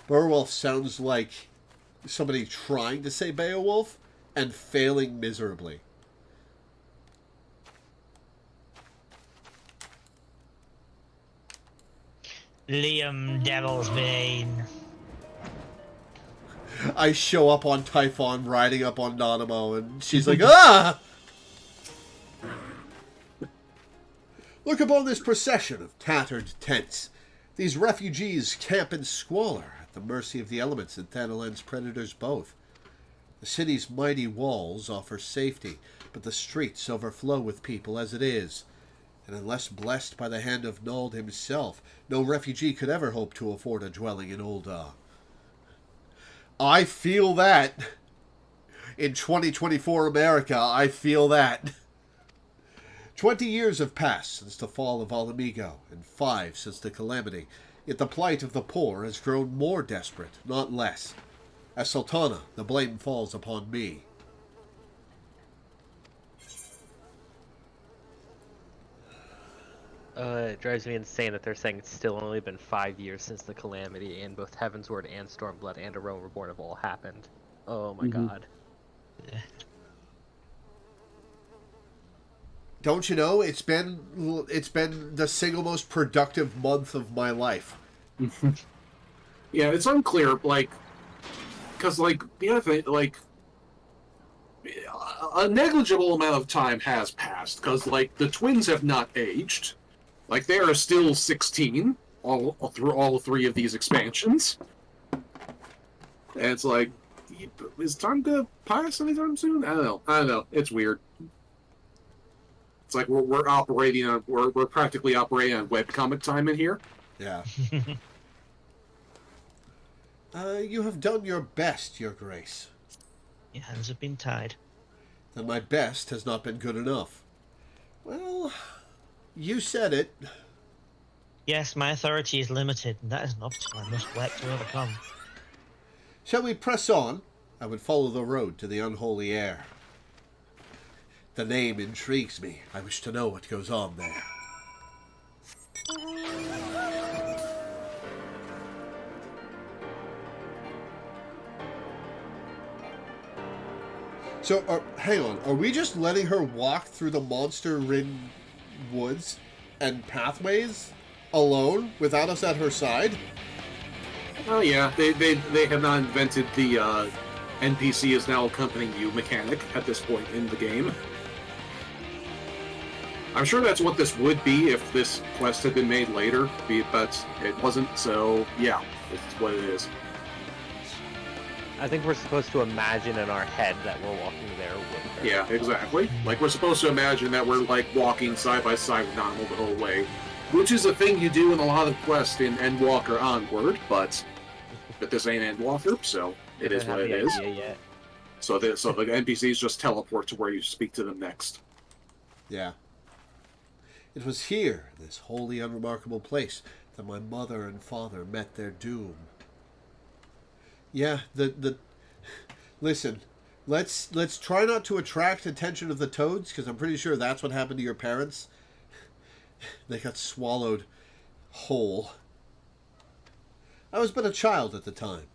Beowulf sounds like somebody trying to say Beowulf and failing miserably. Liam Devil's Bane. I show up on Typhon riding up on Nanamo and she's like, ah! Look upon this procession of tattered tents. These refugees camp in squalor at the mercy of the elements and Thanalan's predators both. The city's mighty walls offer safety, but the streets overflow with people as it is. And unless blessed by the hand of Nald himself, no refugee could ever hope to afford a dwelling in Ul'dah. I feel that. In 2024 America, I feel that. 20 years have passed since the fall of Alamigo, and 5 since the calamity, yet the plight of the poor has grown more desperate, not less. As Sultana, the blame falls upon me. It drives me insane that they're saying it's still only been 5 years since the calamity, and both Heavensward and Stormblood and A Realm Reborn have all happened. Oh my god. Don't you know, it's been the single most productive month of my life. Yeah, it's unclear, like, because, like, the other thing, like, a negligible amount of time has passed, because, like, the twins have not aged. Like, they are still 16 through all 3 of these expansions. And it's like, is time to pass anytime soon? I don't know. It's weird. It's like we're operating on we're practically operating on webcomic time in here. Yeah. You have done your best, Your Grace. Your hands have been tied. Then my best has not been good enough. Well, you said it. Yes, my authority is limited, and that is an obstacle I must work to overcome. Shall we press on? I would follow the road to the unholy air. The name intrigues me. I wish to know what goes on there. So, hang on. Are we just letting her walk through the monster-ridden woods and pathways alone without us at her side? Oh yeah, they have not invented the NPC is now accompanying you mechanic at this point in the game. I'm sure that's what this would be if this quest had been made later, but it wasn't, so yeah, it's what it is. I think we're supposed to imagine in our head that we're walking there with her. Yeah, exactly. Like, we're supposed to imagine that we're, like, walking side by side with Nanamo the whole way, which is a thing you do in a lot of quests in Endwalker Onward, but this ain't Endwalker, so it is what it is. So the NPCs just teleport to where you speak to them next. Yeah. It was here, this wholly unremarkable place, that my mother and father met their doom. Yeah, listen, let's try not to attract attention of the toads, because I'm pretty sure that's what happened to your parents. They got swallowed whole. I was but a child at the time.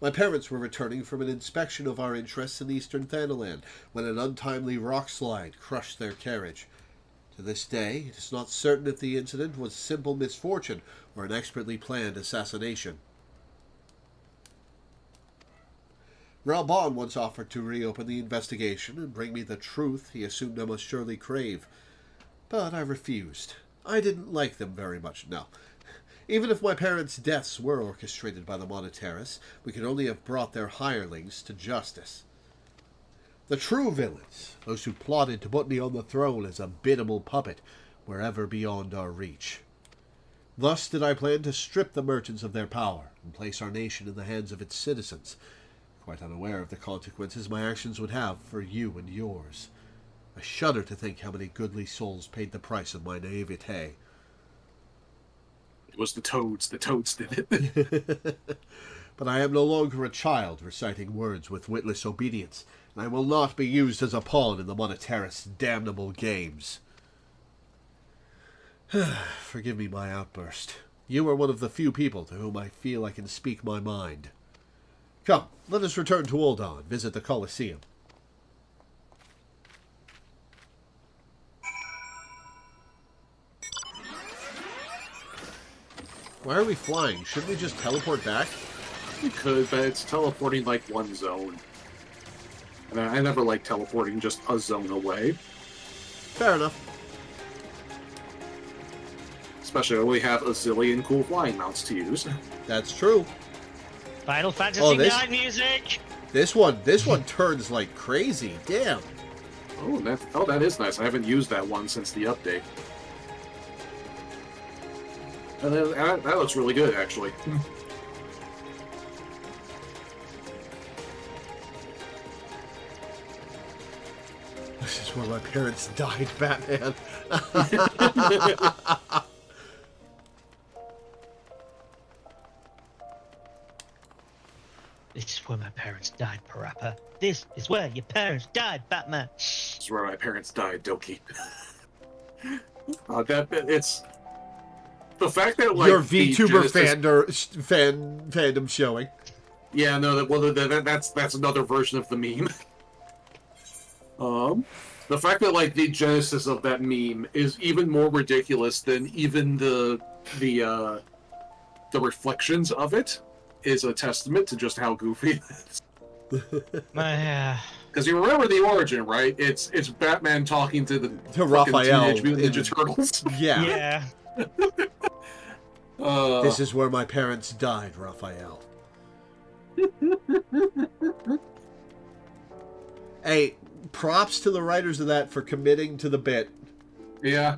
My parents were returning from an inspection of our interests in eastern Thanalan when an untimely rock slide crushed their carriage. To this day, it is not certain if the incident was simple misfortune or an expertly planned assassination. Ralbon once offered to reopen the investigation and bring me the truth he assumed I must surely crave. But I refused. I didn't like them very much, no. Even if my parents' deaths were orchestrated by the Monetarus, we could only have brought their hirelings to justice. The true villains, those who plotted to put me on the throne as a biddable puppet, were ever beyond our reach. Thus did I plan to strip the merchants of their power and place our nation in the hands of its citizens, quite unaware of the consequences my actions would have for you and yours. I shudder to think how many goodly souls paid the price of my naivete. It was the toads did it. But I am no longer a child reciting words with witless obedience, and I will not be used as a pawn in the Monetarist's damnable games. Forgive me my outburst. You are one of the few people to whom I feel I can speak my mind. Come, let us return to Ul'dah and visit the Colosseum. Why are we flying? Shouldn't we just teleport back? You could, but it's teleporting like one zone. And I never like teleporting just a zone away. Fair enough. Especially when we have a zillion cool flying mounts to use. That's true. Final Fantasy IX music! This one turns like crazy. Damn. Oh, that is nice. I haven't used that one since the update. And that looks really good, actually. This is where my parents died, Batman. This is where my parents died, Parappa. This is where your parents died, Batman. This is where my parents died, Doki. It's the fact that like your VTuber fandom showing. Yeah, no, that's another version of the meme. The fact that like the genesis of that meme is even more ridiculous than even the reflections of it is a testament to just how goofy it is. Because you remember the origin, right? It's Batman talking to Raphael, Teenage Mutant Ninja Turtles. Yeah. This is where my parents died, Raphael. Hey, props to the writers of that for committing to the bit. Yeah.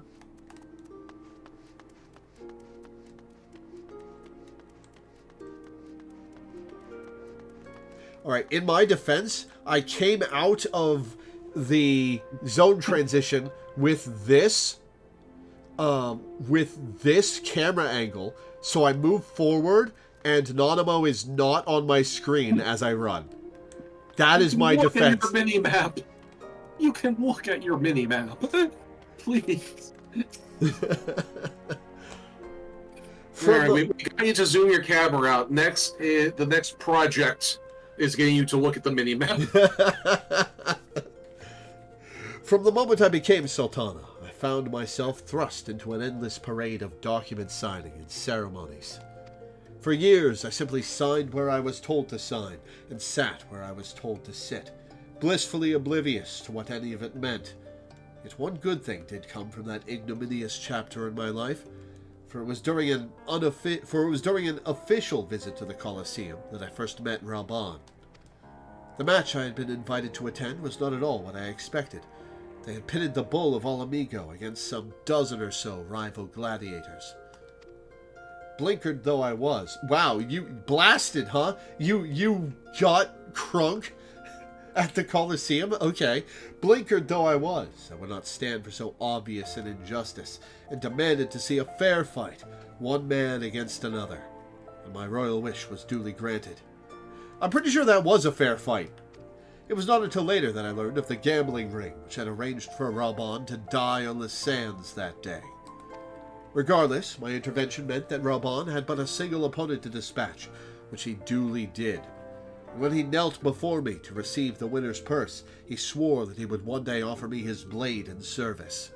Alright, in my defense, I came out of the zone transition with this camera angle, so I move forward and Nanamo is not on my screen as I run. That is my defense. Look at your mini-map. You can look at your mini-map. Please. Alright, we got you to zoom your camera out. The next project is getting you to look at the mini-map. From the moment I became Sultana, I found myself thrust into an endless parade of document signing and ceremonies. For years, I simply signed where I was told to sign, and sat where I was told to sit, blissfully oblivious to what any of it meant. Yet one good thing did come from that ignominious chapter in my life, for it was during an official visit to the Colosseum that I first met Raban. The match I had been invited to attend was not at all what I expected. They had pitted the bull of Alamigo against some dozen or so rival gladiators. Blinkered though I was. Wow, you blasted, huh? You got crunk at the Colosseum? Okay. Blinkered though I was, I would not stand for so obvious an injustice, and demanded to see a fair fight, one man against another. And my royal wish was duly granted. I'm pretty sure that was a fair fight. It was not until later that I learned of the gambling ring, which had arranged for Raban to die on the sands that day. Regardless, my intervention meant that Raban had but a single opponent to dispatch, which he duly did. And when he knelt before me to receive the winner's purse, he swore that he would one day offer me his blade in service.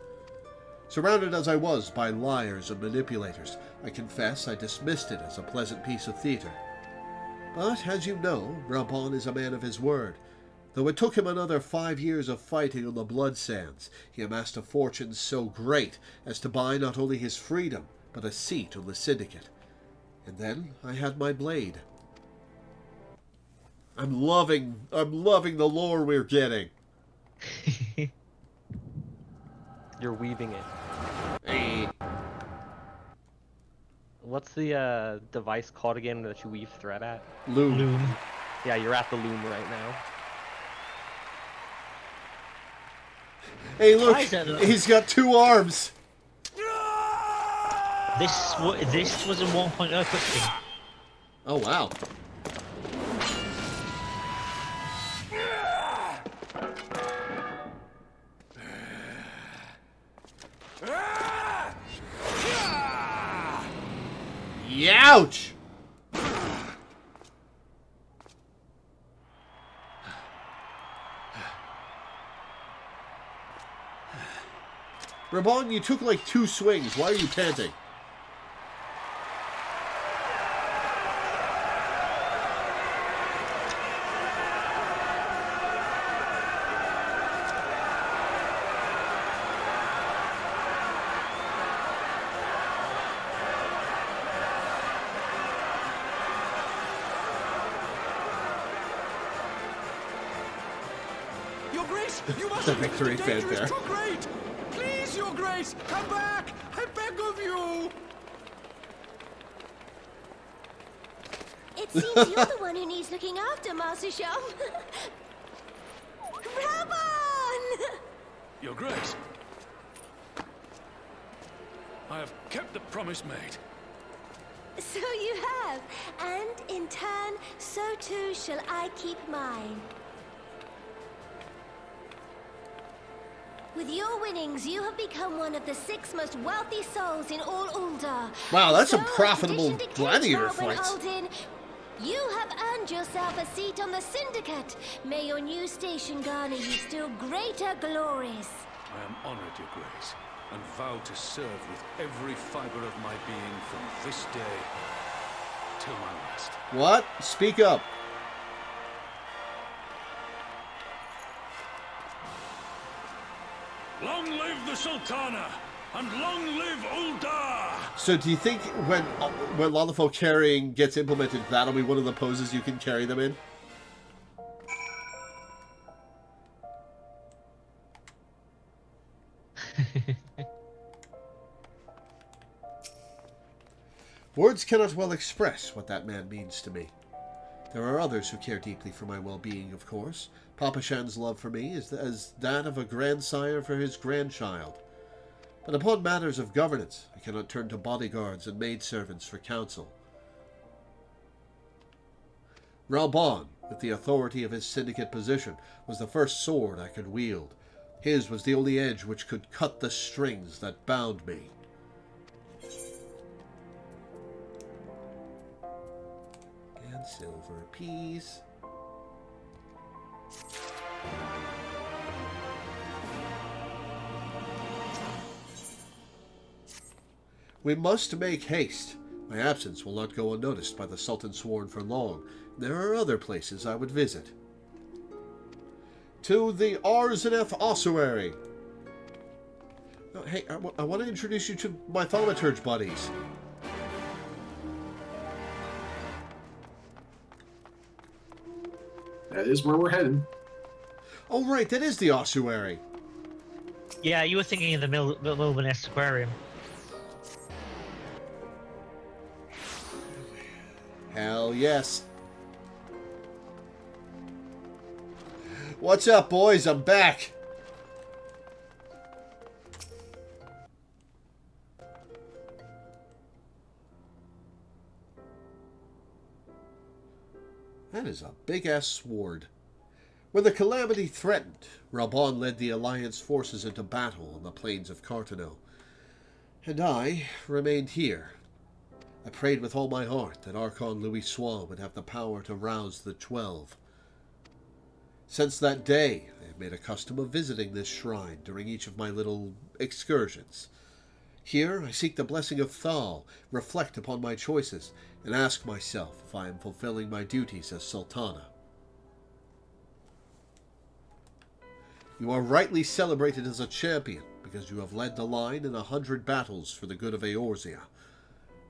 Surrounded as I was by liars and manipulators, I confess I dismissed it as a pleasant piece of theatre. But, as you know, Raban is a man of his word. Though it took him another 5 years of fighting on the blood sands, he amassed a fortune so great as to buy not only his freedom, but a seat on the Syndicate. And then I had my blade. I'm loving the lore we're getting. You're weaving it. Hey. What's the device called again that you weave thread at? Loom. Yeah, you're at the loom right now. Hey, look! He's got 2 arms! This was a 1.0 quick. Oh, wow. Youch! Raban, you took like 2 swings. Why are you panting? Your Grace, you must The victory fanfare. too great. Please, Your Grace, come back. I beg of you. It seems you're the one who needs looking after, Master Sham. Raban! Your Grace, I have kept the promise made. So you have, and in turn, so too shall I keep mine. With your winnings, you have become one of the 6 most wealthy souls in all Ul'dah. Wow, that's so, a profitable in addition to gladiator Kate fight. Alden, you have earned yourself a seat on the Syndicate. May your new station garner you still greater glories. I am honored, Your Grace, and vow to serve with every fiber of my being from this day till my last. What? Speak up. Long live the Sultana, and long live Ul'dah! So do you think when Lalafell carrying gets implemented, that'll be one of the poses you can carry them in? Words cannot well express what that man means to me. There are others who care deeply for my well-being, of course. Papa Shan's love for me is as that of a grandsire for his grandchild. But upon matters of governance, I cannot turn to bodyguards and maidservants for counsel. Raban, with the authority of his syndicate position, was the first sword I could wield. His was the only edge which could cut the strings that bound me. And silver piece. We must make haste. My absence will not go unnoticed by the Sultan Sworn for long. There are other places I would visit. To the Arzeneth Ossuary. Oh, hey, I want to introduce you to my thaumaturge buddies. That is where we're heading. Oh, right, that is the ossuary. Yeah, you were thinking of the Wilderness Aquarium. Hell yes. What's up, boys? I'm back. That is a big-ass sword. When the calamity threatened, Raban led the Alliance forces into battle on the plains of Cartano. And I remained here. I prayed with all my heart that Archon Louis Soin would have the power to rouse the 12. Since that day, I have made a custom of visiting this shrine during each of my little excursions. Here, I seek the blessing of Thal, reflect upon my choices, and ask myself if I am fulfilling my duties as Sultana. You are rightly celebrated as a champion, because you have led the line in 100 battles for the good of Eorzea.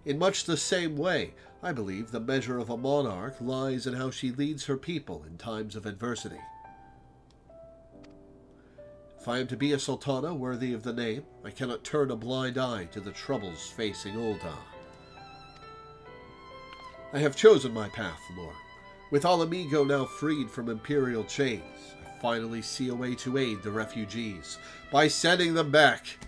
In much the same way, I believe the measure of a monarch lies in how she leads her people in times of adversity. If I am to be a Sultana worthy of the name, I cannot turn a blind eye to the troubles facing Ul'dah. I have chosen my path, Lore. With Ala Mhigo now freed from Imperial chains, I finally see a way to aid the refugees by sending them back.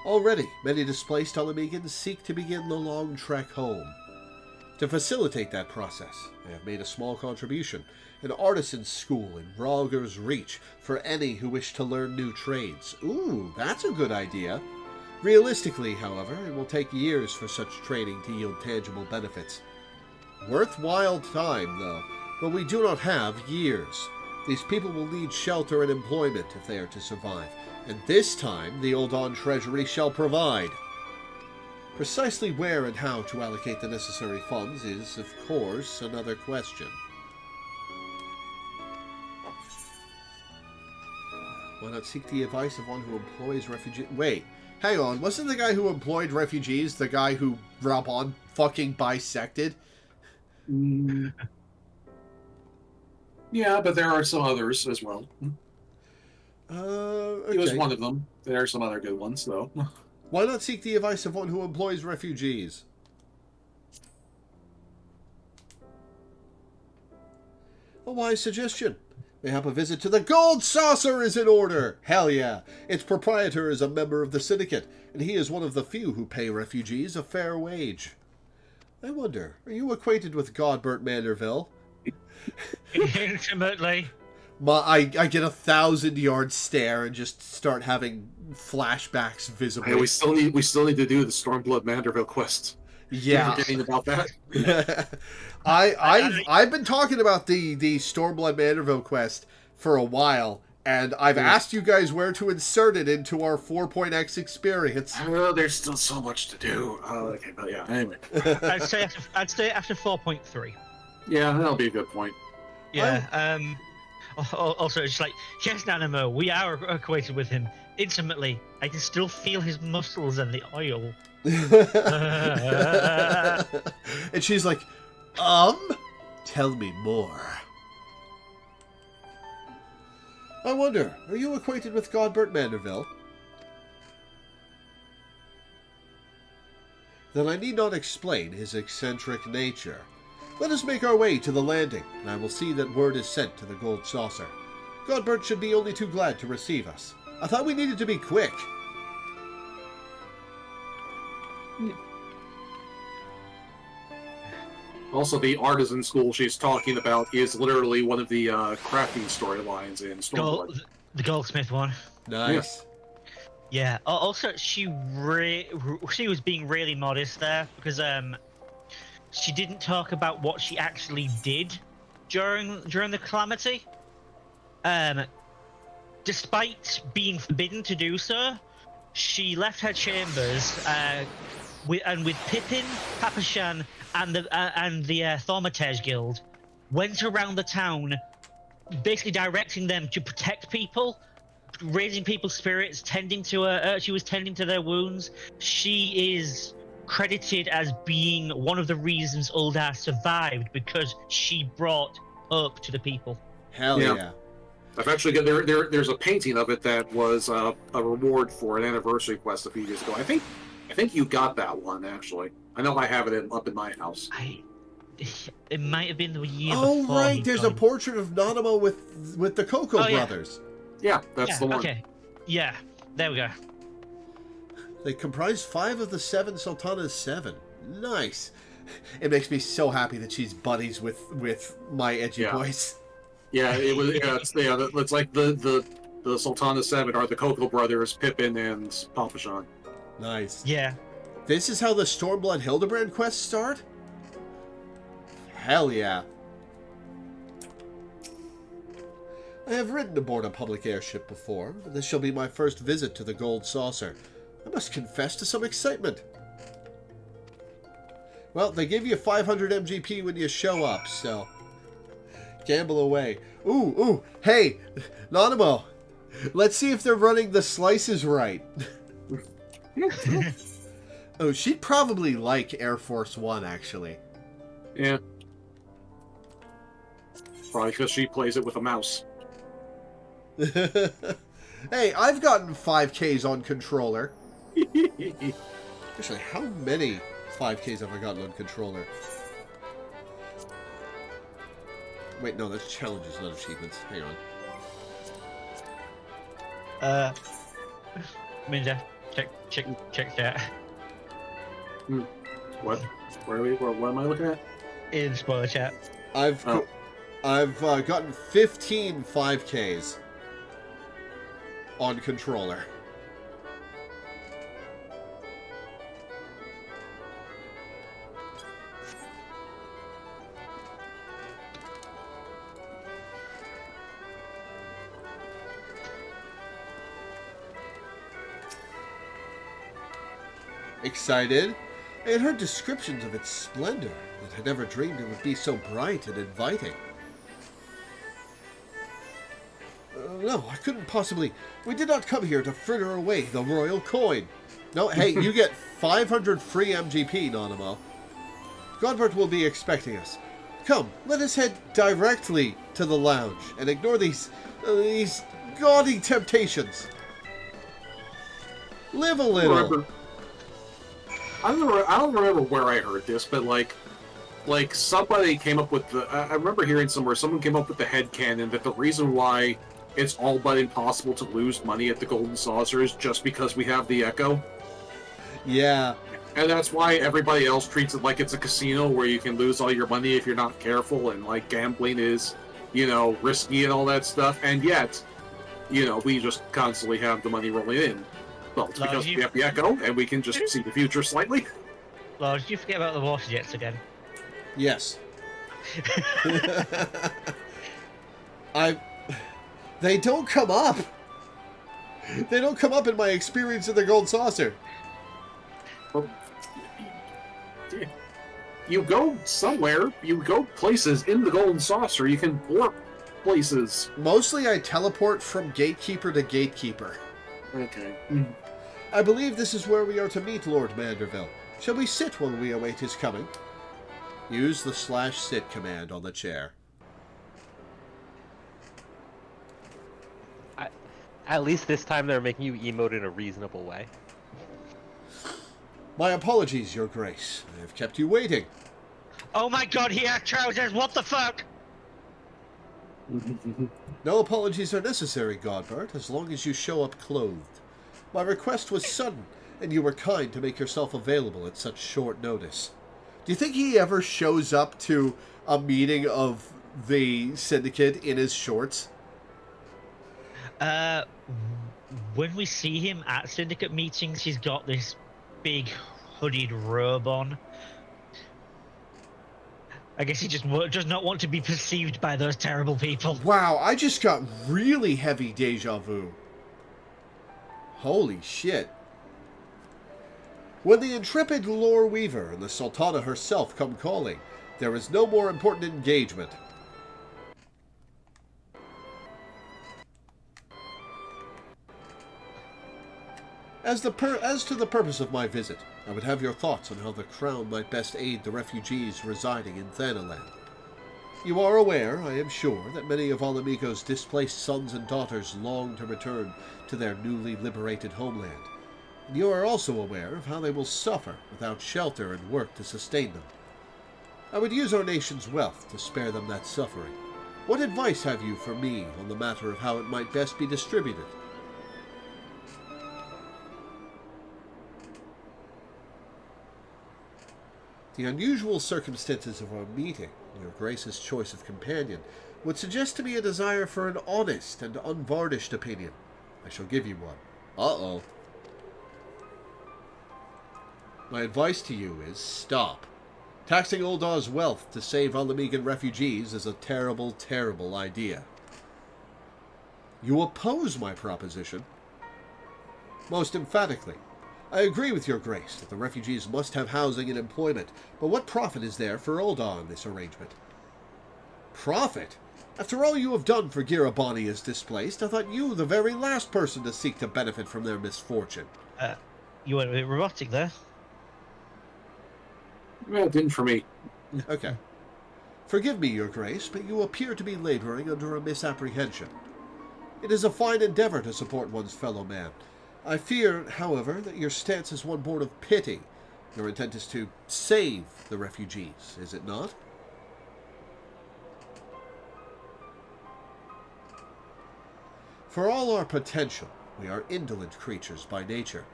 Already, many displaced Ala Mhigans seek to begin the long trek home. To facilitate that process, I have made a small contribution, an artisan's school in Rhalgr's Reach for any who wish to learn new trades. Ooh, that's a good idea. Realistically, however, it will take years for such training to yield tangible benefits. Worthwhile time, though, but we do not have years. These people will need shelter and employment if they are to survive, and this time the Ul'dah Treasury shall provide. Precisely where and how to allocate the necessary funds is, of course, another question. Why not seek the advice of one who employs refugees? Wait, hang on, wasn't the guy who employed refugees the guy who Raban fucking bisected? Yeah, but there are some others as well. Okay. He was one of them. There are some other good ones, though. Why not seek the advice of one who employs refugees? A wise suggestion. Mayhap a visit to the Gold Saucer is in order! Hell yeah! Its proprietor is a member of the Syndicate, and he is one of the few who pay refugees a fair wage. I wonder, are you acquainted with Godbert Manderville? Intimately. I get 1,000-yard stare and just start having flashbacks visibly. Hey, we still need to do the Stormblood Manderville quest. Yeah. You're forgetting about that. I've been talking about the Stormblood Manderville quest for a while, and I've asked you guys where to insert it into our 4.x experience. Well, there's still so much to do. Okay, but yeah. Anyway, I'd say after 4.3. Yeah, that'll be a good point. Yeah. Also, it's like, yes, Nanamo, we are acquainted with him intimately. I can still feel his muscles and the oil. And she's like, tell me more. I wonder, are you acquainted with Godbert Manderville? Then I need not explain his eccentric nature. Let us make our way to the landing, and I will see that word is sent to the Gold Saucer. Godbert should be only too glad to receive us. I thought we needed to be quick. Also, the artisan school she's talking about is literally one of the crafting storylines in Stormblood. The goldsmith one. Nice. Yeah. Also, she was being really modest there because she didn't talk about what she actually did during the calamity. Despite being forbidden to do so, she left her chambers with Pippin, Papashan, and the Thaumaturge Guild, went around the town, basically directing them to protect people, raising people's spirits, tending to she was tending to their wounds. She is credited as being one of the reasons Uldar survived, because she brought hope to the people. Hell yeah. I've actually got there's a painting of it that was a reward for an anniversary quest a few years ago. I think you got that one, actually. I know I have it up in my house. It might have been the year Oh, before. right, there's a portrait of Nanamo with the Coco brothers. Yeah, that's the one. Okay. Yeah, there we go. They comprise 5 of the 7 Sultana's 7. Nice. It makes me so happy that she's buddies with my edgy voice. Yeah, it was. It's like the Sultana's 7 are the Coco brothers, Pippin and Papashan. Nice. Yeah. This is how the Stormblood Hildebrand quests start? Hell yeah. I have ridden aboard a public airship before, but this shall be my first visit to the Gold Saucer. I must confess to some excitement. Well, they give you 500 MGP when you show up, so gamble away. Ooh, hey, Nanamo, let's see if they're running the slices right. Oh, she'd probably like Air Force One, actually. Yeah. Probably because she plays it with a mouse. Hey, I've gotten 5Ks on controller. Actually, how many 5Ks have I gotten on controller? Wait, no, that's challenges, not achievements. Hang on. Minja, check that. What? What am I looking at? In spoiler chat. I've gotten 15 5Ks on controller. Excited? I had heard descriptions of its splendor, but had never dreamed it would be so bright and inviting. No, I couldn't possibly. We did not come here to fritter away the royal coin. No, hey, you get 500 free MGP, Nanamo. Godbert will be expecting us. Come, let us head directly to the lounge and ignore these gaudy temptations. Live a little. I don't remember where I heard this, but like somebody came up with the. I remember hearing somewhere someone came up with the headcanon that the reason why it's all but impossible to lose money at the Golden Saucer is just because we have the Echo. Yeah. And that's why everybody else treats it like it's a casino where you can lose all your money if you're not careful, and like gambling is, risky and all that stuff. And yet, we just constantly have the money rolling in. Well, it's because we have the Echo, and we can just see the future slightly. Lord, did you forget about the water jets again? Yes. They don't come up. They don't come up in my experience of the Gold Saucer. Well, you go somewhere. You go places in the Golden Saucer. You can warp places. Mostly I teleport from gatekeeper to gatekeeper. Okay. I believe this is where we are to meet Lord Manderville. Shall we sit while we await his coming? Use the /sit command on the chair. At least this time they're making you emote in a reasonable way. My apologies, Your Grace. I have kept you waiting. Oh my god, he had trousers! What the fuck? No apologies are necessary, Godbert, as long as you show up clothed. My request was sudden, and you were kind to make yourself available at such short notice. Do you think he ever shows up to a meeting of the Syndicate in his shorts? When we see him at Syndicate meetings, he's got this big hooded robe on. I guess he just does not want to be perceived by those terrible people. Wow, I just got really heavy deja vu. Holy shit. When the intrepid Loreweaver and the Sultana herself come calling, there is no more important engagement. As to the purpose of my visit, I would have your thoughts on how the Crown might best aid the refugees residing in Thanaland. You are aware, I am sure, that many of Ala Mhigo's displaced sons and daughters long to return to their newly liberated homeland. And you are also aware of how they will suffer without shelter and work to sustain them. I would use our nation's wealth to spare them that suffering. What advice have you for me on the matter of how it might best be distributed? The unusual circumstances of our meeting, your Grace's choice of companion, would suggest to me a desire for an honest and unvarnished opinion. I shall give you one. Uh-oh. My advice to you is stop. Taxing Uldar's wealth to save Ala Mhigan refugees is a terrible, terrible idea. You oppose my proposition? Most emphatically. I agree with your Grace that the refugees must have housing and employment, but what profit is there for Uldar in this arrangement? Profit? After all you have done for Girabani is displaced, I thought you the very last person to seek to benefit from their misfortune. You went a bit robotic there. Well, it didn't for me. Okay. Forgive me, your Grace, but you appear to be laboring under a misapprehension. It is a fine endeavor to support one's fellow man. I fear, however, that your stance is one born of pity. Your intent is to save the refugees, is it not? For all our potential, we are indolent creatures by nature.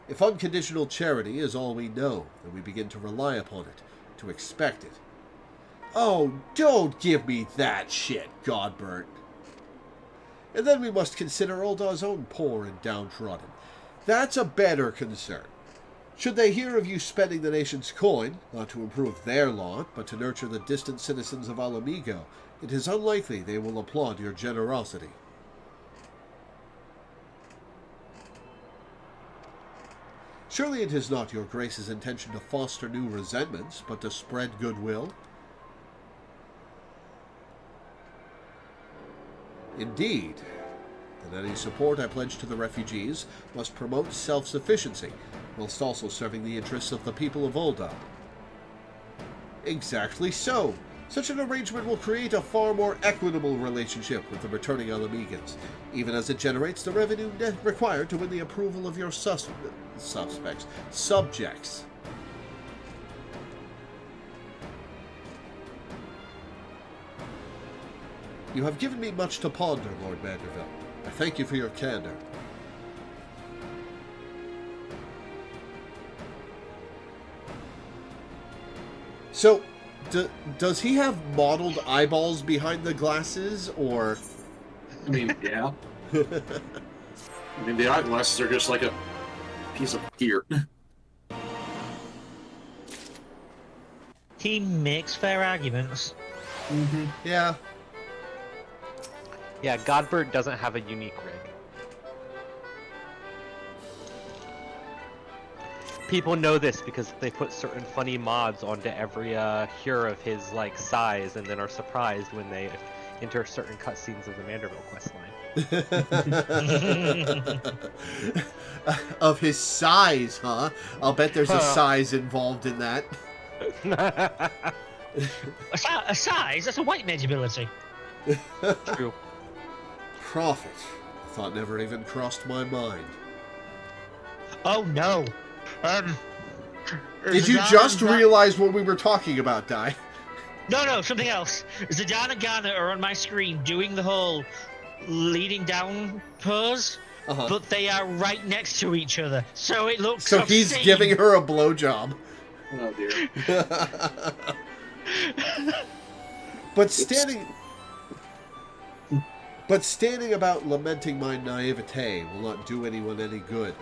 If unconditional charity is all we know, then we begin to rely upon it, to expect it. Oh, don't give me that shit, Godbert. And then we must consider Uldar's own poor and downtrodden. That's a better concern. Should they hear of you spending the nation's coin, not to improve their lot, but to nurture the distant citizens of Ala Mhigo, it is unlikely they will applaud your generosity. Surely it is not your Grace's intention to foster new resentments, but to spread goodwill? Indeed. Then any support I pledge to the refugees must promote self-sufficiency, whilst also serving the interests of the people of Uldar. Exactly so. Such an arrangement will create a far more equitable relationship with the returning Ala Mhigans, even as it generates the revenue required to win the approval of your subjects. You have given me much to ponder, Lord Manderville. I thank you for your candor. So, does he have mottled eyeballs behind the glasses, or...? I mean, yeah. I mean, the eyeglasses are just like a piece of gear. He makes fair arguments. Mm-hmm. Yeah. Yeah, Godbert doesn't have a unique rig. People know this because they put certain funny mods onto every Hero of his like size, and then are surprised when they enter certain cutscenes of the Manderville questline. Of his size, huh? I'll bet there's a size involved in that. A size? That's a white mage ability. True. Profit. Thought never even crossed my mind. Oh no. Did you just realize what we were talking about, Dai? No, something else. Zidane and Garnet are on my screen doing the whole leading down pose, but they are right next to each other, so it looks So obscene. he's giving her a blowjob. Oh dear. But standing about lamenting my naivete will not do anyone any good.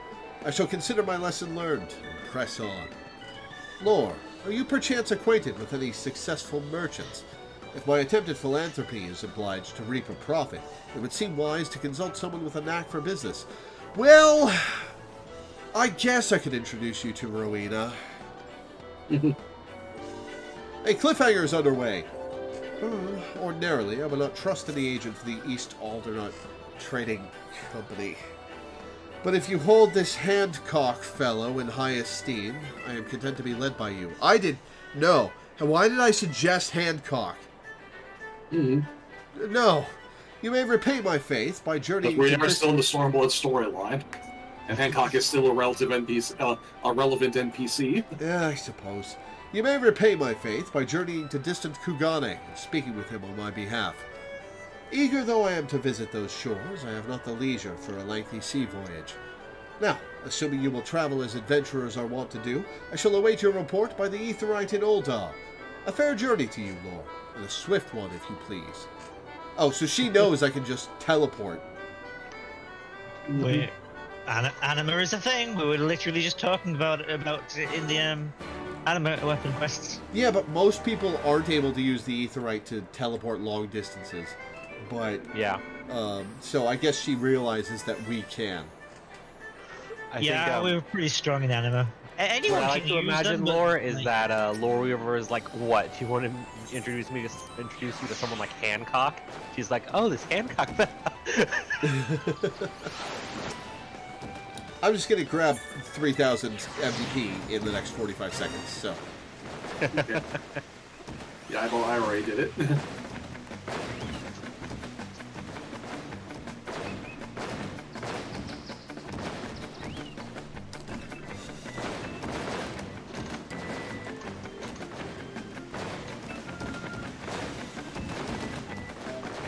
I shall consider my lesson learned and press on. Lore, are you perchance acquainted with any successful merchants? If my attempt at philanthropy is obliged to reap a profit, it would seem wise to consult someone with a knack for business. Well, I guess I could introduce you to Rowena. A cliffhanger is underway. Ordinarily, I would not trust any agent for the East Aldernut Trading Company. But if you hold this Hancock fellow in high esteem, I am content to be led by you. I did... No. And why did I suggest Hancock? No. You may repay my faith by journeying... But we are still in the Stormblood storyline. And Hancock is still a relevant NPC. Yeah, I suppose. You may repay my faith by journeying to distant Kugane and speaking with him on my behalf. Eager though I am to visit those shores, I have not the leisure for a lengthy sea voyage. Now, assuming you will travel as adventurers are wont to do, I shall await your report by the Aetheryte in Ul'dah. A fair journey to you, Lore, and a swift one if you please. Oh, so she knows I can just teleport. Wait, anima is a thing. We were literally just talking about in the anima weapon quests. Yeah, but most people aren't able to use the Aetheryte to teleport long distances. But yeah, so I guess she realizes that we can. I think, we were pretty strong in anima. Anyone what I like to imagine, Lore, is like... that Loreweaver is like, what? Do you want to introduce you to someone like Hancock? She's like, oh, this Hancock. I'm just gonna grab 3,000 MVP in the next 45 seconds. So. Okay. Yeah, I already did it.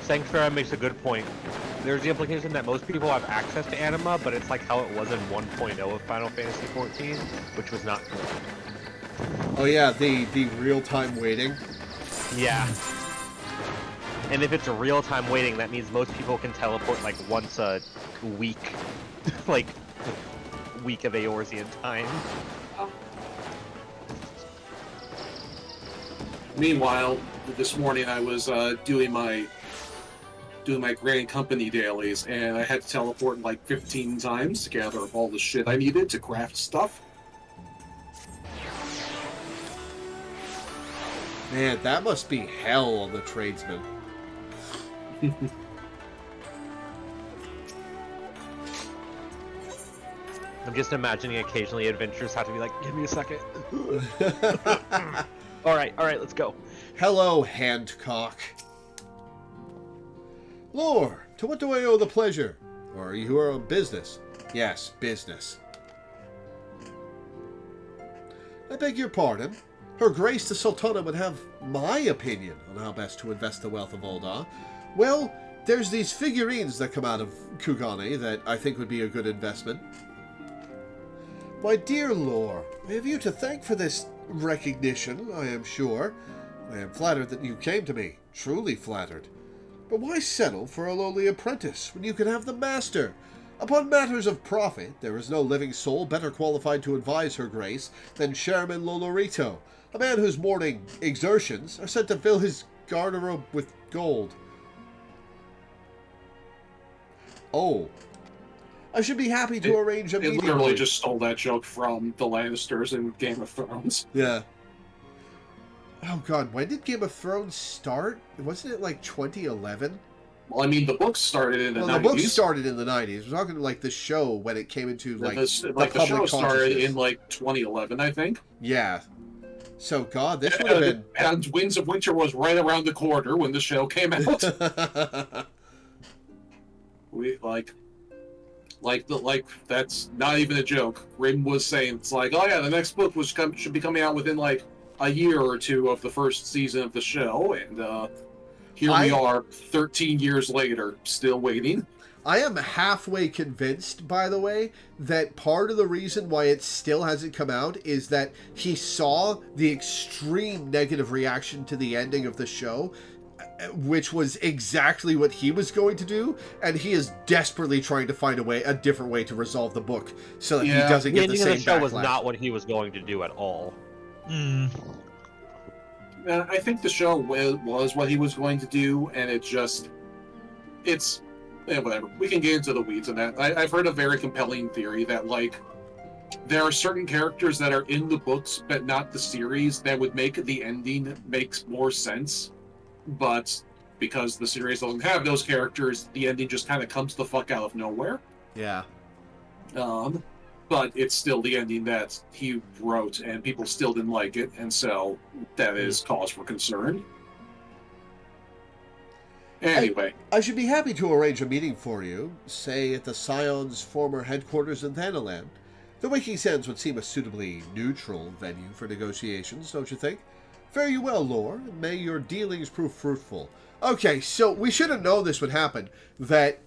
Sanctuary makes a good point. There's the implication that most people have access to anima, but it's like how it was in 1.0 of Final Fantasy XIV, which was not good. Oh yeah, the real-time waiting. Yeah. And if it's a real-time waiting, that means most people can teleport like once a week. Like, week of Eorzean time. Meanwhile, this morning I was doing my Grand Company dailies, and I had to teleport like 15 times to gather up all the shit I needed to craft stuff. Man, that must be hell on the tradesman. I'm just imagining occasionally adventurers have to be like, give me a second. Alright, let's go. Hello, Hancock. Lore, to what do I owe the pleasure? Or are you here on business? Yes, business. I beg your pardon. Her Grace the Sultana would have my opinion on how best to invest the wealth of Ul'dah. Well, there's these figurines that come out of Kugane that I think would be a good investment. My dear Lore, I have you to thank for this recognition, I am sure. I am flattered that you came to me, truly flattered. But why settle for a lowly apprentice when you can have the master? Upon matters of profit, there is no living soul better qualified to advise Her Grace than Chairman Lolorito, a man whose morning exertions are said to fill his garderobe with gold. Oh. I should be happy to arrange a meeting. It literally just stole that joke from the Lannisters in Game of Thrones. Yeah. Oh god, when did Game of Thrones start? Wasn't it like 2011? Well, I mean, the book started in the 90s. The book started in the 90s. We're talking like the show when it came into like the show started in like 2011, I think. Yeah. So god, this would have been. And Winds of Winter was right around the corner when the show came out. We that's not even a joke. Rim was saying it's like, oh yeah, the next book should be coming out within like a year or two of the first season of the show, and here we are 13 years later, still waiting. I am halfway convinced, by the way, that part of the reason why it still hasn't come out is that he saw the extreme negative reaction to the ending of the show, which was exactly what he was going to do, and he is desperately trying to find a different way to resolve the book so that he doesn't get the same backlash. The show was not what he was going to do at all. I think the show was what he was going to do, and whatever. We can get into the weeds on that. I've heard a very compelling theory that, like, there are certain characters that are in the books, but not the series, that would make the ending makes more sense. But because the series doesn't have those characters, the ending just kind of comes the fuck out of nowhere. Yeah. But it's still the ending that he wrote, and people still didn't like it, and so that is cause for concern. Anyway. I should be happy to arrange a meeting for you, say at the Scion's former headquarters in Thanaland. The Waking Sands would seem a suitably neutral venue for negotiations, don't you think? Fare you well, Lore, and may your dealings prove fruitful. Okay, so we should have known this would happen, that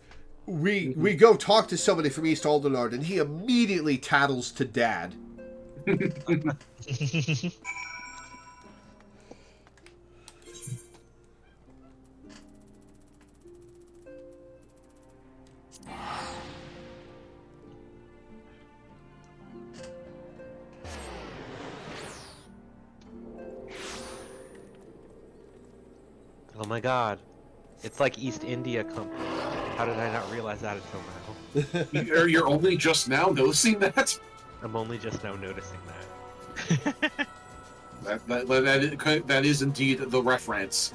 we go talk to somebody from East Aldenard, and he immediately tattles to Dad. Oh my god. It's like East India Company. How did I not realize that until now? You're only just now noticing that? I'm only just now noticing that. That is indeed the reference.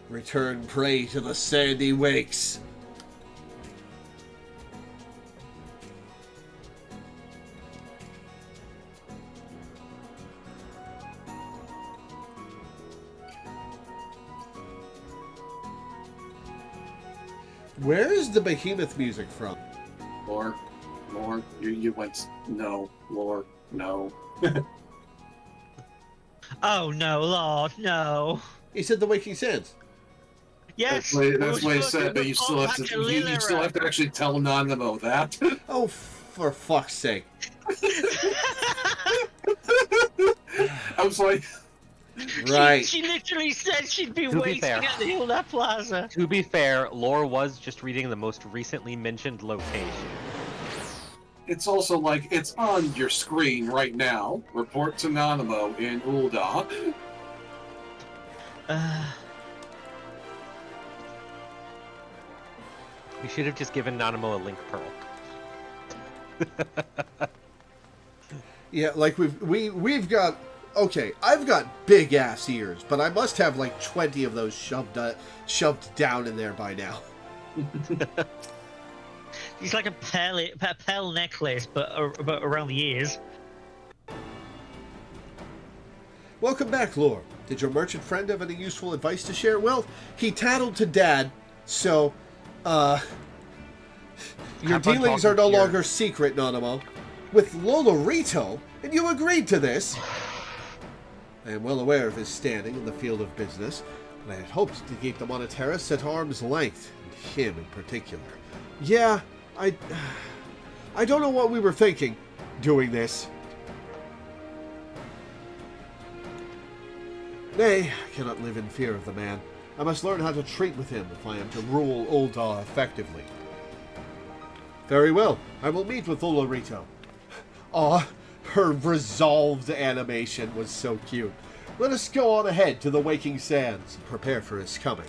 Return prey to the sandy wakes. Where is the behemoth music from? Lore, you went, no, Lore, no. Oh no, Lord, no. He said the Waking Sands. Yes. That's what he said, but you still have to actually tell Nanamo that. Oh, for fuck's sake. I was like... Right. She literally said she'd be waiting at the Hilda Plaza. To be fair, Lore was just reading the most recently mentioned location. It's also like, it's on your screen right now. Report to Nanamo in Ul'dah. We should have just given Nanamo a link pearl. Yeah, like we've got... Okay, I've got big ass ears, but I must have like 20 of those shoved down in there by now. It's like a pearl necklace, but around the ears. Welcome back, Lore. Did your merchant friend have any useful advice to share? Well, he tattled to Dad, so, your dealings are no longer secret, Nanamo. With Loreweaver, and you agreed to this. I am well aware of his standing in the field of business, and I had hoped to keep the Monetarist at arm's length, and him in particular. Yeah, I don't know what we were thinking, doing this. Nay, I cannot live in fear of the man. I must learn how to treat with him if I am to rule Ul'dah effectively. Very well, I will meet with Loreweaver. Aw, her resolved animation was so cute. Let us go on ahead to the Waking Sands and prepare for his coming.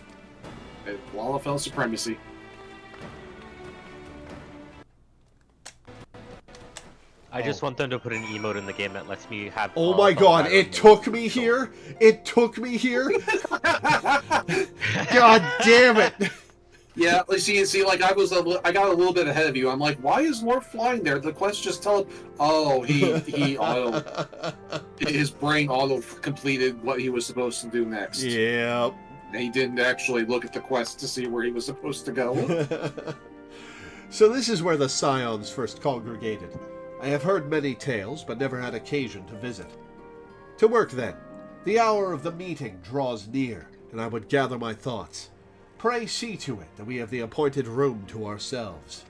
Lalafell supremacy. I just want them to put an emote in the game that lets me have... Oh my god, it took me here? It took me here? God damn it! Yeah, see, like I got a little bit ahead of you. I'm like, why is Lore flying there? The quest just tell him, oh, he auto, his brain auto completed what he was supposed to do next. Yep. He didn't actually look at the quest to see where he was supposed to go. So this is where the Scions first congregated. I have heard many tales, but never had occasion to visit. To work then. The hour of the meeting draws near, and I would gather my thoughts. Pray see to it that we have the appointed room to ourselves.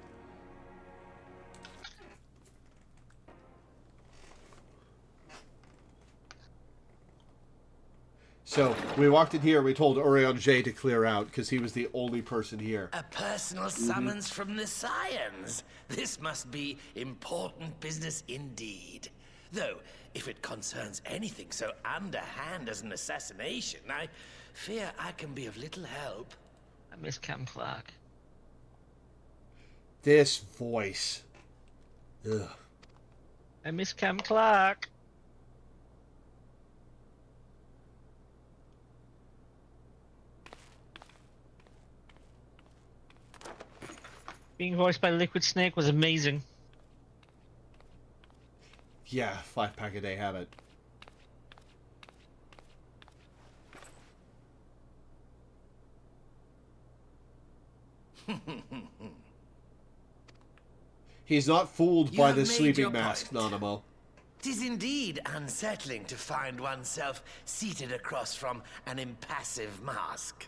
So, we walked in here, we told Urianger to clear out, because he was the only person here. A personal summons from the Scions. This must be important business indeed. Though, if it concerns anything so underhand as an assassination, I fear I can be of little help. I miss Cam Clark. This voice. Ugh. I miss Cam Clark. Being voiced by Liquid Snake was amazing. Yeah, 5-pack a day habit. He's not fooled You by have the made sleeping your mask, point. Nanamo. 'Tis indeed unsettling to find oneself seated across from an impassive mask.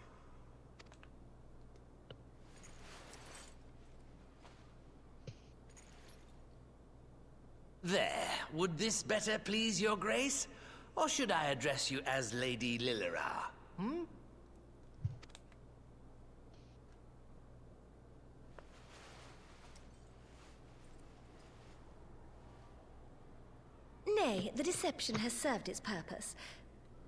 There, would this better please your grace? Or should I address you as Lady Lilira? Hmm? Nay, the deception has served its purpose.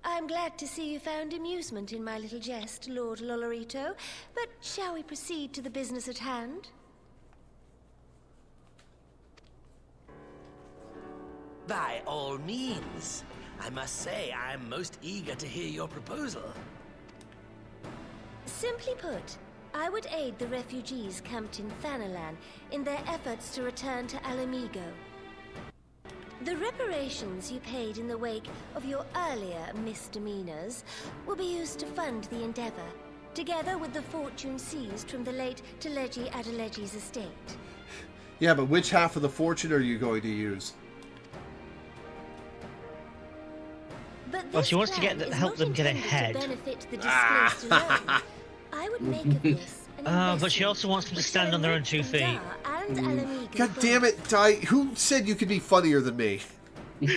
I'm glad to see you found amusement in my little jest, Lord Lolorito, but shall we proceed to the business at hand? By all means. I must say, I am most eager to hear your proposal. Simply put, I would aid the refugees camped in Thanalan in their efforts to return to Alamigo. The reparations you paid in the wake of your earlier misdemeanors will be used to fund the endeavor, together with the fortune seized from the late Teleji Adeleji's estate. Yeah, but which half of the fortune are you going to use? Well, she wants to help them get ahead. Benefit the displaced alone. I would make of this an but she also wants them to stand on their own 2 feet. God damn it, Ty. Who said you could be funnier than me? I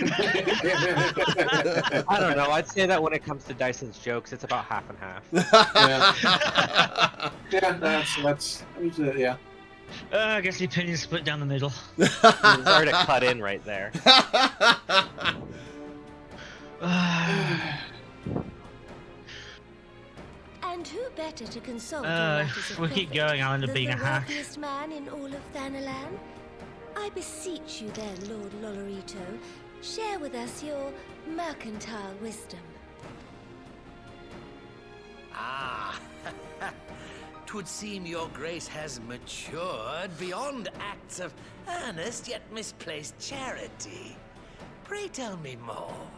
don't know. I'd say that when it comes to Dyson's jokes, it's about half and half. Yeah. I guess the opinion's split down the middle. Sorry to cut in right there. And who better to consult if we keep going, I'll end up being a hack. The wealthiest man in all of Thanalan? I beseech you then, Lord Lolorito, share with us your mercantile wisdom. Ah, 'twould seem your grace has matured beyond acts of earnest yet misplaced charity. Pray tell me more.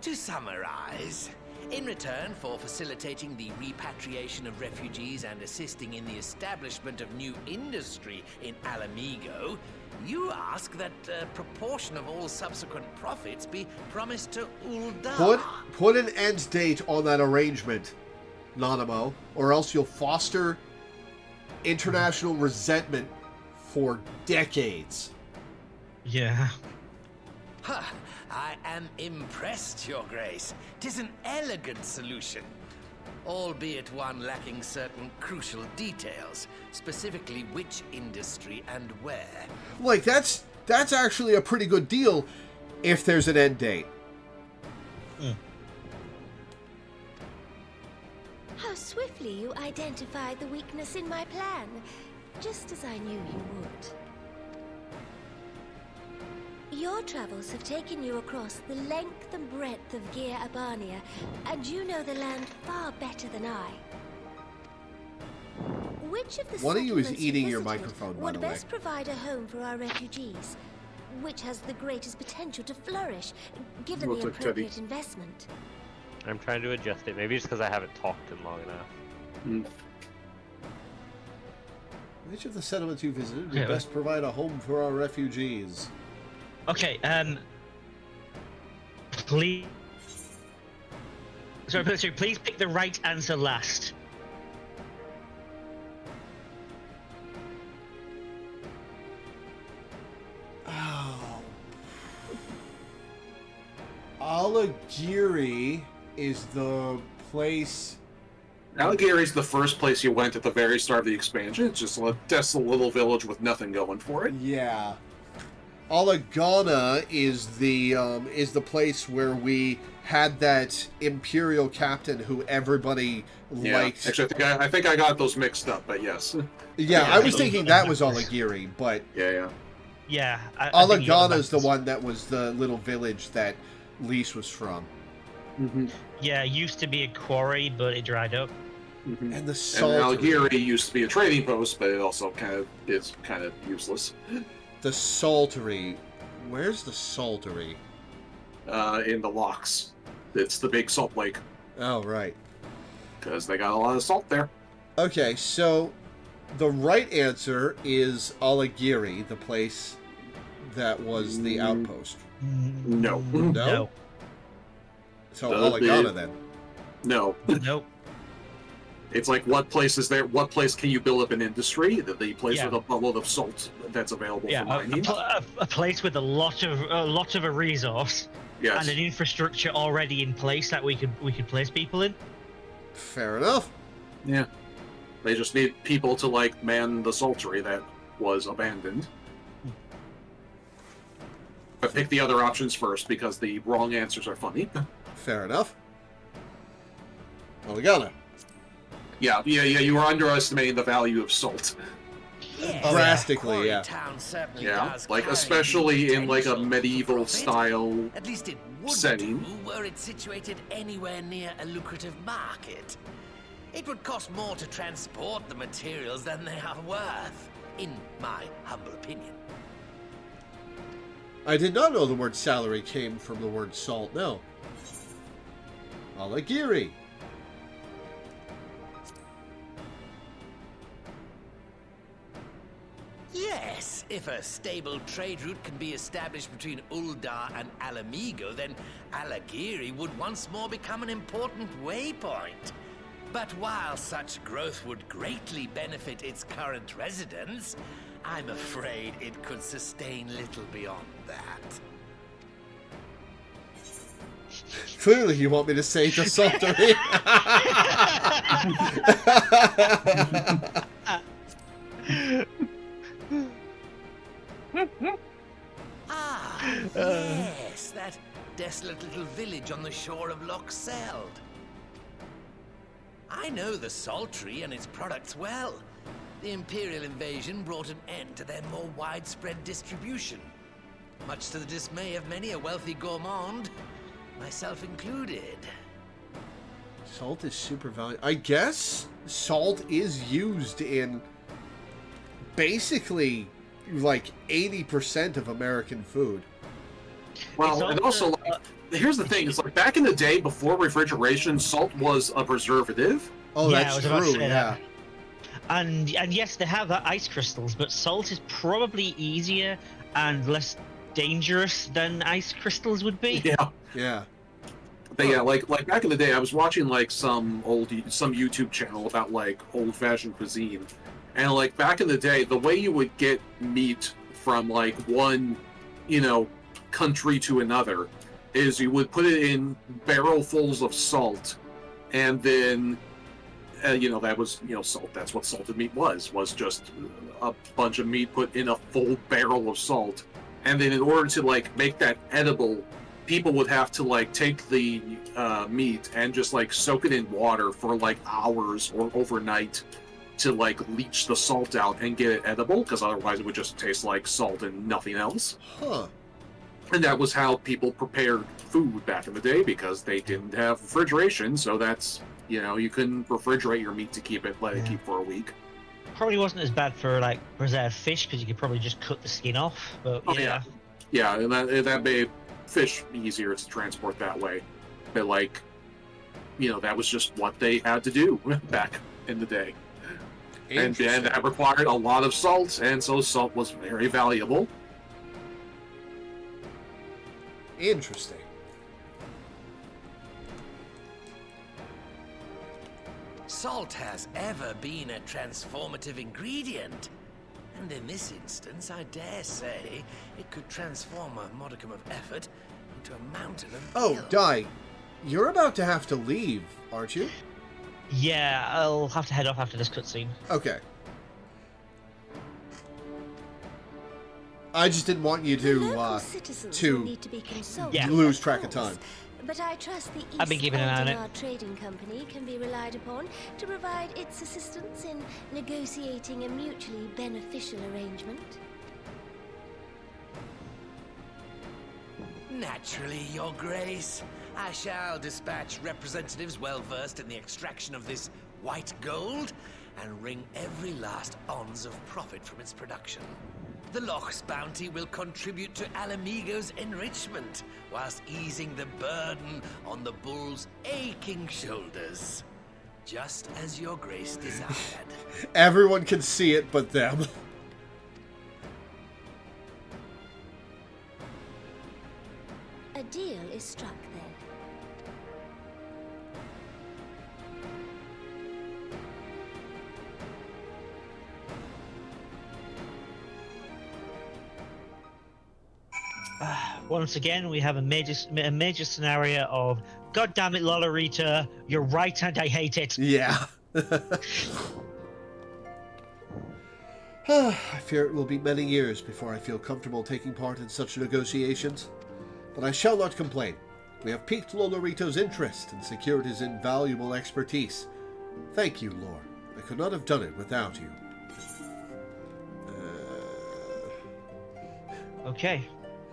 To summarize, in return for facilitating the repatriation of refugees and assisting in the establishment of new industry in Alamigo, you ask that a proportion of all subsequent profits be promised to Ul'dah. Put an end date on that arrangement, Nanamo, or else you'll foster international resentment for decades. Yeah. Huh, I am impressed, Your Grace. 'Tis an elegant solution, albeit one lacking certain crucial details, specifically which industry and where. Like, that's actually a pretty good deal if there's an end date. How swiftly you identified the weakness in my plan, just as I knew you would. Your travels have taken you across the length and breadth of Gear Abania, and you know the land far better than I. Which of the One of you is settlements eating your visited microphone, by would the way. best provide a home for our refugees? Which has the greatest potential to flourish, given Looks the like Teddy. appropriate investment? I'm trying to adjust it. Maybe just because I haven't talked in long enough. Which of the settlements you visited would Yeah. best provide a home for our refugees? Okay, please... Sorry, please pick the right answer last. Oh. Alagiri is the place... Alligiri's the first place you went at the very start of the expansion. It's just a desolate little village with nothing going for it. Yeah. Alagana is the place where we had that Imperial captain who everybody liked. Actually, I think I got those mixed up, but yes. Yeah, I was thinking that was Alagiri, but Yeah. Alagana's the one that was the little village that Lise was from. Yeah, it used to be a quarry, but it dried up. And the Salt. And Algiri used to be a trading post, but it also is kind of useless. The Saltery. Where's the Saltery? In the locks. It's the big salt lake. Oh, right. Because they got a lot of salt there. Okay, so the right answer is Alagiri, the place that was the outpost. No. No? So Alagana then? No. Nope. It's like, what place is there? What place can you build up an industry? The place with a lot of salt that's available for mining. A place with a lot of a resource. Yes. And an infrastructure already in place that we could place people in. Fair enough. Yeah. They just need people to like man the saltery that was abandoned. But pick the other options first because the wrong answers are funny. Fair enough. Alagana. Yeah, you were underestimating the value of salt. Yes, drastically, yeah. Like especially in like a medieval style At least it would setting. do were it situated anywhere near a lucrative market. It would cost more to transport the materials than they are worth, in my humble opinion. I did not know the word salary came from the word salt, no. Alagiri. Yes, if a stable trade route can be established between Uldar and Alamigo, then Alagiri would once more become an important waypoint. But while such growth would greatly benefit its current residents, I'm afraid it could sustain little beyond that. Clearly you want me to say the saltery. Yes, that desolate little village on the shore of Loch Seld. I know the Saltery and its products well. The Imperial invasion brought an end to their more widespread distribution, much to the dismay of many a wealthy gourmand, myself included. Salt is super valuable. I guess salt is used in basically like 80% of American food. Well, and also, like, here's the thing: it's like back in the day, before refrigeration, salt was a preservative. Oh, Yeah, I that's was about to true. say Yeah. that. And yes, they have ice crystals, but salt is probably easier and less dangerous than ice crystals would be. Yeah. Yeah. But yeah, like back in the day, I was watching like some YouTube channel about like old-fashioned cuisine, and like back in the day, the way you would get meat from like one, country to another, is you would put it in barrelfuls of salt, and then, that was salt. That's what salted meat was just a bunch of meat put in a full barrel of salt, and then in order to like make that edible, people would have to like take the meat and just like soak it in water for like hours or overnight to like leach the salt out and get it edible, because otherwise it would just taste like salt and nothing else. Huh. And that was how people prepared food back in the day, because they didn't have refrigeration, so that's, you couldn't refrigerate your meat to let it keep for a week. Probably wasn't as bad for like preserved fish because you could probably just cut the skin off. But yeah. Yeah, and that made fish easier to transport that way. But like, that was just what they had to do back in the day. And that required a lot of salt, and so salt was very valuable. Interesting. Salt has ever been a transformative ingredient. And in this instance, I dare say, it could transform a modicum of effort into a mountain of Oh, Dai, you're about to have to leave, aren't you? Yeah, I'll have to head off after this cutscene. Okay. I just didn't want you Local citizens will need to be consulted, lose of track of course, time. But I trust the I've been East keeping an eye on it. Aldermar Trading Company can be relied upon to provide its assistance in negotiating a mutually beneficial arrangement. Naturally, Your Grace. I shall dispatch representatives well versed in the extraction of this white gold and wring every last ounce of profit from its production. The Loch's bounty will contribute to Alamigo's enrichment, whilst easing the burden on the bull's aching shoulders. Just as Your Grace desired. Everyone can see it but them. A deal is struck then. Once again, we have a major scenario of, God damn it, Loreweaver, you're right and I hate it. Yeah. I fear it will be many years before I feel comfortable taking part in such negotiations. But I shall not complain. We have piqued Loreweaver's interest and secured his invaluable expertise. Thank you, Lore. I could not have done it without you. Okay.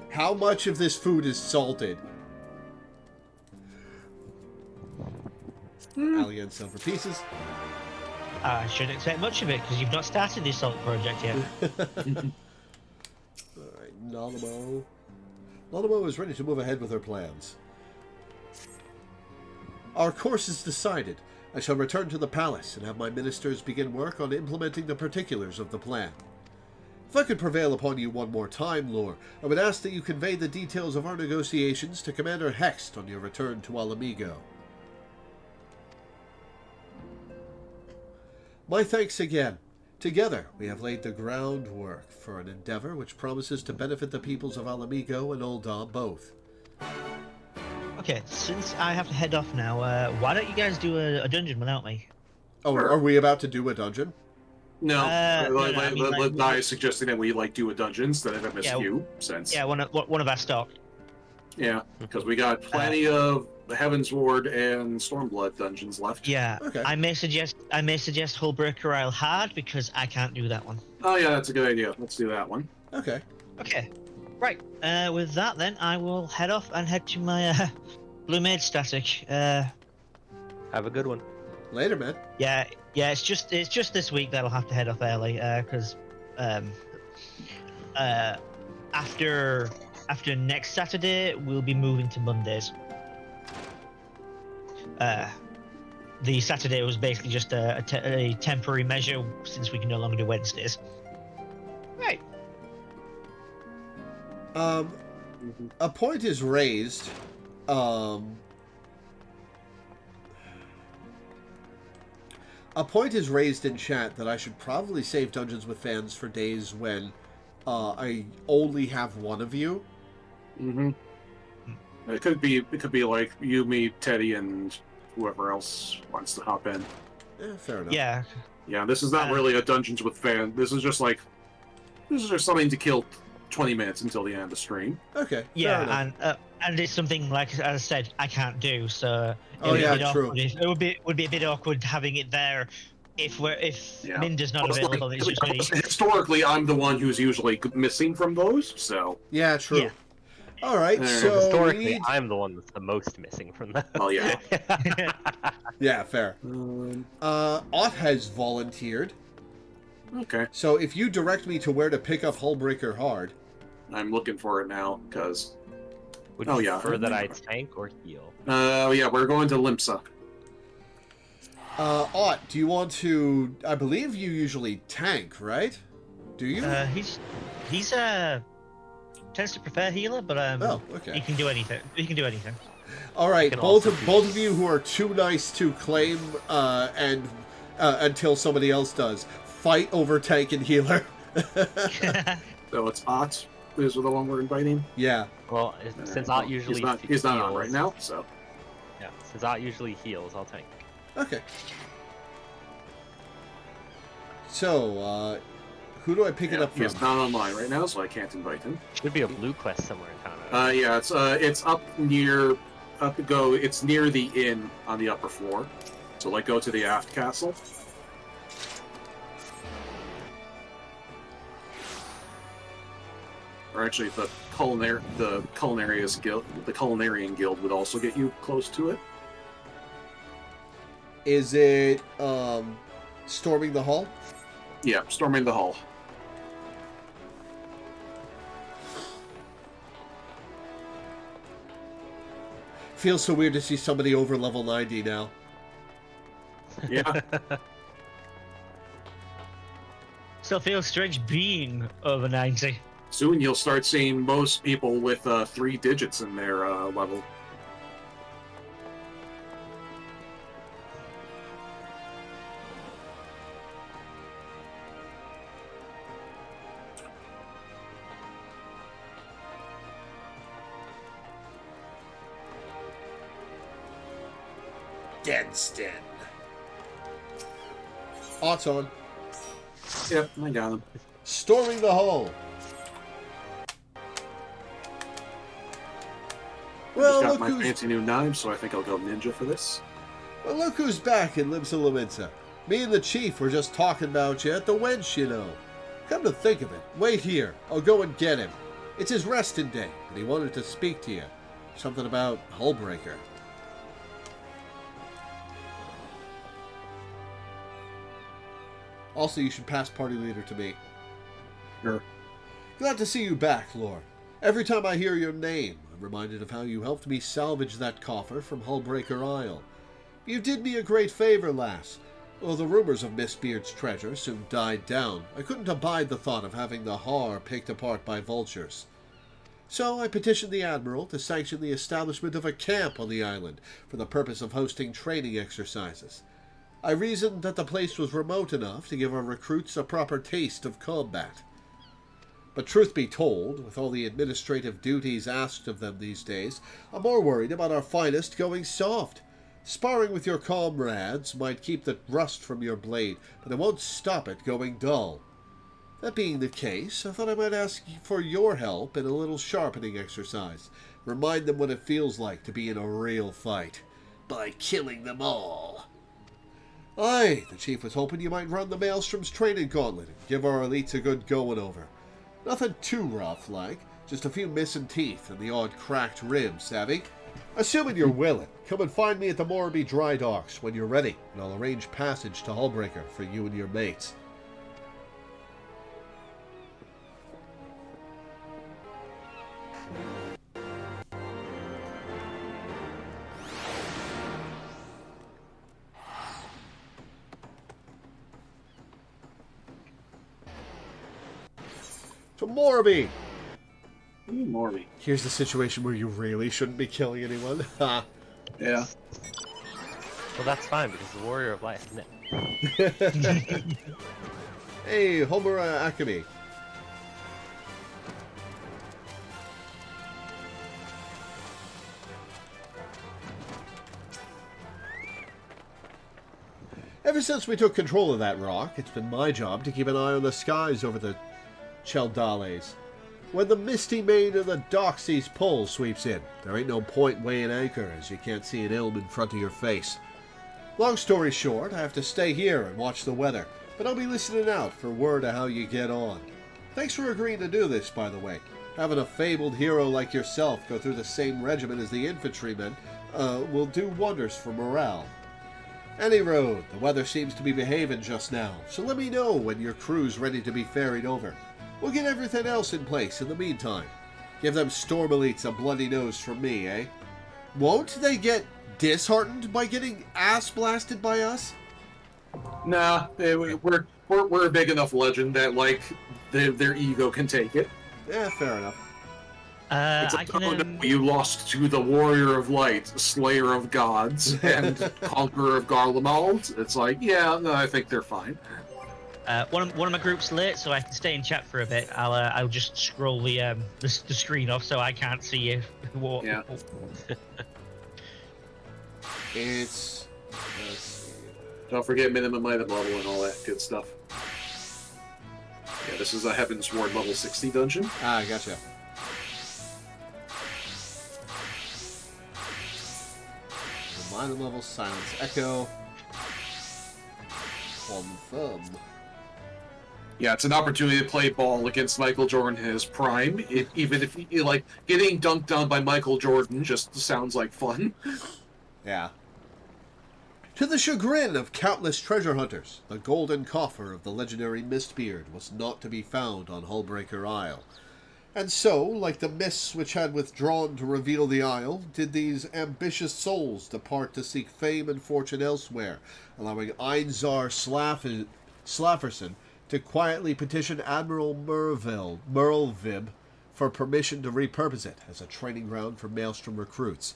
How much of this food is salted? Alien silver pieces. I shouldn't expect much of it because you've not started this salt project yet. Alright, Nanamo. Nanamo is ready to move ahead with her plans. Our course is decided. I shall return to the palace and have my ministers begin work on implementing the particulars of the plan. If I could prevail upon you one more time, Lore, I would ask that you convey the details of our negotiations to Commander Hext on your return to Alamigo. My thanks again. Together, we have laid the groundwork for an endeavor which promises to benefit the peoples of Alamigo and Ul'dah both. Okay, since I have to head off now, why don't you guys do a dungeon without me? Oh, are we about to do a dungeon? No, I is suggesting that we do a dungeon instead of MSQ. Since one of our stock. Yeah, because we got plenty of the Heaven's Ward and Stormblood dungeons left. Yeah. Okay. I may suggest Hullbreaker Isle Hard because I can't do that one. Oh yeah, that's a good idea. Let's do that one. Okay. Okay. Right. With that, then I will head off and head to my Blue Mage static. Have a good one. Later, man. Yeah. It's just this week that I'll have to head off early because after next Saturday we'll be moving to Mondays. The Saturday was basically just a temporary measure since we can no longer do Wednesdays. Right. A point is raised. A point is raised in chat that I should probably save Dungeons with Fans for days when I only have one of you. Mm-hmm. It could be like you, me, Teddy, and whoever else wants to hop in. Yeah, fair enough. Yeah. Yeah, this is not really a Dungeons with Fans. This is just something to kill 20 minutes until the end of the stream. Okay. Yeah, and it's something like, as I said, I can't do. So true. It would be a bit awkward having it there if Minda's not available. It's just really... Historically, I'm the one who's usually missing from those. So yeah, true. Yeah. All right. So historically, I'm the one that's the most missing from that. Oh yeah. Yeah, fair. Ott has volunteered. Okay. So if you direct me to where to pick up Hullbreaker Hard, I'm looking for it now because. Would you prefer that I tank or heal? Yeah, we're going to Limsa. Ott, do you want to? I believe you usually tank, right? Do you? He's tends to prefer healer, but he can do anything. He can do anything. All right, both of you who are too nice to claim and until somebody else does, fight over tank and healer. So it's Ott is the one we're inviting. Yeah. Well, since Ott usually he's not on right now, so yeah, since Ott usually heals, I'll tank. Okay. So, Who do I pick it up from? He's not online right now, so I can't invite him. Should be a blue quest somewhere in town. Yeah, it's up near, it's near the inn on the upper floor. So, like, go to the aft castle. Or actually, the Culinarian Guild would also get you close to it. Is it storming the hall? Yeah, storming the hall. Feels so weird to see somebody over level 90 now. Yeah. Still feels strange being over 90. Soon you'll start seeing most people with 3 digits in their level. Deadston. Odds on. Yep, I got him. Storming the hall. Well, just got my fancy new knife, so I think I'll go ninja for this. Well, look who's back in Limsa Lominsa. Me and the chief were just talking about you at the wench, you know. Come to think of it, wait here. I'll go and get him. It's his resting day, and he wanted to speak to you. Something about Hullbreaker. Also, you should pass party leader to me. Sure. Glad to see you back, Lord. Every time I hear your name, I'm reminded of how you helped me salvage that coffer from Hullbreaker Isle. You did me a great favor, lass. Though the rumors of Miss Beard's treasure soon died down, I couldn't abide the thought of having the Har picked apart by vultures. So I petitioned the Admiral to sanction the establishment of a camp on the island for the purpose of hosting training exercises. I reasoned that the place was remote enough to give our recruits a proper taste of combat. But truth be told, with all the administrative duties asked of them these days, I'm more worried about our finest going soft. Sparring with your comrades might keep the rust from your blade, but it won't stop it going dull. That being the case, I thought I might ask for your help in a little sharpening exercise. Remind them what it feels like to be in a real fight. By killing them all. Aye, the chief was hoping you might run the Maelstrom's training gauntlet and give our elites a good going over. Nothing too rough, like. Just a few missing teeth and the odd cracked rib, savvy? Assuming you're willing, come and find me at the Morrowby Dry Docks when you're ready, and I'll arrange passage to Hullbreaker for you and your mates. To Morrowby! Morrowby. Here's the situation where you really shouldn't be killing anyone. Ha! Yeah. Well, that's fine, because the Warrior of Light is Nick. Hey, Homura Akemi. Ever since we took control of that rock, it's been my job to keep an eye on the skies over the Cheldales. When the misty mane of the Doxy's pole sweeps in, there ain't no point weighing anchor as you can't see an elm in front of your face. Long story short, I have to stay here and watch the weather, but I'll be listening out for word of how you get on. Thanks for agreeing to do this, by the way. Having a fabled hero like yourself go through the same regiment as the infantrymen will do wonders for morale. Any road, the weather seems to be behaving just now, so let me know when your crew's ready to be ferried over. We'll get everything else in place in the meantime. Give them storm elites a bloody nose from me, eh? Won't they get disheartened by getting ass blasted by us? Nah, we're a big enough legend that, like, their ego can take it. Yeah, fair enough. It's like, oh no, you lost to the Warrior of Light, Slayer of Gods, and Conqueror of Garlemald. It's like, yeah, no, I think they're fine. One of my group's late, so I can stay in chat for a bit. I'll just scroll the screen off so I can't see you. Yeah. It's. Don't forget minimum item level and all that good stuff. Yeah, this is a Heaven's Ward level 60 dungeon. Ah, gotcha. Minor level, Silence Echo. Confirm. Yeah, it's an opportunity to play ball against Michael Jordan in his prime. Even if, like, getting dunked on by Michael Jordan just sounds like fun. Yeah. To the chagrin of countless treasure hunters, the golden coffer of the legendary Mistbeard was not to be found on Hullbreaker Isle. And so, like the mists which had withdrawn to reveal the isle, did these ambitious souls depart to seek fame and fortune elsewhere, allowing Einzar Slafferson to quietly petition Admiral Merlvib for permission to repurpose it as a training ground for Maelstrom recruits.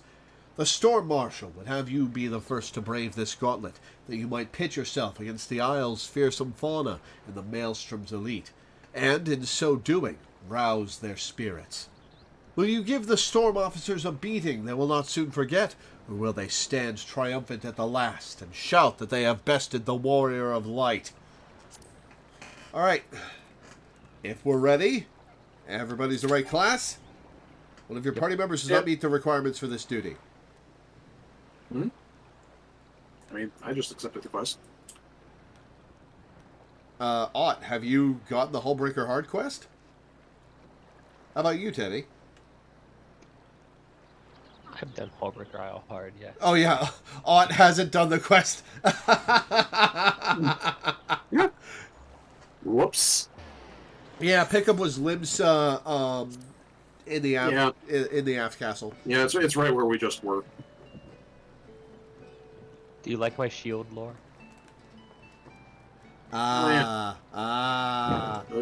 The Storm Marshal would have you be the first to brave this gauntlet, that you might pit yourself against the Isle's fearsome fauna and the Maelstrom's elite, and in so doing, rouse their spirits. Will you give the Storm officers a beating they will not soon forget, or will they stand triumphant at the last and shout that they have bested the Warrior of Light? Alright, if we're ready, everybody's the right class. One of your party members does not meet the requirements for this duty. Hmm? I mean, I just accepted the quest. Ott, have you gotten the Hullbreaker Hard quest? How about you, Teddy? I've done Hullbreaker Isle hard, yeah. Oh yeah, Ott hasn't done the quest. Whoops. Yeah, pickup was Lim's in the aft castle. Yeah, it's right where we just were. Do you like my shield lore? The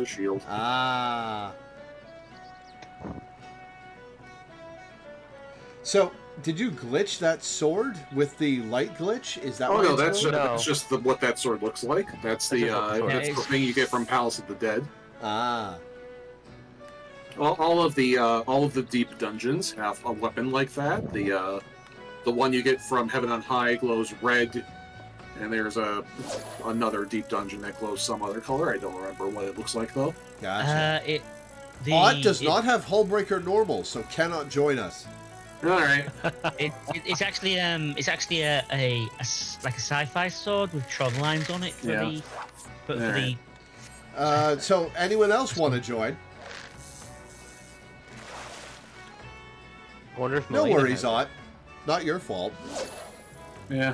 shield. So, did you glitch that sword with the light glitch? Is that? Oh why no, it's that's just what that sword looks like. That's the thing you get from Palace of the Dead. Ah. All of the deep dungeons have a weapon like that. The one you get from Heaven on High glows red, and there's another deep dungeon that glows some other color. I don't remember what it looks like though. Gotcha. Ott does not have Hullbreaker normal, so cannot join us. All right. It's actually a sci-fi sword with Tron lines on it for So anyone else want to join? I wonder if no Melina worries, has Ott. Not your fault. Yeah.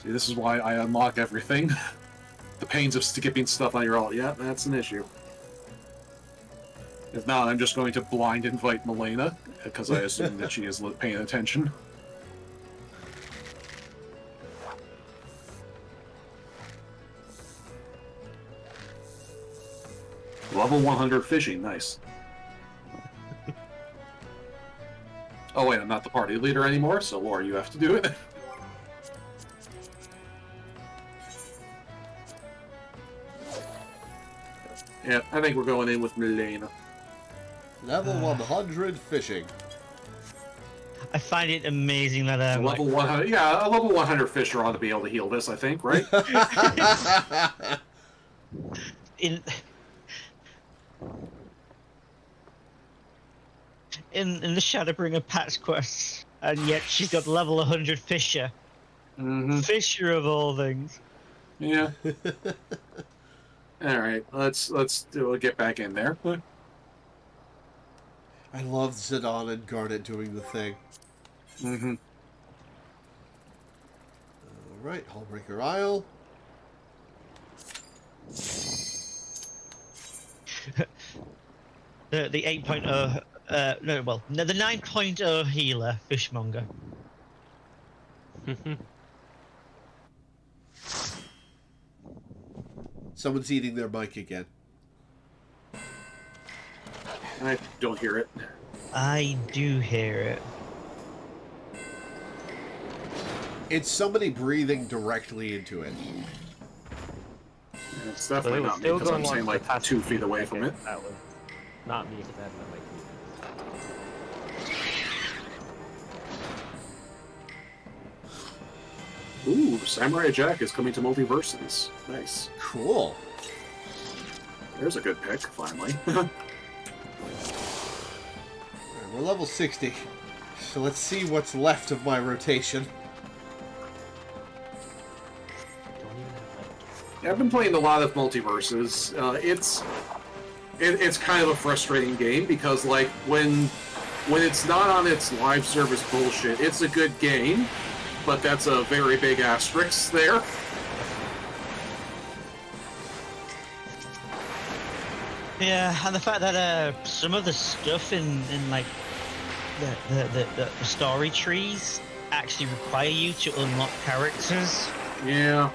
See, this is why I unlock everything. The pains of skipping stuff on your alt. Yeah, that's an issue. If not, I'm just going to blind invite Melina, because I assume that she is paying attention. Level 100 fishing, nice. Oh wait, I'm not the party leader anymore, so Laura, you have to do it. Yeah, I think we're going in with Melina. Level 100 fishing. I find it amazing that level 100. Yeah, a level 100 fisher ought to be able to heal this, I think, right? in the Shadowbringer patch quests, and yet she's got level 100 Fisher. Mm-hmm. Fisher of all things. Yeah. All right, let's get back in there. I love Zidane and Garnet doing the thing. Mm-hmm. All right, Hullbreaker Isle. The 8.0. The 9.0 healer fishmonger. Someone's eating their mic again. I don't hear it. I do hear it. It's somebody breathing directly into it. It's definitely not me, because I'm saying like 2 feet away from it. That was not me, because I had my mic muted. Ooh, Samurai Jack is coming to Multiversities. Nice. Cool. There's a good pick, finally. We're level 60, so let's see what's left of my rotation. Yeah, I've been playing a lot of multiverses. It's kind of a frustrating game because, like, when it's not on its live service bullshit, it's a good game, but that's a very big asterisk there. Yeah, and the fact that some of the stuff in like the story trees actually require you to unlock characters. Yeah.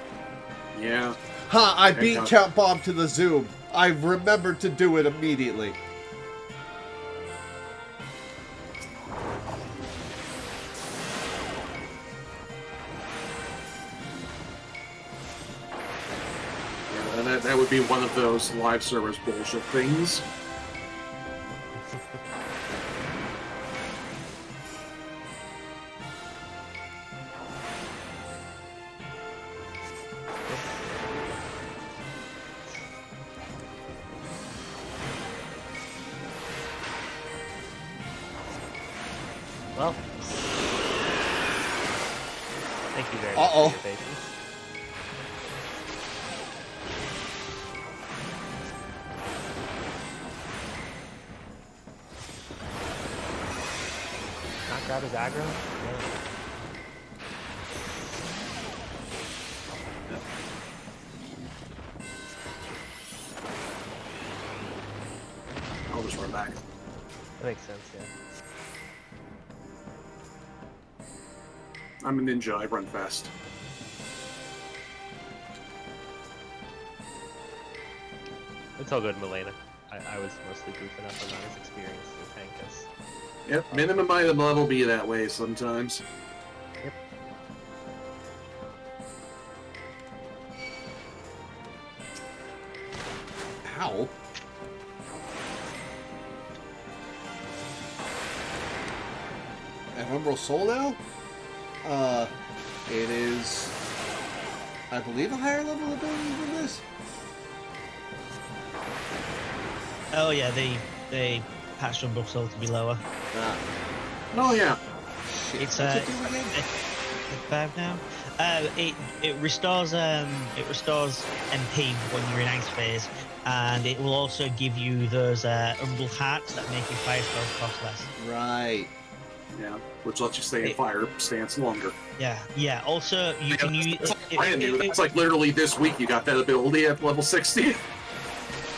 Yeah. Ha! I beat Count Bob to the Zoom. I remembered to do it immediately. Yeah, that would be one of those live service bullshit things. Well, thank you very much for your patience. Not grab his aggro? No. I'll just run back. That makes sense, yeah. I'm a ninja, I run fast. It's all good, Milena. I was mostly goofing up. I'm not as experienced as Tank as... Yep, minimum item level be that way sometimes. Yep. Ow. An Emerald Soul now? It is, I believe, a higher level ability than this. Oh yeah, they patched Umbral Soul to be lower. Oh yeah. Shit. It's What's it do again? 5 now. It restores MP when you're in ice phase, and it will also give you those Umbral hearts that make your fire spells cost less. Right. Yeah, which lets you stay in fire stance longer. Yeah, yeah. Also, you can use. I knew that's like literally this week you got that ability at level 60.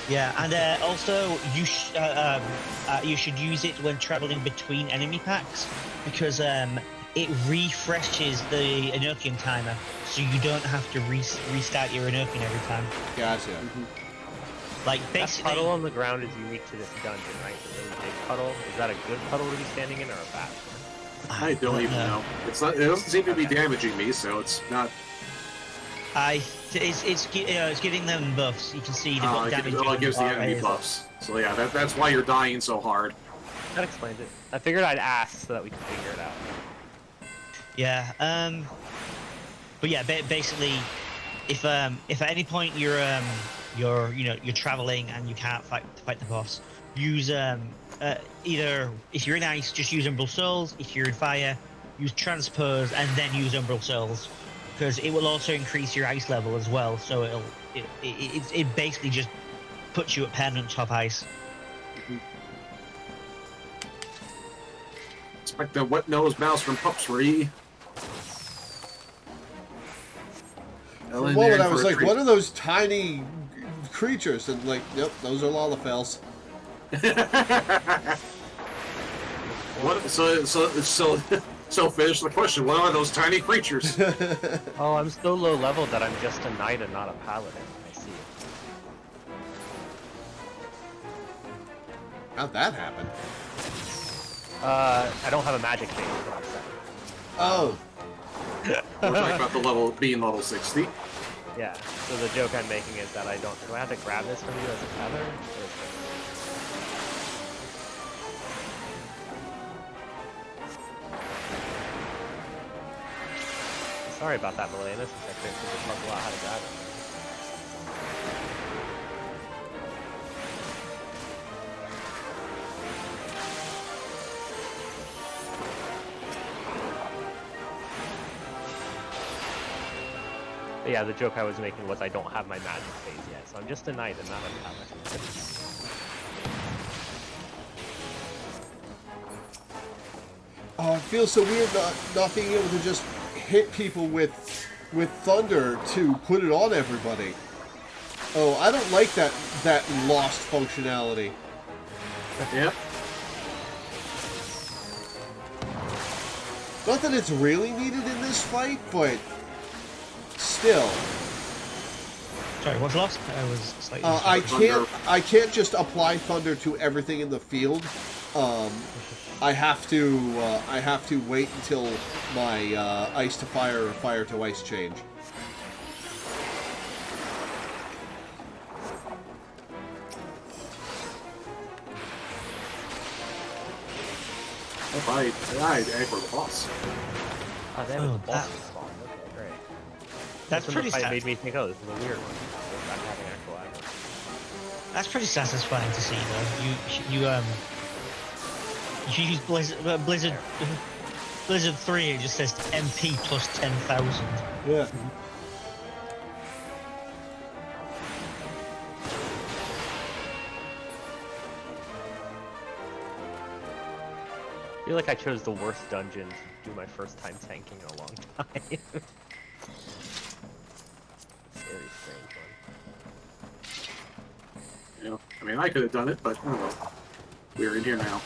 Yeah, and also you should use it when traveling between enemy packs because it refreshes the Enochian timer, so you don't have to restart your Enochian every time. Gotcha. Like That basically, puddle on the ground is unique to this dungeon, right? The really big puddle. Is that a good puddle to be standing in or a bad one? I don't even know. It's not. It doesn't seem to be damaging me, so it's not. It's giving them buffs. You can see the damage. It gives the enemy buffs. So yeah, that's why you're dying so hard. That explains it. I figured I'd ask so that we could figure it out. Yeah. But yeah, basically, if at any point you're traveling and you can't fight the boss, use either if you're in ice, just use Umbral Souls. If you're in fire, use Transpose and then use Umbral Souls, because it will also increase your ice level as well. So it basically just puts you at permanent top ice. Expect the wet-nosed mouse from Pupsry. For a moment, I was like, what are those tiny creatures? And like, yep, those are Lalafels. What? So finish the question. What are those tiny creatures? Oh, I'm so low level that I'm just a knight and not a paladin. I see. How'd that happen? I don't have a magic thing. Is what I'm saying. Oh. We're talking about the level being level 60. Yeah. So the joke I'm making is that I don't. Do I have to grab this from you as a feather? Sorry about that, Milena, since I couldn't puzzle out how to grab it. Yeah, the joke I was making was I don't have my magic phase yet, so I'm just a knight and not a paladin. Oh, it feels so weird not being able to just hit people with thunder to put it on everybody. Oh, I don't like that lost functionality. Yep. Not that it's really needed in this fight, but still. Sorry, what's lost? I was slightly. I can't just apply thunder to everything in the field. I have to wait until my ice to fire or fire to ice change. Oh, I aggro the boss. Oh, that was the boss respawn. Okay, great. That's pretty fight made me think, oh, this is a weird one. Not having actual aggro. That's pretty satisfying to see, though. You use Blizzard 3. It just says MP plus 10,000. Yeah. I feel like I chose the worst dungeon to do my first time tanking in a long time. Very strange one. Yeah, I mean, I could have done it, but oh well. We're in here now.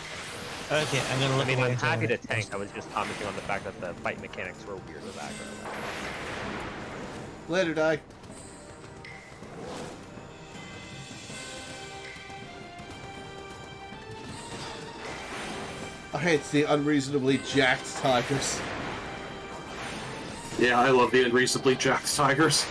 Okay, I'm gonna look. I'm happy to tank. I was just commenting on the fact that the fight mechanics were weird with aggro. Later, die. I hate the unreasonably jacked tigers. Yeah, I love the unreasonably jacked tigers.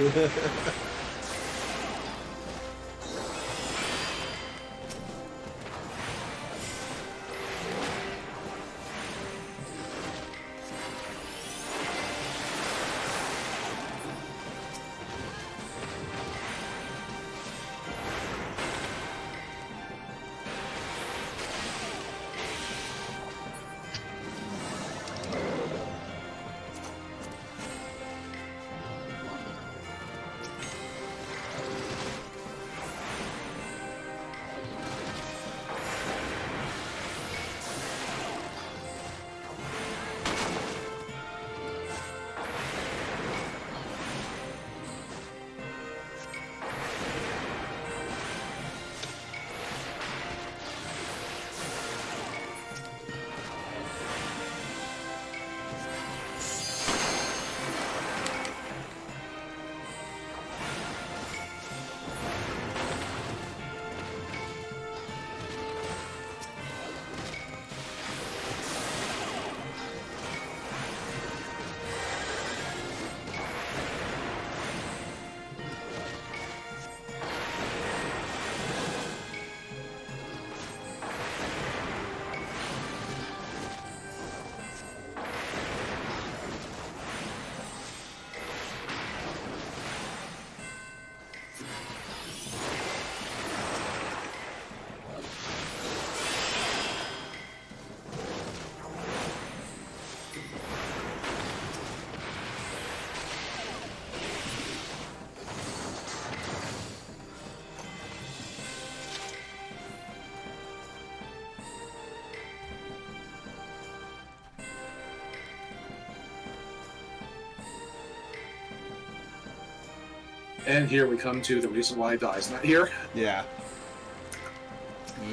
And here we come to the reason why Die's not here. Yeah.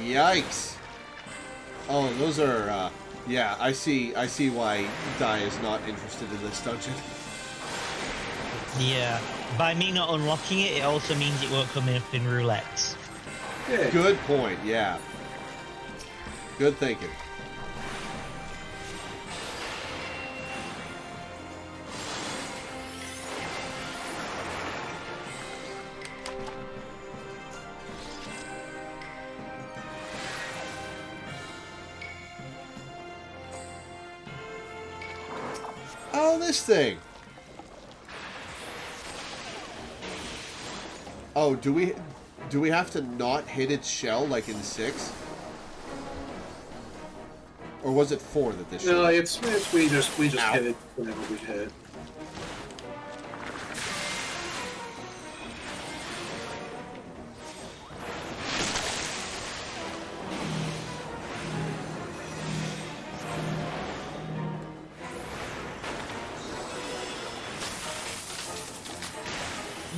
Yikes. Oh, those are, yeah, I see why Die is not interested in this dungeon. Yeah. By me not unlocking it, it also means it won't come up in roulettes. Yeah. Good point, yeah. Good thinking. Oh, this thing. Oh, do we have to not hit its shell like in 6? Or was it 4 that this? No, it's we just hit it whenever we hit.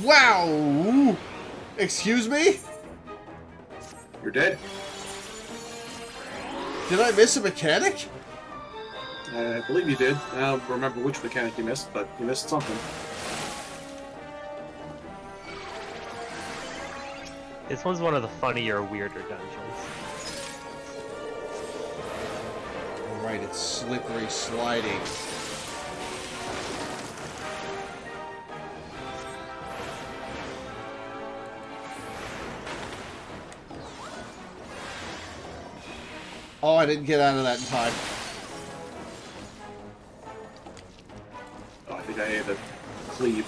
Wow! Excuse me? You're dead. Did I miss a mechanic? I believe you did. I don't remember which mechanic you missed, but you missed something. This one's one of the funnier, weirder dungeons. Alright, it's slippery sliding. Oh, I didn't get out of that in time. Oh, I think I had to cleave.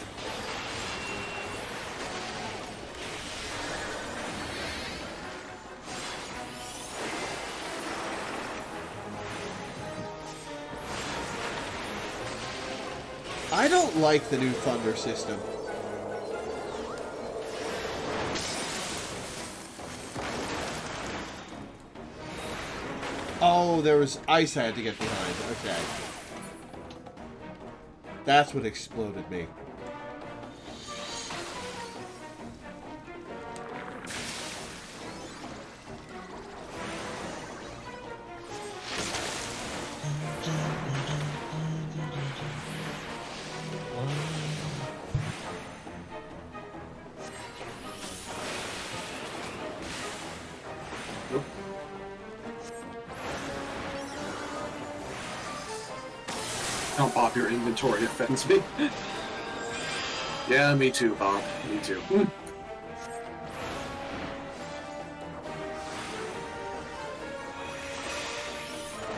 I don't like the new thunder system. Oh, there was ice I had to get behind. Okay. That's what exploded me. Don't pop your inventory, it offends me. Yeah, me too, Bob. Me too.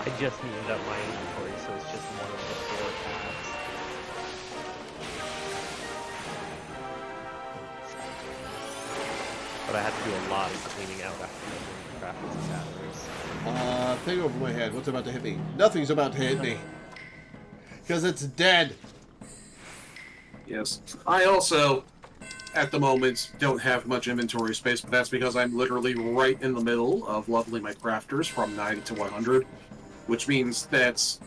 I just needed up my inventory, so it's just one of the 4 tabs. But I had to do a lot of cleaning out after the graphics batteries. Thing over my head. What's about to hit me? Nothing's about to hit me. Because it's dead. Yes. I also, at the moment, don't have much inventory space, but that's because I'm literally right in the middle of leveling my crafters from 90 to 100, which means that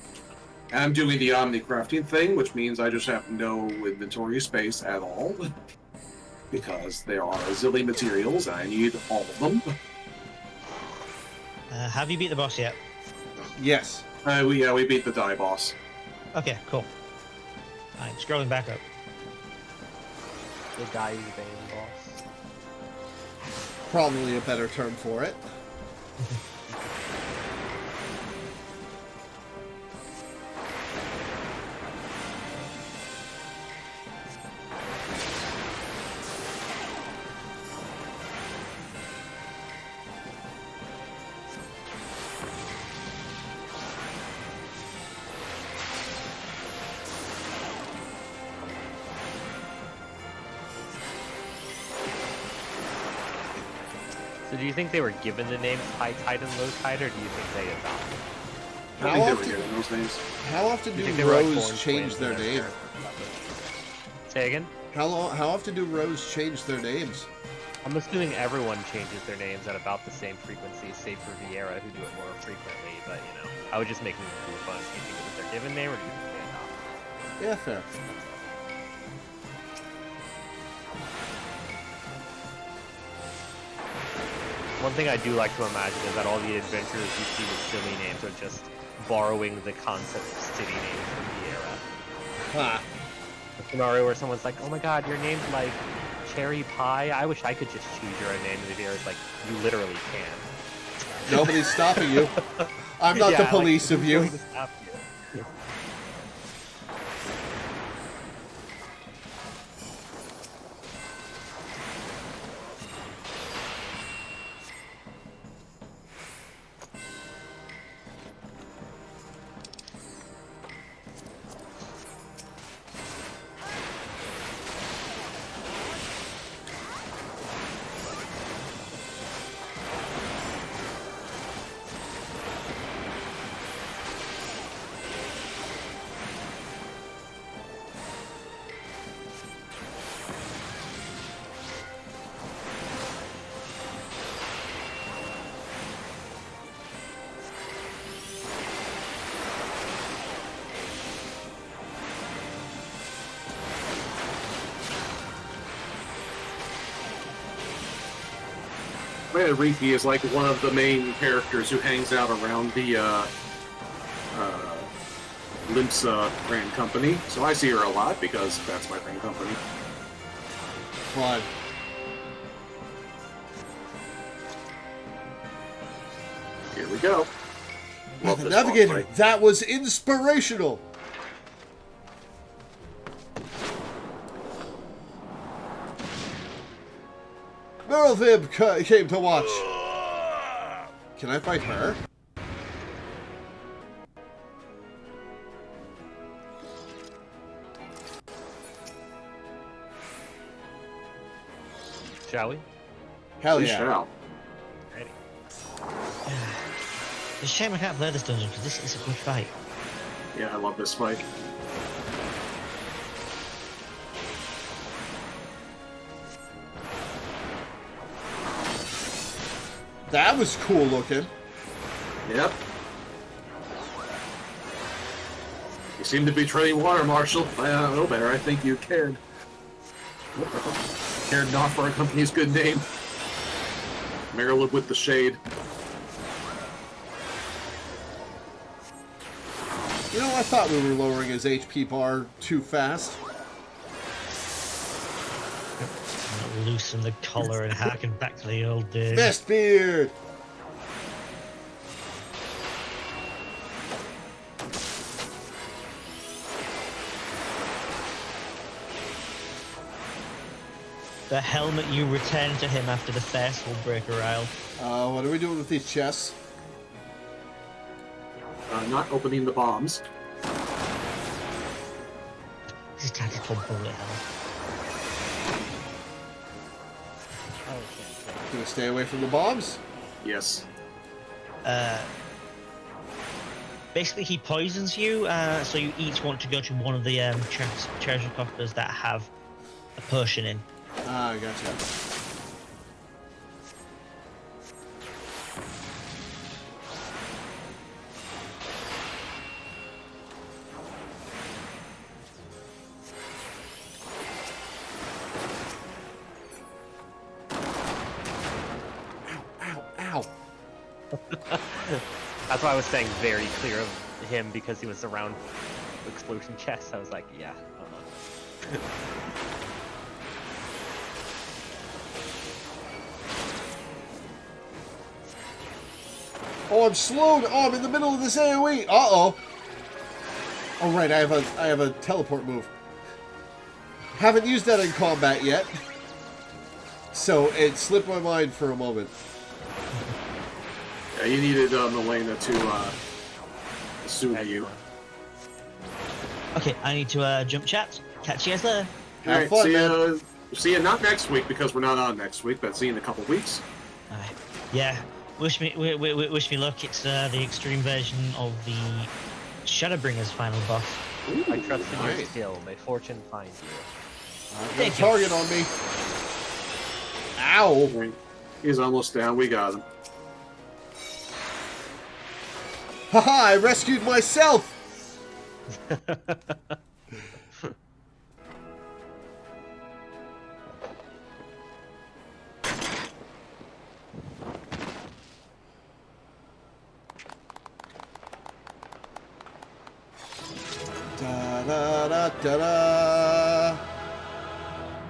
I'm doing the omni-crafting thing, which means I just have no inventory space at all, because there are a zillion materials, and I need all of them. Have you beat the boss yet? Yes. We beat the die boss. Okay, cool. I'm scrolling back up. The die vein boss. Probably a better term for it. So do you think they were given the names High Tide and Low Tide, or do you think they adopted? How often You think do they were like rows born change twins their and name? they're- Say again? How often do rows change their names? I'm assuming everyone changes their names at about the same frequency, save for Vieira, who do it more frequently, but, you know, I would just make them cool fun. Do you think it was their given name, or do you think they adopted? Yeah, fair. One thing I do like to imagine is that all the adventurers you see with silly names are just borrowing the concept of city names from Vieira. Ha! A scenario where someone's like, oh my god, your name's like Cherry Pie? I wish I could just choose your name, and Vieira's like, you literally can. Nobody's stopping you. I'm not the police of you. Riki is like one of the main characters who hangs out around the Limsa brand company, so I see her a lot because that's my brand company. Fine. Here we go. The Navigator, that was inspirational! Merylvib came to watch. Can I fight her? Shall we? Hell We yeah. shall. Ready. It's a shame I can't play this dungeon because this is a good fight. Yeah, I love this fight. That was cool looking. Yep. You seem to be treading water, Marshal. I don't know better. I think you cared. Cared not for our company's good name. Marilyn with the shade. You know, I thought we were lowering his HP bar too fast. Loosen the collar and harken back to the old days. Mistbeard! The helmet you return to him after the first will break a rail. What are we doing with these chests? Not opening the bombs. This is tactical bullet hell. Gonna stay away from the bombs? Yes. Basically, he poisons you, so you each want to go to one of the treasure coffers that have a potion in. Ah, gotcha. Ow. That's why I was saying very clear of him because he was around explosion chests. I was like, yeah. Oh, I'm slowed. Oh, I'm in the middle of this AoE. Uh-oh. Oh, right. I have a teleport move. Haven't used that in combat yet. So it slipped my mind for a moment. Yeah, you needed Milena to soothe you. Okay, I need to jump chat. Catch you guys later. Have fun, man. See you not next week because we're not on next week, but see you in a couple weeks. Alright. Yeah. Wish me luck. It's the extreme version of the Shadowbringer's final boss. Ooh, I trust in your skill. May fortune find you. I've got a target on me. Ow! He's almost down. We got him. Haha! I rescued myself. Da-da-da-da-da.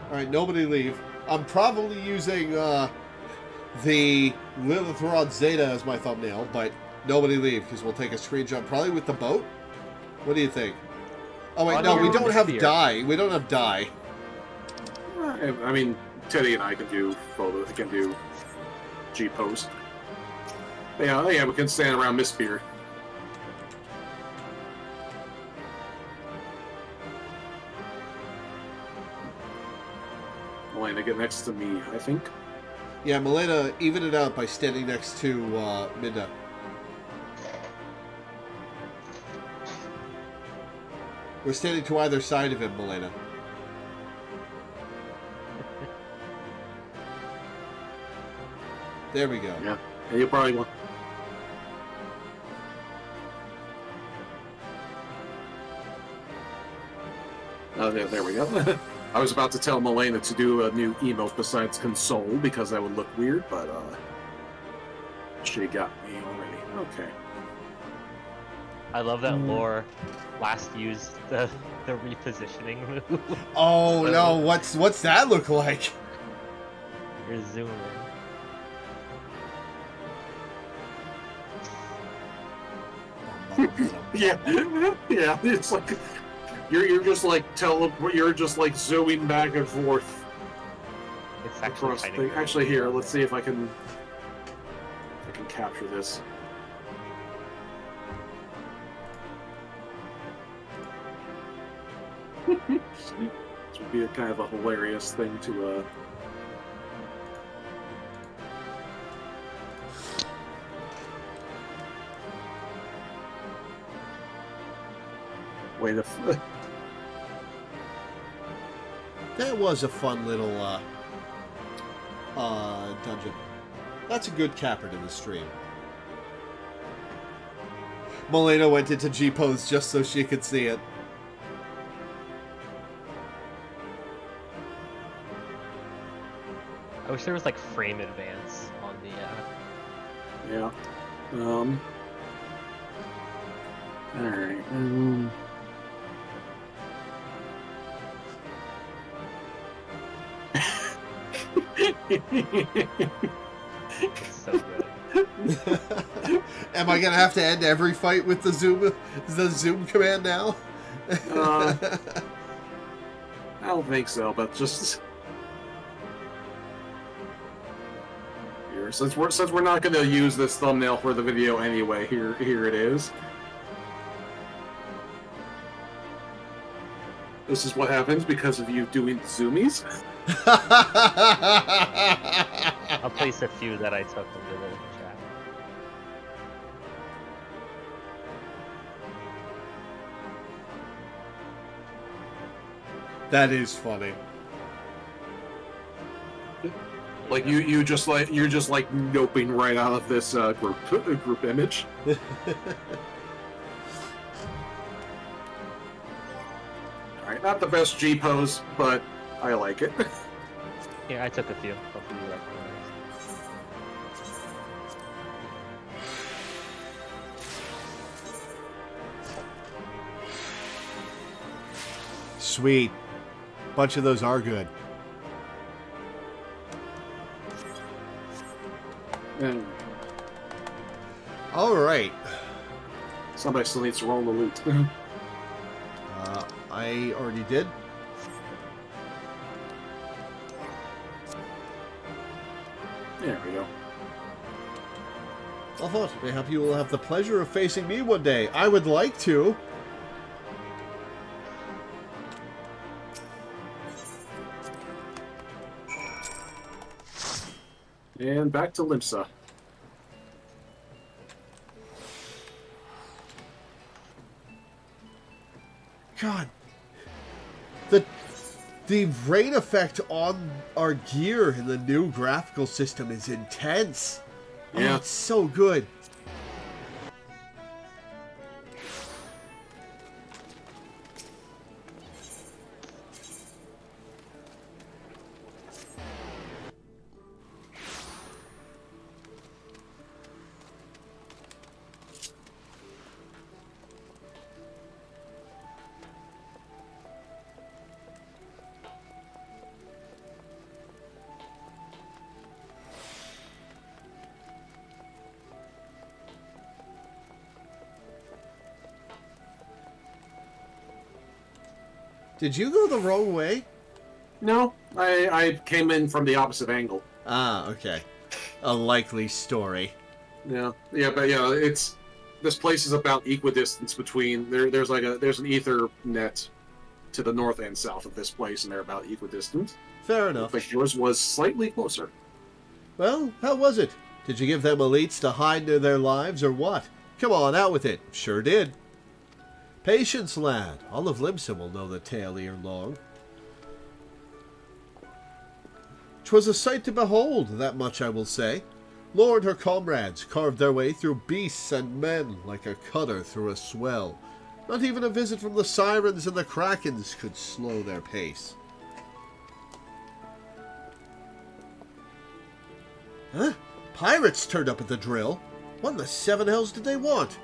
Alright, nobody leave. I'm probably using the Lilith Rod Zeta as my thumbnail, but nobody leave because we'll take a screenshot probably with the boat. What do you think? Oh wait, no, we don't have dye. We don't have dye. I mean, Teddy and I can do photos. We can do G-post. Yeah, we can stand around Mistbeard. Milena, get next to me, I think. Yeah, Milena even it out by standing next to Minda. We're standing to either side of him, Milena. There we go. Yeah, you probably want. Oh, there we go. I was about to tell Milena to do a new emote besides console because that would look weird, but She got me already. Okay. I love that Lore last used the repositioning move. Oh no, what's that look like? You're zooming. Yeah, yeah. It's like you're just like you're just like zooming back and forth. It's actually across kind the of Actually, here, let's see if I can capture this. This would be a kind of a hilarious thing to. Wait a. That was a fun little dungeon. That's a good capper to the stream. Molina went into G-pose just so she could see it. I wish there was like frame advance on the. Yeah. All right. It's so good. Am I gonna have to end every fight with the zoom command now? I don't think so, but just here, since we're not going to use this thumbnail for the video anyway, here it is. This is what happens because of you doing zoomies. I'll place a few that I took into the chat. That is funny. Like you're just like noping right out of this group image. All right, not the best G pose, but I like it. Yeah, I took a few. Hopefully you recognize. Sweet. Bunch of those are good. All right. Somebody still needs to roll the loot. I already did. There we go. I thought mayhap you will have the pleasure of facing me one day. I would like to. And back to Limsa. God. The rain effect on our gear in the new graphical system is intense. Yeah. Oh, it's so good. Did you go the wrong way? No, I came in from the opposite angle. Ah, okay. A likely story. Yeah, but it's this place is about equidistance between there's an ether net to the north and south of this place, and they're about equidistant. Fair enough. But yours was slightly closer. Well, how was it? Did you give them elites to hide their lives or what? Come on, out with it. Sure did. Patience, lad. All of Limsa will know the tale ere long. 'Twas a sight to behold, that much I will say. Lore and her comrades carved their way through beasts and men like a cutter through a swell. Not even a visit from the sirens and the krakens could slow their pace. Huh? pirates turned up at the drill. What in the seven hells did they want?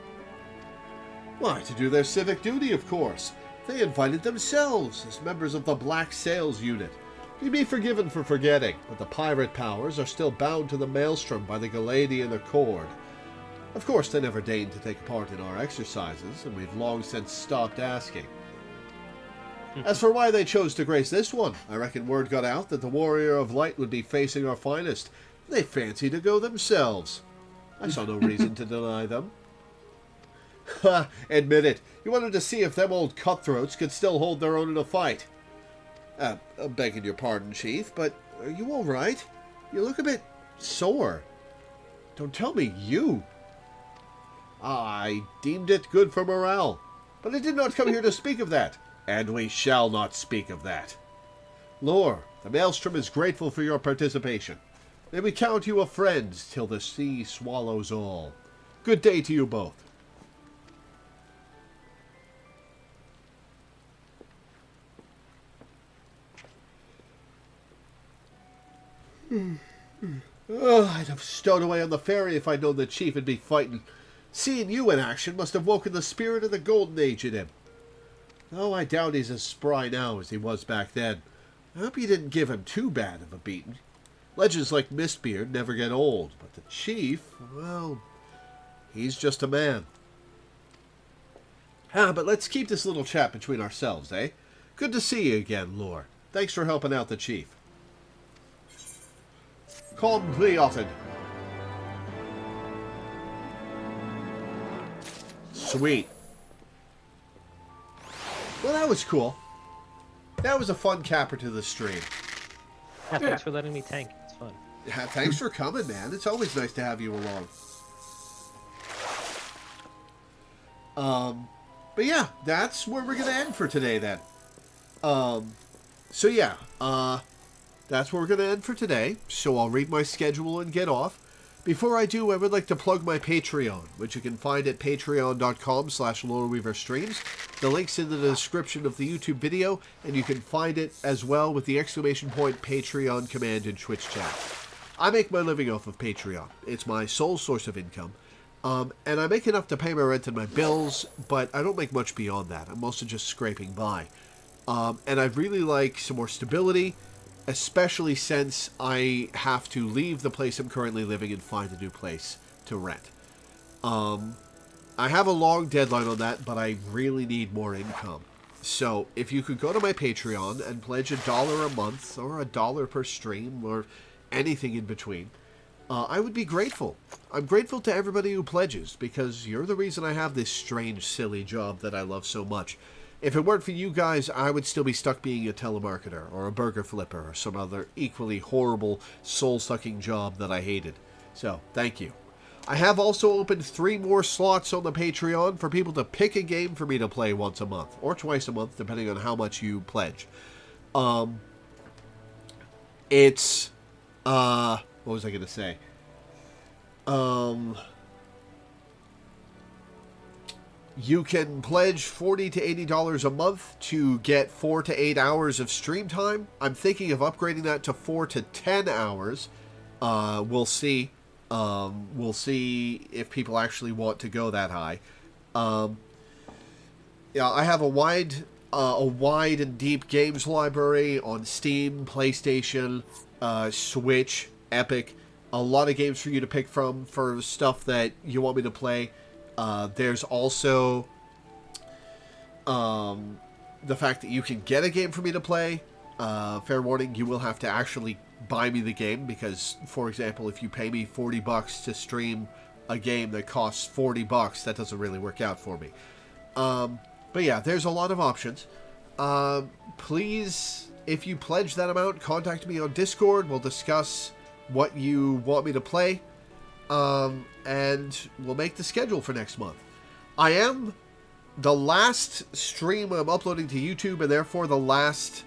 Why, to do their civic duty, of course. They invited themselves as members of the Black Sails unit. You'd be forgiven for forgetting, but the pirate powers are still bound to the Maelstrom by the Galadian Accord. Of course, they never deigned to take part in our exercises, and we've long since stopped asking. As for why they chose to grace this one, I reckon word got out that the Warrior of Light would be facing our finest. They fancied to go themselves. I saw no reason to deny them. Ha! Admit it. You wanted to see if them old cutthroats could still hold their own in a fight. I'm begging your pardon, Chief, but are you all right? You look a bit sore. Don't tell me you. I deemed it good for morale, but I did not come here to speak of that, and we shall not speak of that. Lore, the Maelstrom is grateful for your participation. May we count you a friend till the sea swallows all. Good day to you both. I'd have stowed away on the ferry if I'd known the Chief would be fighting. Seeing you in action must have woken the spirit of the Golden Age in him. Though I doubt he's as spry now as he was back then. I hope you didn't give him too bad of a beating. Legends like Mistbeard never get old, but the Chief, well, he's just a man. But let's keep this little chat between ourselves, eh? Good to see you again, Lore. Thanks for helping out the Chief. Completed. Sweet. Well, that was cool. That was a fun capper to the stream. Yeah, thanks for letting me tank. It's fun. Yeah, thanks for coming, man. It's always nice to have you along. But yeah, that's where we're going to end for today then. So yeah, that's where we're going to end for today. So I'll read my schedule and get off. Before I do, I would like to plug my Patreon, which you can find at patreon.com/LoreweaverStreams. The link's in the description of the YouTube video, and you can find it as well with the ! Patreon command in Twitch chat. I make my living off of Patreon. It's my sole source of income. And I make enough to pay my rent and my bills, but I don't make much beyond that. I'm mostly just scraping by. And I'd really like some more stability, especially since I have to leave the place I'm currently living and find a new place to rent. I have a long deadline on that, but I really need more income. So if you could go to my Patreon and pledge $1 a month or $1 per stream or anything in between, I would be grateful. I'm grateful to everybody who pledges because you're the reason I have this strange, silly job that I love so much. If it weren't for you guys, I would still be stuck being a telemarketer or a burger flipper or some other equally horrible, soul-sucking job that I hated. So, thank you. I have also opened 3 more slots on the Patreon for people to pick a game for me to play once a month, or twice a month, depending on how much you pledge. What was I going to say? You can pledge $40 to $80 a month to get 4 to 8 hours of stream time. I'm thinking of upgrading that to 4 to 10 hours. We'll see. We'll see if people actually want to go that high. Yeah, I have a wide and deep games library on Steam, PlayStation, Switch, Epic. A lot of games for you to pick from for stuff that you want me to play. There's also the fact that you can get a game for me to play. Fair warning, you will have to actually buy me the game because, for example, if you pay me $40 to stream a game that costs $40, that doesn't really work out for me. But yeah, there's a lot of options. Please, if you pledge that amount, contact me on Discord. We'll discuss what you want me to play. And we'll make the schedule for next month. I am the last stream I'm uploading to YouTube, and therefore the last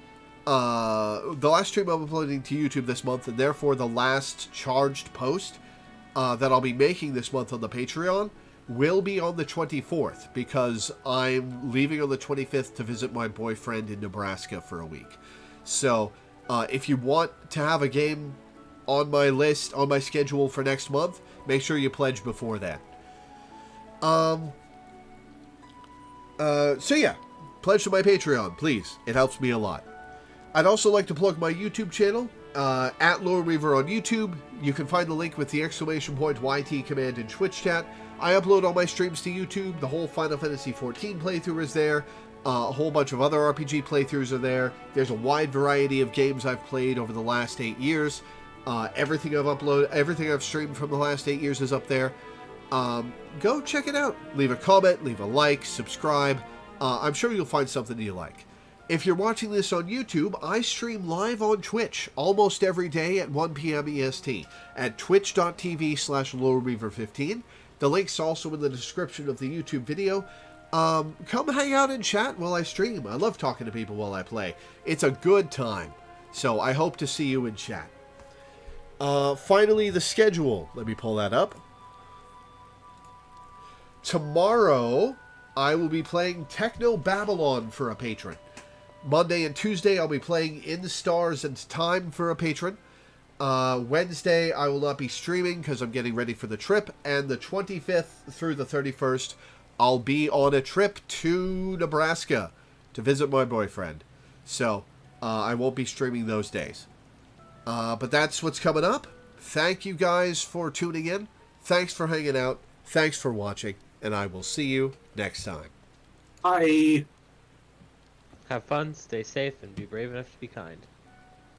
stream I'm uploading to YouTube this month, and therefore the last charged post that I'll be making this month on the Patreon will be on the 24th, because I'm leaving on the 25th to visit my boyfriend in Nebraska for a week. So, if you want to have a game on my list, on my schedule for next month. Make sure you pledge before that. So yeah, pledge to my Patreon, please. It helps me a lot. I'd also like to plug my YouTube channel, at Loreweaver on YouTube. You can find the link with the exclamation point YT command in Twitch chat. I upload all my streams to YouTube. The whole Final Fantasy XIV playthrough is there. A whole bunch of other RPG playthroughs are there. There's a wide variety of games I've played over the last 8 years. Everything I've streamed from the last 8 years is up there. Go check it out. Leave a comment, leave a like, subscribe. I'm sure you'll find something you like. If you're watching this on YouTube, I stream live on Twitch almost every day at 1 p.m. EST at twitch.tv/Loreweaver15. The link's also in the description of the YouTube video. Come hang out and chat while I stream. I love talking to people while I play. It's a good time. So I hope to see you in chat. Finally, the schedule. Let me pull that up. Tomorrow, I will be playing Techno Babylon for a patron. Monday and Tuesday, I'll be playing In the Stars and Time for a patron. Wednesday, I will not be streaming because I'm getting ready for the trip. And the 25th through the 31st, I'll be on a trip to Nebraska to visit my boyfriend. So, I won't be streaming those days. But that's what's coming up. Thank you guys for tuning in. Thanks for hanging out. Thanks for watching. And I will see you next time. Bye. Have fun, stay safe, and be brave enough to be kind.